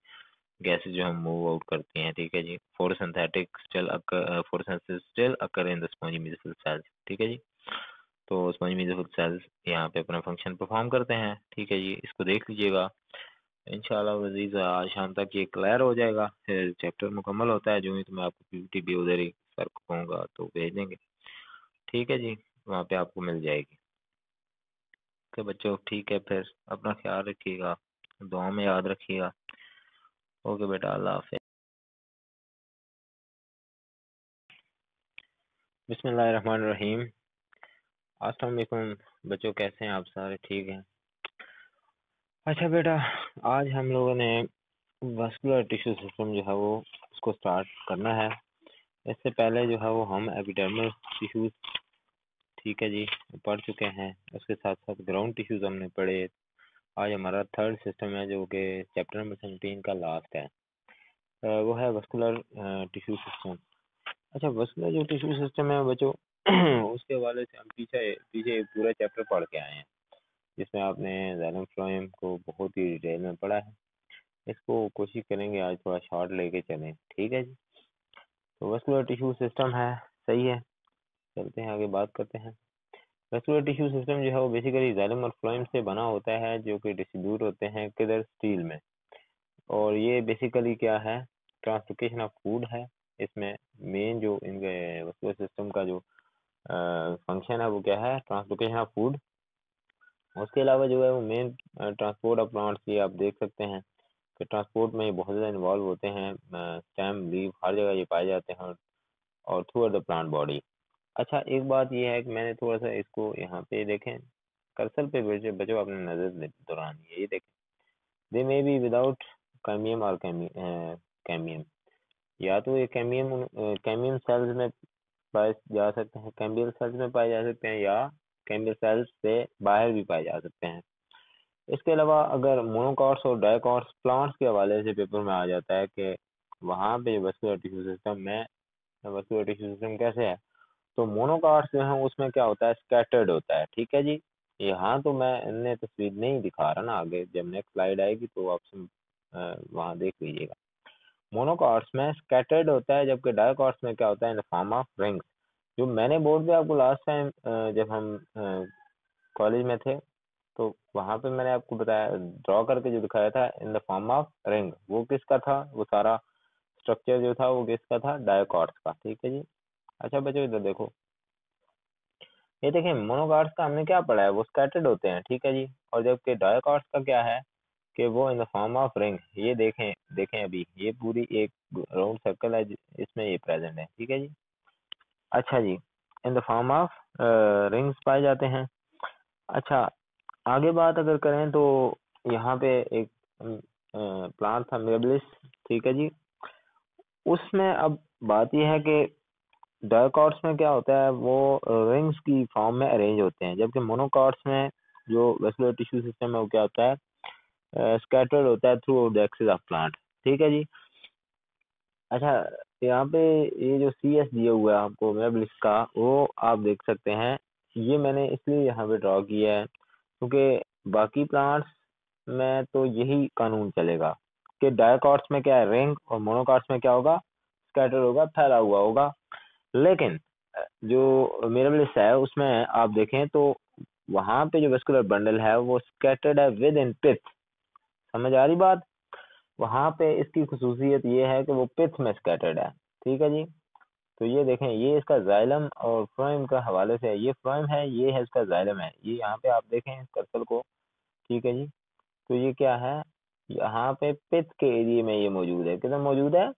गैसेज जो हम मूव आउट करती हैं, ठीक है जी, photosynthetic still occur in the spongy mesophyll cells, ठीक है जी। तो स्पंज मेसोफिल सेल्स यहाँ पे अपना फंक्शन परफॉर्म करते हैं। ठीक है जी, इसको देख लीजिएगा। इंशाल्लाह वजीज़ आज शाम तक ये क्लियर हो जाएगा, फिर चैप्टर मुकम्मल होता है जो ही, तो मैं आपको पीपीटी भी उधर ही सर को कहूँगा तो भेज देंगे। ठीक है जी, वहाँ पे आपको मिल जाएगी। ओके बच्चों, ठीक है, फिर अपना ख्याल रखिएगा, दुआ में याद रखिएगा। ओके बेटा, अल्लाह हाफ़िज़। बिस्मिल्लाहिर्रहमानिर्रहीम। अस्सलाम वालेकुम बच्चों, कैसे हैं आप सारे? ठीक हैं? अच्छा बेटा, आज हम लोगों ने वस्कुलर टिश्यू सिस्टम जो है वो उसको स्टार्ट करना है। इससे पहले जो है वो हम एपिडर्मल टिश्यूज, ठीक है जी, पढ़ चुके हैं। उसके साथ साथ ग्राउंड टिश्यूज हमने पढ़े। आज हमारा थर्ड सिस्टम है जो कि चैप्टर नंबर 17 का लास्ट है। वो है वस्कुलर टिश्यू सिस्टम। अच्छा, वस्कुलर जो टिश्यू सिस्टम है बच्चों उसके हवाले से हम पीछे पीछे एक पूरा चैप्टर पढ़ के आए हैं, जिसमें आपने जाइलम फ्लोएम को बहुत ही डिटेल में पढ़ा है। इसको कोशिश करेंगे आज थोड़ा शॉर्ट लेके चलें, ठीक है जी। तो वस्कुलर टिश्यू सिस्टम है, सही है, चलते हैं आगे बात करते हैं। वस्कुलर टिश्यू सिस्टम जो है वो बेसिकली जाइलम और फ्लोएम से बना होता है, जो कि डिस्ट्रीब्यूट होते हैं किधर, स्टील में। और ये बेसिकली क्या है, ट्रांसलोकेशन ऑफ फूड है। इसमें मेन जो इनके वस्कुलर सिस्टम का जो फंक्शन है वो क्या है, ट्रांसलोकेशन ऑफ फूड। उसके अलावा जो है वो मेन ट्रांसपोर्ट ऑफ प्लांट्स, ये आप देख सकते हैं कि ट्रांसपोर्ट में ये बहुत ज़्यादा इन्वॉल्व होते हैं। स्टेम, लीव, हर जगह ये पाए जाते हैं और थ्रू द प्लांट बॉडी। अच्छा, एक बात ये है कि मैंने थोड़ा सा इसको यहाँ पे देखें, कर्सर पे बच्चों आपने नज़र दौड़ानी है। ये देखें, दे मे बी विदाउट कैमियम और कैमियम, या तो ये कैमियम सेल्स में पाए जा सकते हैं, कैम्बियल सेल्स में पाए जा सकते हैं, या कैम्बियल सेल्स से बाहर भी पाए जा सकते हैं। इसके अलावा अगर मोनोकॉट्स और डायकॉट्स प्लांट्स के हवाले से पेपर में आ जाता है कि वहाँ पे वस्कुलर टिश्यू सिस्टम में, वस्कुलर टिश्यू सिस्टम कैसे है, तो मोनोकॉट्स जो है उसमें क्या होता है, स्कैटर्ड होता है। ठीक है जी, यहाँ तो मैं इन्हें तस्वीर नहीं दिखा रहा ना, आगे जब नेक्स्ट स्लाइड आएगी तो आप वहाँ देख लीजिएगा। मोनोकॉट्स में स्कैटर्ड होता है, जबकि डायकॉट्स में क्या होता है, in the form of rings. जो मैंने बोर्ड पे आपको लास्ट टाइम जब हम कॉलेज में थे तो वहां पे मैंने आपको बताया, ड्रॉ करके जो दिखाया था इन द फॉर्म ऑफ रिंग, वो किसका था, वो सारा स्ट्रक्चर जो था वो किसका था, डायकॉट्स का। ठीक है जी। अच्छा बच्चों, इधर देखो, ये देखें, मोनोकॉट्स का हमने क्या पढ़ा है, वो स्कैटर्ड होते हैं। ठीक है जी। और जबकि डायकॉट्स का क्या है कि वो इन द फॉर्म ऑफ रिंग। ये देखें देखें अभी ये पूरी एक राउंड सर्कल है इसमें ये प्रेजेंट है। ठीक है जी। अच्छा जी, in the form of rings पाए जाते हैं। अच्छा, आगे बात अगर करें तो यहाँ पे एक प्लांट था मिराबिलिस। ठीक है जी। उसमें अब बात यह है कि डायकॉट्स में क्या होता है, वो रिंग्स की फॉर्म में अरेंज होते हैं, जबकि मोनोकॉट्स में जो वेस्कुलर टिश्यू सिस्टम है वो क्या होता है, स्कैटर्ड होता है through the axis of plant. ठीक है जी। अच्छा, यहाँ पे ये जो सी एस दिया हुआ है आपको मिराबिलिस का, वो आप देख सकते हैं। ये मैंने इसलिए यहाँ पे ड्रॉ किया है क्योंकि बाकी प्लांट्स में तो यही कानून चलेगा कि डायकॉट्स में क्या है, रिंग, और मोनोकॉट्स में क्या होगा, स्कैटर होगा, फैला हुआ होगा। लेकिन जो मिराबिलिस है उसमें आप देखें तो वहां पे जो वेस्कुलर बंडल है वो स्कैटर्ड है विद इन पिथ। समझ आ रही बात? वहां पे इसकी खसूसियत ये है कि वो पिथ में स्कैटर्ड है। ठीक है जी। तो ये देखें, ये इसका जाइलम और फ्लोएम का हवाले से है, ये फ्लोएम है, ये है इसका जाइलम है, ये यहाँ पे आप देखें कर्सर को। ठीक है जी। तो ये क्या है, यहाँ पे पिथ के एरिया में ये मौजूद है। किधर मौजूद है,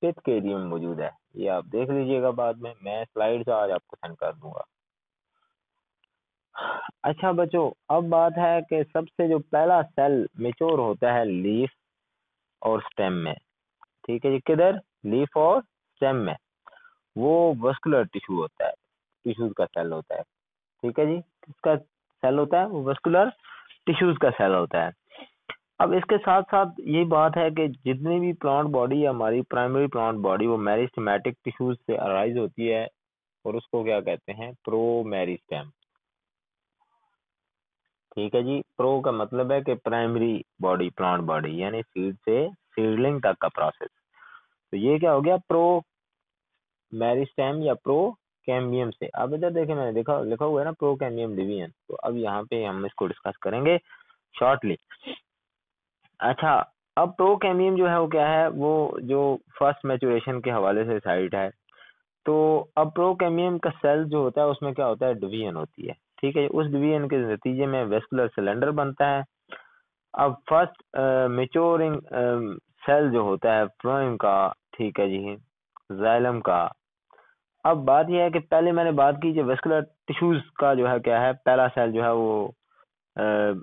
पिथ के एरिया में मौजूद है। ये आप देख लीजिएगा, बाद में मैं स्लाइड्स आज आपको सेंड कर दूंगा। अच्छा बच्चों, अब बात है कि सबसे जो पहला सेल मेच्योर होता है लीफ और स्टेम में। ठीक है जी, किधर, लीफ और स्टेम में, वो वस्कुलर टिश्यू होता है, टिश्यूज का सेल होता है। ठीक है जी, किसका सेल होता है, वो वस्कुलर टिश्यूज का सेल होता है। अब इसके साथ साथ ये बात है कि जितनी भी प्लांट बॉडी है हमारी, प्राइमरी प्लांट बॉडी, वो मेरिस्टेमेटिक टिश्यूज से अराइज होती है, और उसको क्या कहते हैं, प्रो मेरिस्टेम। ठीक है जी। प्रो का मतलब है कि प्राइमरी बॉडी, प्लांट बॉडी, यानी सीड से सीडलिंग तक का प्रोसेस। तो ये क्या हो गया, प्रो मेरिस्टेम या प्रो कैम्बियम से। अब इधर देखें, मैंने देखा लिखा हुआ है ना प्रो कैम्बियम डिवीजन, तो अब यहाँ पे हम इसको डिस्कस करेंगे शॉर्टली। अच्छा, अब प्रो कैम्बियम जो है वो क्या है, वो जो फर्स्ट मैचुरेशन के हवाले से साइट है। तो अब प्रो कैम्बियम का सेल जो होता है उसमें क्या होता है, डिवीजन होती है, ठीक है। उस डिवीजन के नतीजे में वेस्कुलर सिलेंडर बनता है। अब फर्स्ट मेच्योरिंग सेल जो होता है फ्लोएम का, ठीक है जी, जाइलम का। अब बात यह है कि पहले मैंने बात की जो वेस्कुलर टिश्यूज का जो है क्या है, पहला सेल जो है वो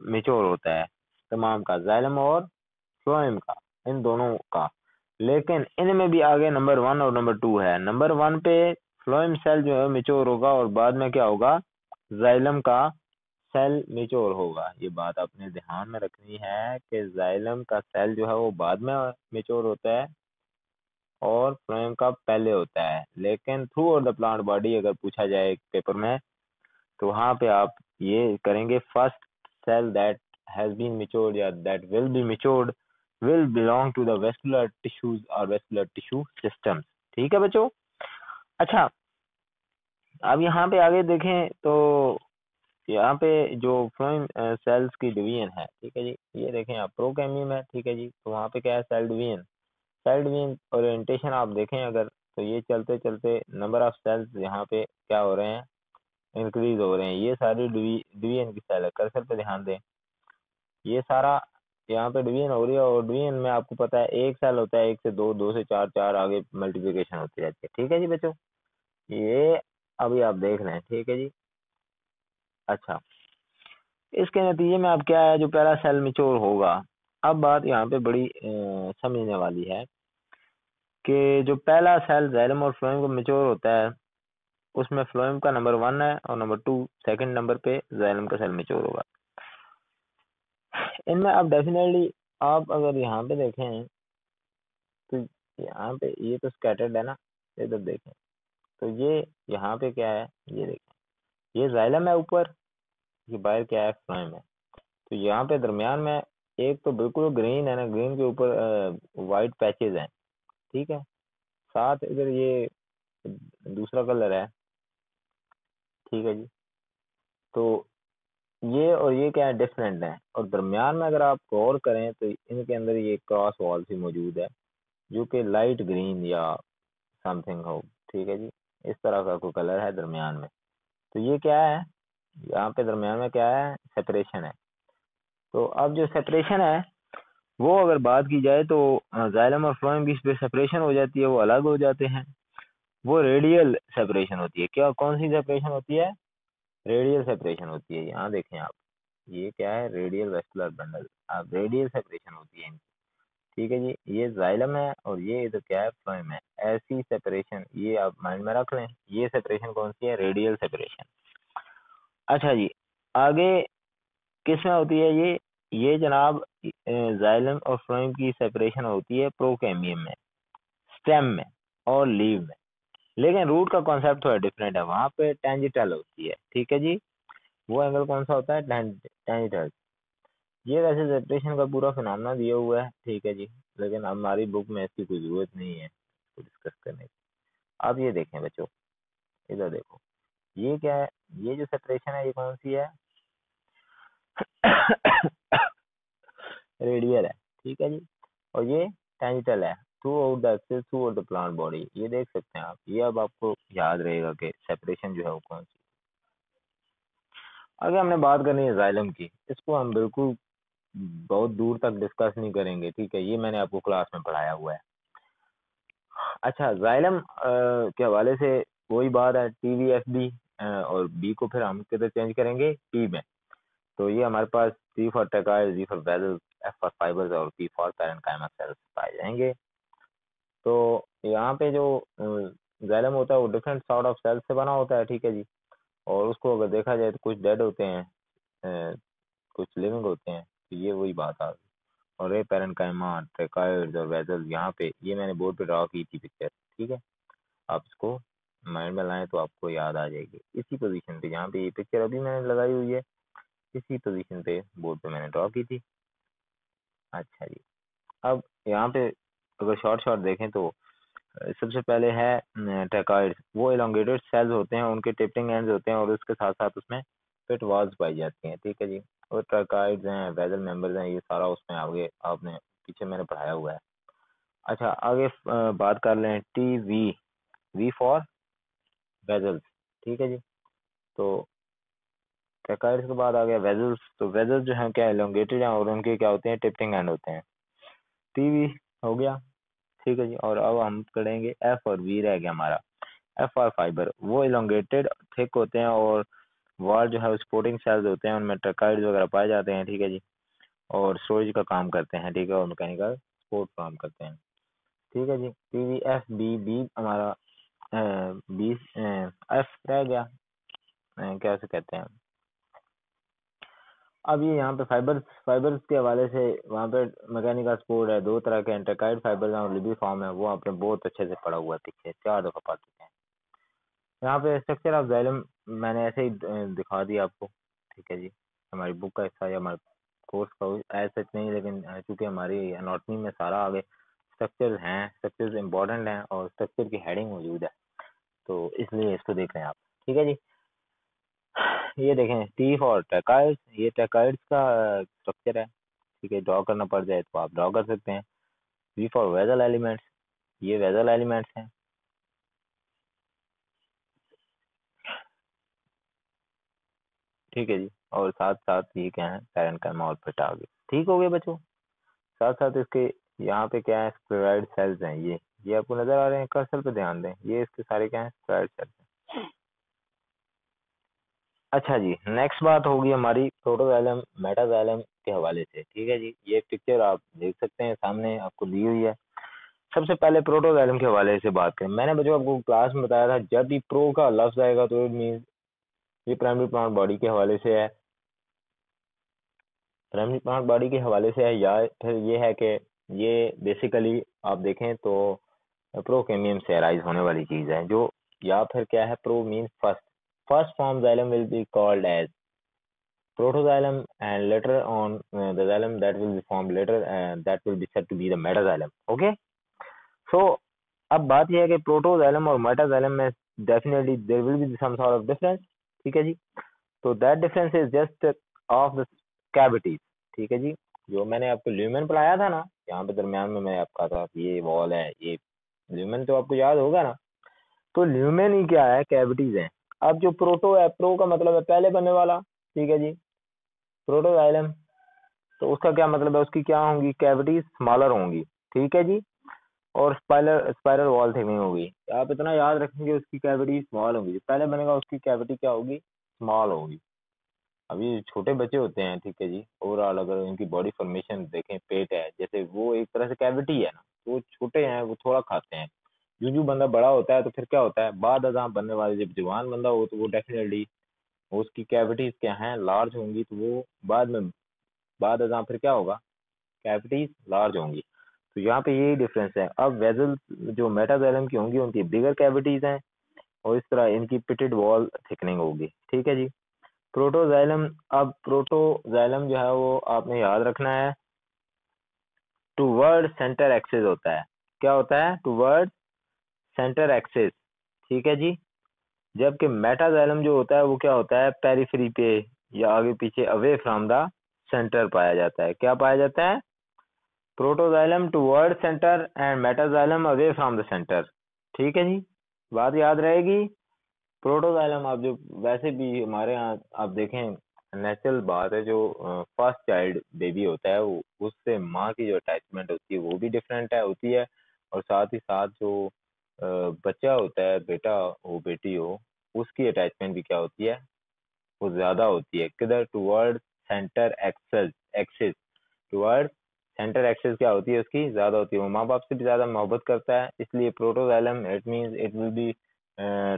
मेच्योर होता है तमाम का, जाइलम और फ्लोएम का, इन दोनों का। लेकिन इनमें भी आगे नंबर 1 और नंबर 2 है। नंबर 1 पे फ्लोएम सेल जो है मेच्योर होगा और बाद में क्या होगा, जाइलम का सेल मेच्योर होगा। ये बात आपने ध्यान में रखनी है कि जाइलम का सेल जो है वो बाद में मेच्योर होता है और फ्लोएम का पहले होता है। लेकिन through out the plant body अगर पूछा जाए एक पेपर में, तो वहां पे आप ये करेंगे, first cell that has been matured या that will be matured will belong to the vascular tissues or vascular tissue systems। ठीक है बच्चों। अच्छा, अब यहाँ पे आगे देखें तो यहाँ पे जो फ्लोएम सेल्स की डिवीजन है, ठीक है जी, ये देखें आप प्रोकैम्बियम है, ठीक है जी, तो वहाँ पे क्या है, सेल डिवीजन ओरिएंटेशन आप देखें अगर, तो ये चलते चलते नंबर ऑफ सेल्स यहाँ पे क्या हो रहे हैं, इंक्रीज हो रहे हैं। ये सारी डिवीजन की सेल है, कर्सर पे ध्यान दें, ये सारा यहाँ पे डिवीजन हो रही है। और डिवीजन में आपको पता है एक सेल होता है, 1 से 2, 2 से 4, 4 आगे मल्टीप्लिकेशन होती रहती है, ठीक है जी बच्चों। ये अभी आप देख रहे हैं, ठीक है जी। अच्छा, इसके नतीजे में अब क्या है, जो पहला सेल मेच्योर होगा। अब बात यहाँ पे बड़ी समझने वाली है कि जो पहला सेल जाइलम और फ्लोएम को मेच्योर होता है, उसमें फ्लोएम का नंबर 1 है और नंबर 2 सेकंड नंबर पे जाइलम का सेल मेच्योर होगा। इनमें अब डेफिनेटली आप अगर यहाँ पे देखें तो यहाँ पे ये तो स्कैटर्ड है ना, इधर देखें तो ये यहाँ पे क्या है, ये देखें, ये जाइलम है ऊपर, ये बाहर क्या है, फ्लोएम है। तो यहाँ पे दरमियान में एक तो बिल्कुल ग्रीन है ना, ग्रीन के ऊपर वाइट पैचेस हैं, ठीक है। साथ इधर ये दूसरा कलर है, ठीक है जी। तो ये और ये क्या है, डिफरेंट है। और दरमियान में अगर आप गौर करें तो इनके अंदर ये क्रॉस वॉल सी मौजूद है, जो कि लाइट ग्रीन या समथिंग हो, ठीक है जी। इस तरह का कोई कलर है दरमियान में। तो ये क्या है, यहाँ पे दरमियान में क्या है, सेपरेशन है। तो अब जो सेपरेशन है वो अगर बात की जाए तो जाइलम और फ्लोएम की पे सेपरेशन हो जाती है, वो अलग हो जाते हैं। वो रेडियल सेपरेशन होती है। क्या, कौन सी सेपरेशन होती है, रेडियल सेपरेशन होती है। यहाँ देखें आप, ये क्या है, रेडियल वेस्कुलर बंडल, अब रेडियल सेपरेशन होती है इनकी, ठीक है जी। ये जाइलम है और ये इधर क्या है, फ्लोएम है। ऐसी सेपरेशन ये आप माइंड में रख लें, ये सेपरेशन कौन सी है, रेडियल सेपरेशन। अच्छा जी, आगे किस में होती है ये जनाब, जाइलम और फ्लोएम की सेपरेशन होती है प्रोकैम्बियम में, स्टेम में और लीव में। लेकिन रूट का कॉन्सेप्ट थोड़ा डिफरेंट है, वहां पे टेंजिटल होती है, ठीक है जी। वो एंगल कौन सा होता है, टेंजिटल। ये वैसे सेपरेशन का पूरा फिनोमेना दिया हुआ है, ठीक है जी, लेकिन हमारी बुक में इसकी कोई जरूरत नहीं है इसको डिस्कस करने की। अब ये देखें बच्चों, इधर देखो, ये क्या है, ये जो सेपरेशन है ये कौन सी है, रेडियल है, ठीक है जी। और ये टेंजिटल है, through out the axis, through out the plant body. ये देख सकते हैं आप, ये अब आपको याद रहेगा कि सेपरेशन जो है वो कौन सी। आगे हमने बात करनी है जाइलम की, इसको हम बिल्कुल बहुत दूर तक डिस्कस नहीं करेंगे, ठीक है, ये मैंने आपको क्लास में पढ़ाया हुआ है। अच्छा, जाइलम के हवाले से वही बात है, TVFB, और बी को फिर हम किधर चेंज करेंगे, पी में। तो ये हमारे पास T for tracheid, G for vessels, F for fibres और P फॉर पैरेन्काइमा सेल्स पाए जाएंगे। तो यहाँ पे जो जाइलम होता है वो डिफरेंट सॉर्ट ऑफ सेल्स से बना होता है, ठीक है जी। और उसको अगर देखा जाए तो कुछ डेड होते हैं, अ, कुछ लिविंग होते हैं, तो ये वही बात आ गई। और ये पैरेन्काइमा, ट्रेकाइड्स और वेजल्स, यहाँ पे ये मैंने बोर्ड पे ड्रॉ की थी पिक्चर, ठीक है। आप इसको माइंड में लाएं तो आपको याद आ जाएगी। इसी पोजीशन पे, जहाँ पे ये पिक्चर अभी मैंने लगाई हुई है, इसी पोजीशन पे बोर्ड पे मैंने ड्रॉ की थी। अच्छा जी, अब यहाँ पे अगर शॉर्ट शॉर्ट देखें तो सबसे पहले है ट्रैकाइड्स। वो इलोंगेटेड सेल्स होते हैं, उनके टिपिंग एंड्स होते हैं और उसके साथ साथ उसमें पिट वॉल्स पाई जाती हैं, ठीक है जी। और ट्रैकाइड्स हैं, वेजल मेंबर्स हैं, ये सारा उसमें आगे आपने पीछे मैंने पढ़ाया हुआ है। अच्छा आगे बात कर लें T V, V for vessels, ठीक है जी। तो ट्रैकाइड्स के बाद आ गया वेजल्स। तो वेजल्स जो हैं क्या इलोंगेटेड हैं और उनके क्या होते हैं टिपिंग एंड होते हैं। टीवी हो गया, ठीक है जी। और अब हम करेंगे एफ और वी रह गया हमारा। एफ आर फाइबर, वो इलोंगेटेड थिक होते हैं और वॉल जो है स्पोर्टिंग सेल्स होते हैं, उनमें ट्रैकाइड्स वगैरह पाए जाते हैं, ठीक है जी। और स्टोरेज का काम करते हैं, ठीक है, और मैकेनिकल सपोर्ट काम करते हैं, ठीक है जी। पीवी एफ बी, बी हमारा बी एफ रह गया, क्या उसे कहते हैं। अब ये यहाँ पे फाइबर्स, फाइबर्स के हवाले से वहाँ पे मैकेनिकल सपोर्ट है, दो तरह के एंट्रकाइड फाइबर्स और लिबी फॉर्म है, वो आपने बहुत अच्छे से पढ़ा हुआ है, पीछे 4 दफा पढ़ चुके हैं। यहाँ पे स्ट्रक्चर ऑफ जाइलम मैंने ऐसे ही दिखा दिया आपको, ठीक है जी। हमारी बुक का हिस्सा या हमारे कोर्स का ऐसा सच नहीं, लेकिन चूंकि हमारी एनाटॉमी में सारा आगे स्ट्रक्चर्स हैं, स्ट्रक्चर्स इंपॉर्टेंट हैं और स्ट्रक्चर की हेडिंग मौजूद है, तो इसलिए इसको देख रहे हैं आप, ठीक है जी। ये देखें टी फॉर ट्रैकाइड्स, ये ट्रैकाइड्स का स्ट्रक्चर है, ठीक है। ड्रॉ करना पड़ जाए तो आप ड्रॉ कर सकते हैं। वी फॉर वेजल एलिमेंट्स, ये वेजल एलिमेंट्स हैं, ठीक है जी। और साथ साथ ये क्या है पैरेन्काइमा और पिटा आ गए, ठीक हो गए बच्चों। साथ साथ इसके यहाँ पे क्या है स्क्लेराइड सेल्स हैं, ये आपको नजर आ रहे हैं, कर्सर पे ध्यान दें, ये इसके सारे क्या है स्क्लेराइड सेल्स हैं। अच्छा जी, नेक्स्ट बात होगी हमारी प्रोटोजाइलम मेटाजाइलम के हवाले से, ठीक है जी। ये पिक्चर आप देख सकते हैं सामने आपको दी हुई है। सबसे पहले प्रोटोजाइलम के हवाले से बात करें, मैंने बच्चों आपको क्लास में बताया था जब भी प्रो का लफ्ज आएगा तो इट मीन ये प्राइमरी प्लांट बॉडी के हवाले से है, प्राइमरी प्लांट बॉडी के हवाले से है, या फिर ये है कि ये बेसिकली आप देखें तो प्रोकेमियम से अराइज होने वाली चीज है, जो या फिर क्या है pro mean first, first form xylem will be called as protoxylem and later on the xylem that will be formed later and that will be said to be the metaxylem, okay। so अब बात यह है कि protoxylem और metaxylem में definitely there will be some sort of difference, ठीक है जी। तो that difference is just of the cavities, ठीक है जी। जो मैंने आपको ल्यूमेन पढ़ाया था ना, यहाँ पे दरमियान में मैं आपका था ये वॉल है, ये ल्यूमेन तो आपको याद होगा ना। तो ल्यूमेन ही क्या है कैविटीज है। अब जो प्रोटो है, प्रो का मतलब है पहले बनने वाला, ठीक है जी। प्रोटोजाइलम तो उसका क्या मतलब है, उसकी क्या होंगी कैविटीज स्मॉलर होंगी, ठीक है जी। और स्पाइरल स्पाइरल वॉल थिकनिंग होगी। आप इतना याद रखेंगे उसकी कैविटी स्मॉल होगी, जो पहले बनेगा उसकी कैविटी क्या होगी स्मॉल होगी। अभी छोटे बच्चे होते हैं, ठीक है जी, ओवरऑल अगर उनकी बॉडी फॉर्मेशन देखें, पेट है जैसे वो एक तरह से कैविटी है ना, तो वो छोटे हैं, वो थोड़ा खाते हैं। जो जो बंदा बड़ा होता है तो फिर क्या होता है बाद अज़ां बनने वाले, जब जवान बंदा हो तो वो डेफिनेटली उसकी कैविटीज क्या हैं लार्ज होंगी, तो वो बाद में बाद अज़ां फिर क्या होगा कैविटीज लार्ज होंगी। तो यहाँ पे यही डिफरेंस है। अब वेजल जो मेटाजाइलम की होंगी उनकी बिगर कैविटीज हैं और इस तरह इनकी पिटेड वॉल थिकनिंग होगी, ठीक है जी। प्रोटोजाइलम, अब प्रोटोजाइलम जो है वो आपने याद रखना है टूवर्ड सेंटर एक्सिस होता है। क्या होता है टूवर्ड सेंटर एक्सिस, ठीक है जी। जबकि मेटाजाइलम जो होता है वो क्या होता है पेरिफेरी पे या आगे पीछे अवे फ्रॉम द सेंटर पाया जाता है। क्या पाया जाता है protoxylem toward centre and metaxylem away from the centre, ठीक है जी। बात याद रहेगी। प्रोटोजाइलम आप जो वैसे भी हमारे यहाँ आप देखें नेचुरल बात है, जो फर्स्ट चाइल्ड बेबी होता है वो उससे माँ की जो अटैचमेंट होती है वो भी डिफरेंट है होती है। और साथ ही साथ जो बच्चा होता है बेटा हो बेटी हो उसकी अटैचमेंट भी क्या होती है वो ज्यादा होती है किधर toward centre access axis, toward centre axis क्या होती है उसकी ज्यादा होती है, वो माँ बाप से भी ज्यादा मोहब्बत करता है, इसलिए protoxylem it means it will be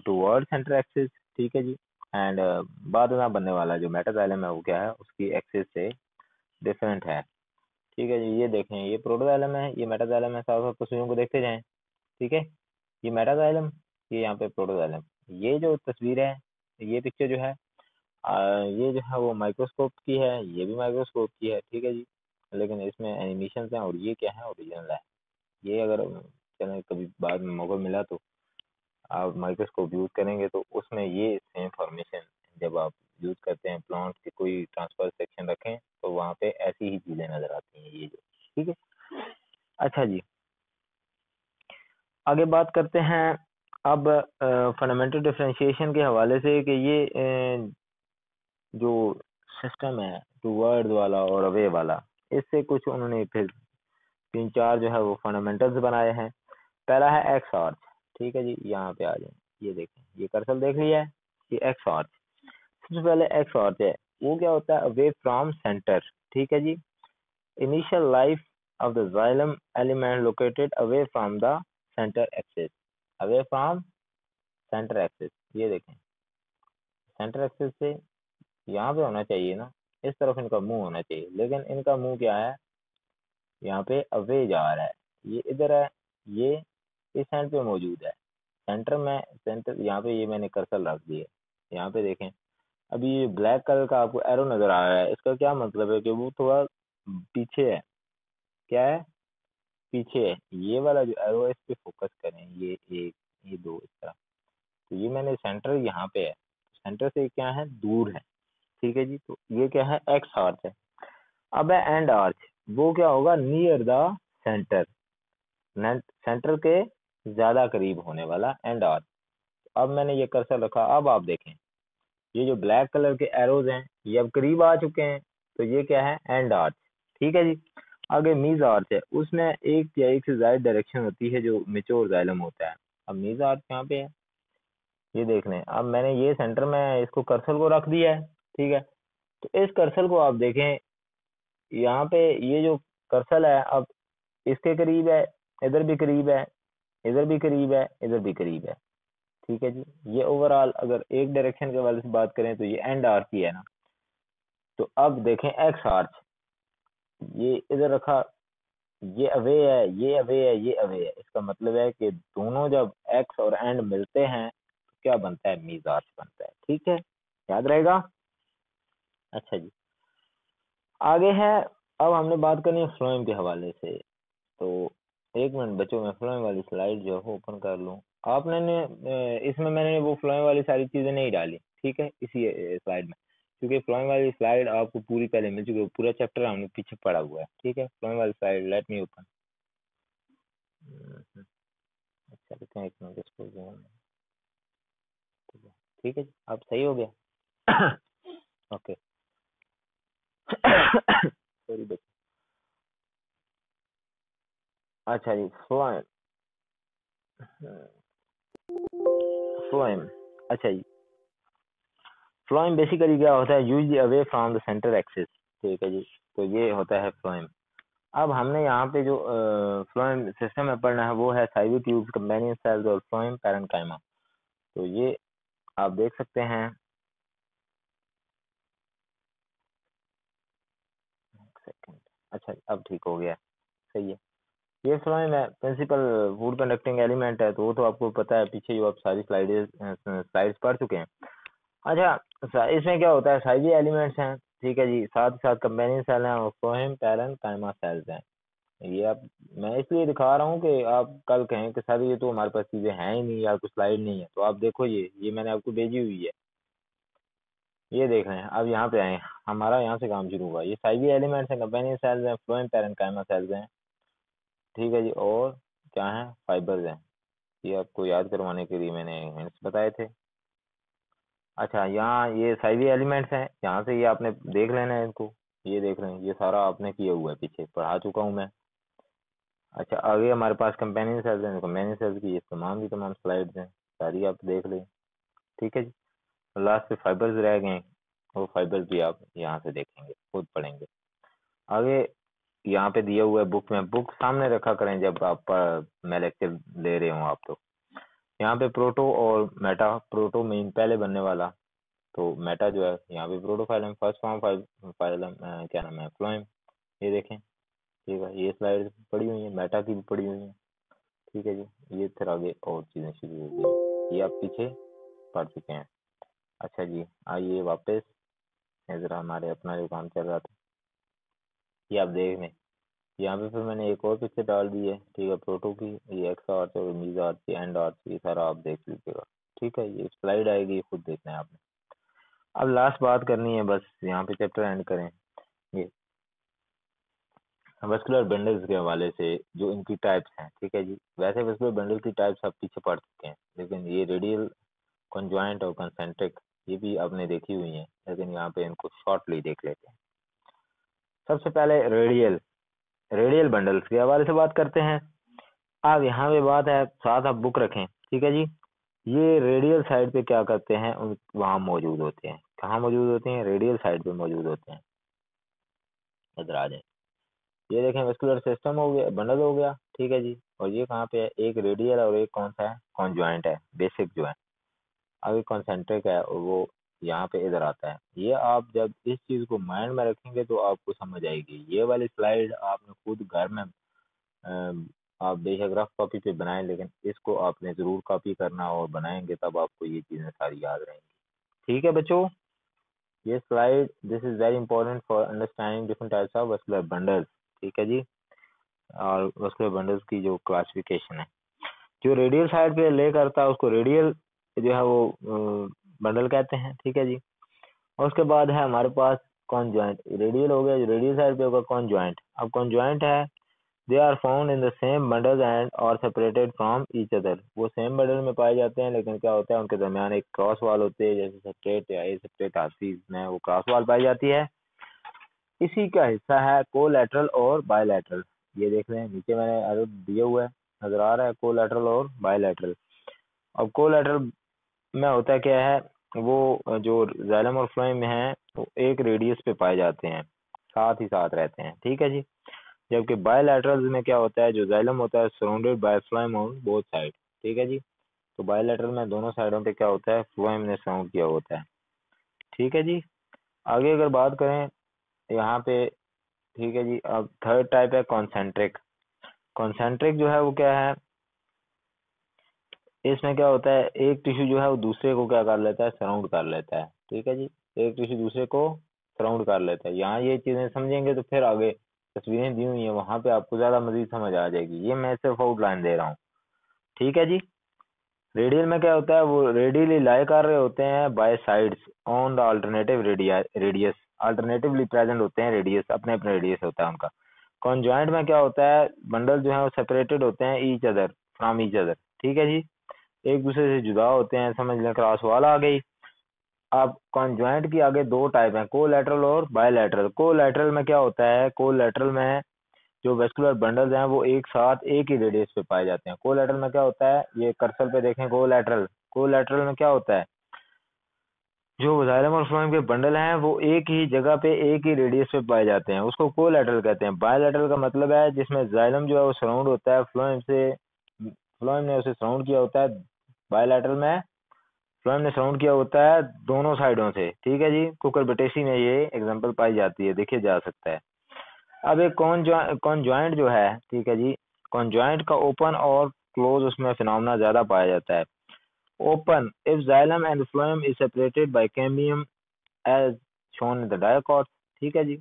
toward centre axis, ठीक है जी। एंड बाद में बनने वाला जो मेटाजाइलम है वो क्या है उसकी एक्सिस से डिफरेंट है, ठीक है जी। ये देखें ये प्रोटोजाइलम है, ये मेटाजाइलम है, साथ साथ तस्वीरों को देखते जाएं, ठीक है। ये मेटाजाइलम, ये यहाँ पे प्रोटोजाइलम। ये जो तस्वीर है, ये पिक्चर जो है ये जो है वो माइक्रोस्कोप की है, ये भी माइक्रोस्कोप की है, ठीक है जी। लेकिन इसमें एनिमेशन है और ये क्या है ओरिजिनल है। ये अगर चलें, कभी बाद में मौका मिला तो आप माइक्रोस्कोप यूज़ करेंगे तो उसमें ये सेम फॉर्मेशन जब आप यूज़ करते हैं प्लांट के कोई ट्रांसफर सेक्शन रखें तो वहाँ पे ऐसी ही चीज़ें नज़र आती हैं ये जो, ठीक है। अच्छा जी, आगे बात करते हैं अब फंडामेंटल डिफरेंशिएशन के हवाले से कि ये जो सिस्टम है टू वर्ड वाला और अवे वाला, इससे कुछ उन्होंने फिर तीन चार जो है वो फंडामेंटल्स बनाए हैं। पहला है एक्स आर्च, ठीक है जी, यहाँ पे आ जाए, ये देखें, ये कर्सर देख लिया है, ये एक्स आर्च। सबसे पहले एक्स आर्च है, वो क्या होता है, अवे फ्रॉम सेंटर, ठीक है जी। Initial life of the xylem element located away from the centre axis, away from centre axis, ये देखें, सेंटर एक्सिस से यहाँ पे होना चाहिए ना, इस तरफ इनका मुंह होना चाहिए, लेकिन इनका मुंह क्या है, यहाँ पे अवे जा रहा है, ये इधर है, ये इस एंड पे मौजूद है, सेंटर में, सेंटर यहाँ पे, ये मैंने कर्सर रख दिया, यहाँ पे देखें। अभी ये ब्लैक कलर का आपको एरो नजर आ रहा है, इसका क्या मतलब है कि वो थोड़ा पीछे है, क्या है, पीछे है। ये वाला जो एरो है इस पे फोकस करें, ये एक, ये दो, इस तरह। तो ये मैंने सेंटर यहाँ पे है, सेंटर से क्या है, दूर है, ठीक है जी। तो ये क्या है, एक्स आर्च है। अब है एंड आर्च, वो क्या होगा, नियर द सेंटर, सेंटर के ज्यादा करीब होने वाला एंड आर्च। अब मैंने ये कर्सर रखा, अब आप देखें, ये जो ब्लैक कलर के एरोज हैं ये अब करीब आ चुके हैं, तो ये क्या है, एंड आर्च, ठीक है जी। आगे मीज आर्च है, उसमें एक या एक से ज्यादा डायरेक्शन होती है जो मेच्योर जाइलम होता है। अब मीज आर्च यहाँ पे है, ये देख लें। अब मैंने ये सेंटर में इसको कर्सर को रख दिया है, ठीक है। तो इस कर्सर को आप देखें, यहाँ पे ये जो कर्सर है अब इसके करीब है, इधर भी करीब है, इधर भी करीब है, इधर भी करीब है, ठीक है जी। ये ओवरऑल अगर एक डायरेक्शन के वाले से बात करें तो ये एंड आर्च ही है ना। तो अब देखें एक्स आर्च, ये इधर रखा, ये अवे है, ये अवे है, ये अवे है, इसका मतलब है कि दोनों जब एक्स और एंड मिलते हैं तो क्या बनता है, मीज आर्च बनता है, ठीक है, याद रहेगा। अच्छा जी, आगे है, अब हमने बात करनी है फ्लोएम के हवाले से। तो एक मिनट बच्चों, मैं फ्लोएम वाली स्लाइड जो है ओपन कर लूँ। आपने इसमें मैंने वो फ्लोएम वाली सारी चीज़ें नहीं डाली, ठीक है, इसी स्लाइड में, क्योंकि फ्लोएम वाली स्लाइड आपको पूरी पहले मिल चुकी है, पूरा चैप्टर हमने पीछे पढ़ा हुआ है, ठीक है। फ्लोएम वाली स्लाइड लेट मी ओपन, अच्छा रुकें एक मिनट, इसको जो है, ठीक है जी, अब सही हो गया। ओके, सॉरी बच्चे। अच्छा जी, फ्लोएम, फ्लोएम, अच्छा जी, फ्लोएम बेसिकली क्या होता है, usually away from the centre axis, ठीक है जी। तो ये होता है फ्लोएम। अब हमने यहाँ पे जो फ्लोएम सिस्टम में पढ़ना है वो है साइवी ट्यूब्स, कंपेनियन सेल्स और फ्लोएम पैरेन्काइमा। तो ये आप देख सकते हैं, सेकंड, अच्छा अब ठीक हो गया, सही है। ये फ्लोएम है, प्रिंसिपल वुड कंडक्टिंग एलिमेंट है, तो वो तो आपको पता है, पीछे जो आप सारी स्लाइड्स पढ़ चुके हैं। अच्छा, इसमें क्या होता है, साइवी एलिमेंट्स हैं, ठीक है जी, साथ ही साथ कंपेनियन सेल हैं और फ्लोएम पैरेन्काइमा सेल्स हैं। ये आप, मैं इसलिए दिखा रहा हूँ कि आप कल कहें कि सर ये तो हमारे पास चीजें हैं ही नहीं या कुछ स्लाइड नहीं है, तो आप देखो, ये मैंने आपको भेजी हुई है, ये देख रहे हैं। अब यहाँ पे आए, हमारा यहाँ से काम शुरू हुआ। ये साइवी एलिमेंट्स हैं, कंपेनियन सेल्स हैं, फ्लोएम पैरेन्काइमा सेल्स हैं, ठीक है जी, और क्या है, फाइबर्स हैं। ये आपको याद करवाने के लिए मैंने हिंट्स बताए थे। अच्छा, यहाँ ये साइवी एलिमेंट्स हैं, यहाँ से ये आपने देख लेना है इनको, ये देख रहे हैं, ये सारा आपने किया हुआ है, पीछे पढ़ा चुका हूँ मैं। अच्छा, आगे हमारे पास कंपेनियन सेल्स हैं, कंपेनियन सेल्स की ये तमाम की तमाम स्लाइड्स हैं, सारी आप देख लें, ठीक है जी। लास्ट पे फाइबर्स रह गए हैं, वो फाइबर्स भी आप यहाँ से देखेंगे, खुद पढ़ेंगे आगे। यहाँ पे दिया हुआ है बुक में, बुक सामने रखा करें जब आप मैं लेक्चर ले रहे हूँ आप। तो यहाँ पे प्रोटो और मेटा, प्रोटो मीन पहले बनने वाला, तो मेटा जो है यहाँ पे प्रोटोफाइलम, फर्स्ट फॉर्म फाइलम, क्या नाम है, फ्लोएम, ये देखें, ठीक है। ये स्लाइड पड़ी हुई है, मेटा की भी पड़ी हुई है, ठीक है जी। ये फिर आगे और चीज़ें शुरू हो गई, ये आप पीछे पढ़ चुके हैं। अच्छा जी, आइए वापस ज़रा हमारे अपना जो काम चल रहा था, ये आप देख लें। यहाँ पे फिर मैंने एक और पिक्चर डाल दी है, ठीक है, प्रोटो की, ये एक्स आर्च और मीज आर्च एंड आर्च, ये सारा आप देख लीजिएगा, ठीक है। ये स्लाइड आएगी, खुद देखना है आपने। अब लास्ट बात करनी है, बस यहाँ पे चैप्टर एंड करें। ये वस्कुलर बंडल्स के हवाले से जो इनकी टाइप्स हैं, ठीक है जी। वैसे वस्कुलर बंडल की टाइप्स आप पीछे पढ़ चुके हैं, लेकिन ये रेडियल, कॉन्जॉइंट और कंसेंट्रिक ये भी आपने देखी हुई हैं, लेकिन यहाँ पे इनको शॉर्टली देख लेते हैं। सबसे पहले रेडियल रेडियल बंडल्स के हवाले से बात करते हैं। अब यहाँ पे बात है, साथ आप बुक रखें, ठीक है जी। ये रेडियल साइड पे क्या करते हैं, वहाँ मौजूद होते हैं। कहाँ मौजूद होते हैं? रेडियल साइड पे मौजूद होते हैं। इधर आ जाए, ये देखें, वेस्कुलर सिस्टम हो गया, बंडल हो गया, ठीक है जी। और ये कहाँ पे है? एक रेडियल और एक कौन सा है? कॉन्जॉइंट है, बेसिक जो है। अभी कॉन्सेंट्रिक है और वो यहाँ पे इधर आता है। ये आप जब इस चीज को माइंड में रखेंगे तो आपको समझ आएगी। ये वाली स्लाइड आपने खुद घर में आप बेशक रफ कॉपी पे बनाएं, लेकिन इसको आपने जरूर कॉपी करना और बनाएंगे, तब आपको ये चीजें सारी याद रहेंगी। ठीक है बच्चों, ये slide, this is very important for understanding different types of vascular bundles, ठीक है जी। और वस्कुलर बंडल्स की जो क्लासिफिकेशन है, जो रेडियल साइड पे ले करता है उसको रेडियल जो है वो बंडल कहते हैं, ठीक है जी। और उसके बाद है हमारे पास कॉन ज्वाइंट। रेडियल हो गया, जो रेडियल साइड पे होगा कॉन ज्वाइंट। अब कॉन ज्वाइंट है, they are found in the same bundle and और सेपरेटेड फ्रॉम ईच अदर। वो सेम बंडल में पाए जाते हैं, लेकिन क्या होता है, उनके दरमियान एक क्रॉस वाल होते हैं, जैसे सेपरेट या ए सेपरेट आती है, वो क्रॉस वाल पाई जाती है। इसी का हिस्सा है कोलैटरल और बायलैटरल। ये देख रहे हैं नीचे मैंने एरो दिया हुआ है, नजर आ रहा है, कोलैटरल और बायलैटरल। अब कोलैटरल में होता क्या है, वो जो जाइलम और फ्लोएम में है वो एक रेडियस पे पाए जाते हैं, साथ ही साथ रहते हैं, ठीक है जी। जबकि बायलैटरल में क्या होता है, जो जाइलम होता है surrounded by phloem on both side, ठीक है जी। तो बायलैटरल में दोनों साइडों पे क्या होता है, फ्लोएम ने सराउंड किया होता है, ठीक है जी। आगे अगर बात करें यहाँ पे, ठीक है जी। अब थर्ड टाइप है कॉन्सेंट्रिक। कॉन्सेंट्रिक जो है वो क्या है, इसमें क्या होता है, एक टिश्यू जो है वो दूसरे को क्या कर लेता है, सराउंड कर लेता है, ठीक है जी। एक टिश्यू दूसरे को सराउंड कर लेता है। यहाँ ये चीजें समझेंगे तो फिर आगे तस्वीरें दी हुई है, वहां पे आपको ज्यादा मजीद समझ आ जाएगी। ये मैं सिर्फ आउटलाइन दे रहा हूँ, ठीक है जी। रेडियल में क्या होता है, वो रेडियली लाई कर रहे होते हैं by sides on the alternative radius. Alternatively present होते हैं रेडियस, अपने अपने रेडियस होता है उनका। कॉन्जॉइंट में क्या होता है, बंडल जो है वो सेपरेटेड होते हैं each other, from each other, ठीक है जी। एक दूसरे से जुदा होते हैं, समझ लें क्रॉस वाल आ गई। अब कॉन्जॉइंट की आगे दो टाइप हैं, कोलैटरल और बायलैटरल। कोलैटरल में क्या होता है, कोलैटरल में जो वेस्कुलर बंडल्स हैं वो एक साथ एक ही रेडियस पे पाए जाते हैं। कोलैटरल में क्या होता है, ये कर्सर पे देखें, कोलैटरल, कोलैटरल में क्या होता है, जो जाइलम और फ्लोएम के बंडल हैं वो एक ही जगह पे एक ही रेडियस पे पाए जाते हैं, उसको कोलैटरल कहते हैं। बायलैटरल का मतलब है जिसमें जाइलम जो है वो सराउंड होता है फ्लोएम से, फ्लोएम ने उसे सराउंड किया होता है। बायलैटरल में फ्लोएम ने सराउंड किया होता है दोनों साइडों से, ठीक है जी। कुकुरबिटेसी में ये एग्जांपल पाई जाती है, देखे जा सकता है। अब एक कॉन्जॉइंट जो है, ठीक है जी, कॉन्जॉइंट का ओपन और क्लोज उसमें फिनोमेना ज्यादा पाया जाता है। Open, if xylem and phloem is separated by cambium as shown in the dicots, ठीक है जी।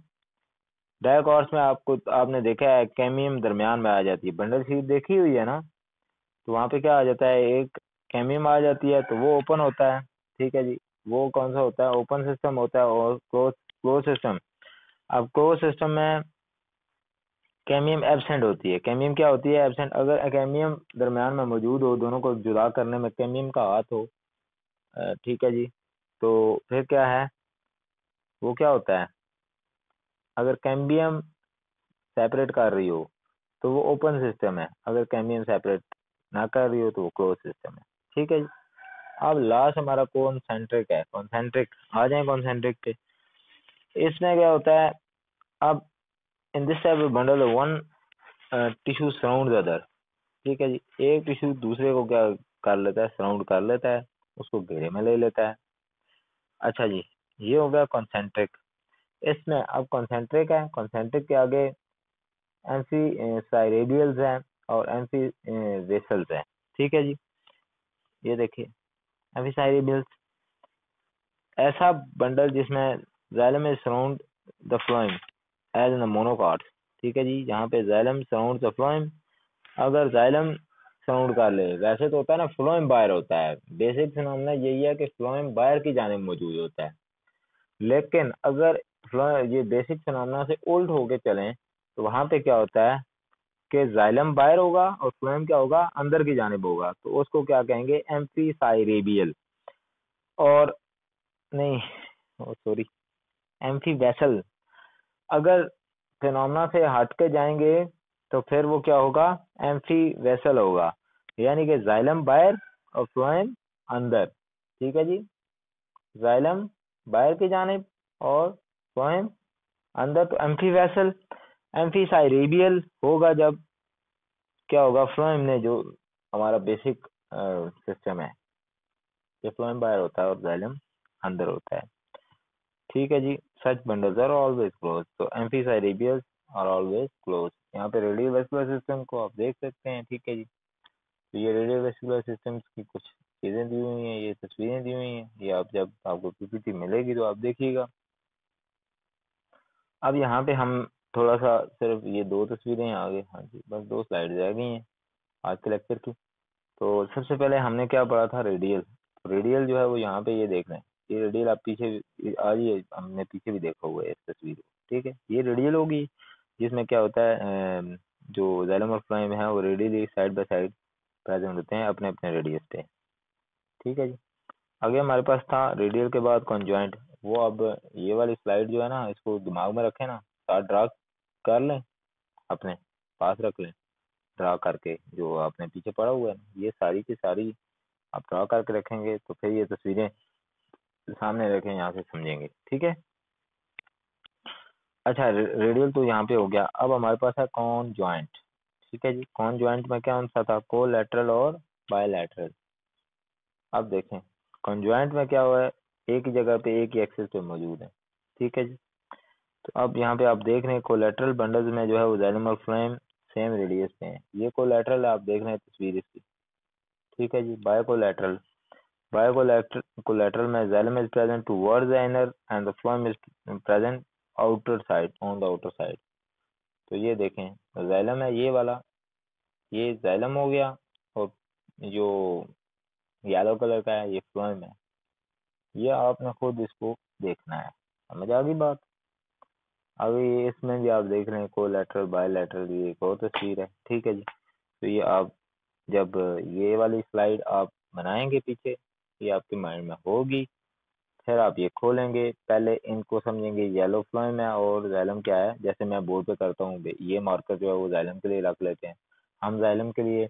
डायकॉट्स में आपको, आपने देखा है कैम्बियम दरमियान में आ जाती है, बंडल शीट देखी हुई है ना, तो वहां पे क्या आ जाता है, एक कैम्बियम आ जाती है, तो वो ओपन होता है, ठीक है जी। वो कौन सा होता है, ओपन सिस्टम होता है। और क्लोज क्लोज सिस्टम, अब क्लोज सिस्टम में कैमियम एब्सेंट होती है। कैमियम क्या होती है, एब्सेंट। अगर कैमियम दरमियान में मौजूद हो, दोनों को जुदा करने में कैमियम का हाथ हो, ठीक है जी, तो फिर क्या है, वो क्या होता है, अगर कैम्बियम सेपरेट कर रही हो तो वो ओपन सिस्टम है, अगर कैम्बियम सेपरेट ना कर रही हो तो वो क्लोज सिस्टम है, ठीक है जी। अब लास्ट हमारा कॉन्सेंट्रिक है। कॉन्सेंट्रिक, आ जाए कॉन्सेंट्रिक पे। इसमें क्या होता है, अब in this type of bundle one tissue surround the other, ठीक है जी। एक टिश्यू दूसरे को क्या कर लेता है, सराउंड कर लेता है, उसको घेरे में ले लेता है। अच्छा जी, ये हो गया कॉन्सेंट्रिक। इसमें अब कॉन्सेंट्रिक है, कॉन्सेंट्रिक के आगे एम्फी साइरेडियल्स हैं और एम्फी वेसल्स हैं, ठीक है जी। ये देखिए, एम्फी साइरेडियल्स, ऐसा बंडल जिसमें xylem is surround the phloem as in the monocots, ठीक है जी। यहाँ पे जाइलम सराउंड द फ्लोएम, अगर जाइलम सराउंड कर ले, वैसे तो होता है ना फ्लोएम बाहर होता है, बेसिक फिनोमेना यही है कि फ्लोएम बाहर की जानिब मौजूद होता है। लेकिन अगर ये बेसिक फिनोमेना से उल्ट होके चलें तो वहां पे क्या होता है कि जाइलम बाहर होगा और फ्लोएम क्या होगा, अंदर की जानिब होगा, तो उसको क्या कहेंगे, एम्फीसाइरेबियल। और नहीं, सॉरी, एम्फी वेसल। अगर फिनोमेना से हट के जाएंगे तो फिर वो क्या होगा, एम्फी वेसल होगा, यानी कि जाइलम बाहर और फ्लोएम अंदर। ठीक है जी, जाइलम बाहर की जानिब और फ्लोएम अंदर, तो एम्फी वेसल। एम्फीसाइरेबियल होगा जब क्या होगा, फ्लोएम ने जो हमारा बेसिक सिस्टम है, ये फ्लोएम बाहर होता है और जाइलम अंदर होता है। ठीक है जी। सच बंडल्स आर ऑलवेज क्लोज, तो एम्फीसाइरेबियल्स आर ऑलवेज क्लोज। यहाँ पे रेडियोवैस्कुलर सिस्टम को आप देख सकते हैं। ठीक है जी, तो ये रेडियोवैस्कुलर सिस्टम्स की कुछ चीज़ें दी हुई हैं, ये तस्वीरें दी हुई हैं, ये आप जब आपको पीपीटी मिलेगी तो आप देखिएगा। अब यहाँ पे हम थोड़ा सा, सिर्फ ये दो तस्वीरें हैं आगे, हाँ जी, बस दो स्लाइड रह गई हैं आज के लेक्चर की। तो सबसे पहले हमने क्या पढ़ा था, रेडियल। रेडियल जो है वो यहाँ पे ये देख रहे हैं, ये रेडियल आप पीछे आज ये हमने पीछे भी देखा हुआ है इस तस्वीर को। ठीक है, ये रेडियल होगी, जिसमें क्या होता है, जो जाइलम और फ्लोएम है वो radially side by side present होते हैं अपने अपने रेडियस पे। ठीक है जी। आगे हमारे पास था रेडियल के बाद कॉन्जॉइंट। वो अब ये वाली स्लाइड जो है ना, इसको दिमाग में रखें ना, साथ ड्रा कर लें, अपने पास रख लें, ड्रा करके जो आपने पीछे पढ़ा हुआ है ना, ये सारी की सारी आप ड्रा करके रखेंगे तो फिर ये तस्वीरें सामने रखें, यहाँ से समझेंगे। ठीक है। अच्छा, रेडियल तो यहाँ पे हो गया। अब हमारे पास है कॉन ज्वाइंट। ठीक है जी, कॉन ज्वाइंट में क्या सा था, कोलैटरल और बायलैटरल। अब देखें कॉन्ज्वाइंट में क्या हुआ है, एक ही जगह पे एक ही एक्सिस पे मौजूद है। ठीक है जी। तो अब यहाँ पे आप देख रहे हैं कोलैटरल बंडल्स में जो है वो जाइलम और फ्लोएम सेम रेडियस पे हैं। ये कोलैटरल आप देख रहे हैं तस्वीर इसकी। ठीक है जी। बायोकोलैटरल, collateral में xylem is present towards the inner and the phloem is present outer side, on the outer side। तो ये देखें xylem है ये वाला, ये xylem हो गया, और जो येलो कलर का है ये phloem है। ये आपने खुद इसको देखना है, समझ आ गई बात। अभी इसमें भी आप देख रहे हैं कोलैटरल बायलैटरल, ये एक और तस्वीर है। ठीक है जी। तो ये आप जब ये वाली स्लाइड आप बनाएंगे पीछे, ये आपके माइंड में होगी, फिर आप ये खोलेंगे, पहले इनको समझेंगे, येलो फ्लोएम है और जाइलम क्या है। जैसे मैं बोर्ड पे करता हूँ, ये मार्कर जो है वो जाइलम के लिए रख लेते हैं। हम जाइलम के लिए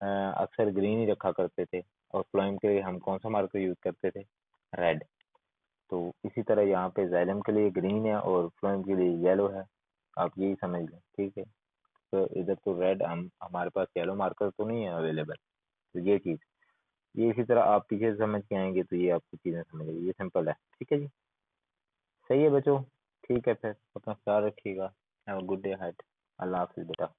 अक्सर ग्रीन ही रखा करते थे, और फ्लोएम के लिए हम कौन सा मार्कर यूज करते थे, रेड। तो इसी तरह यहाँ पे जाइलम के लिए ग्रीन है और फ्लोएम के लिए येलो है, आप यही समझ लें। ठीक है, तो इधर तो रेड, हम हमारे पास येलो मार्कर तो नहीं है अवेलेबल, तो ये चीज़, ये इसी तरह आप पीछे से समझ के आएंगे तो ये आपकी चीज़ें समझ आएगी। ये सिंपल है। ठीक है जी, सही है बच्चों। ठीक है, फिर अपना ख्याल रखिएगा। हैव अ गुड डे हेड। अल्लाह हाफिज़ बेटा।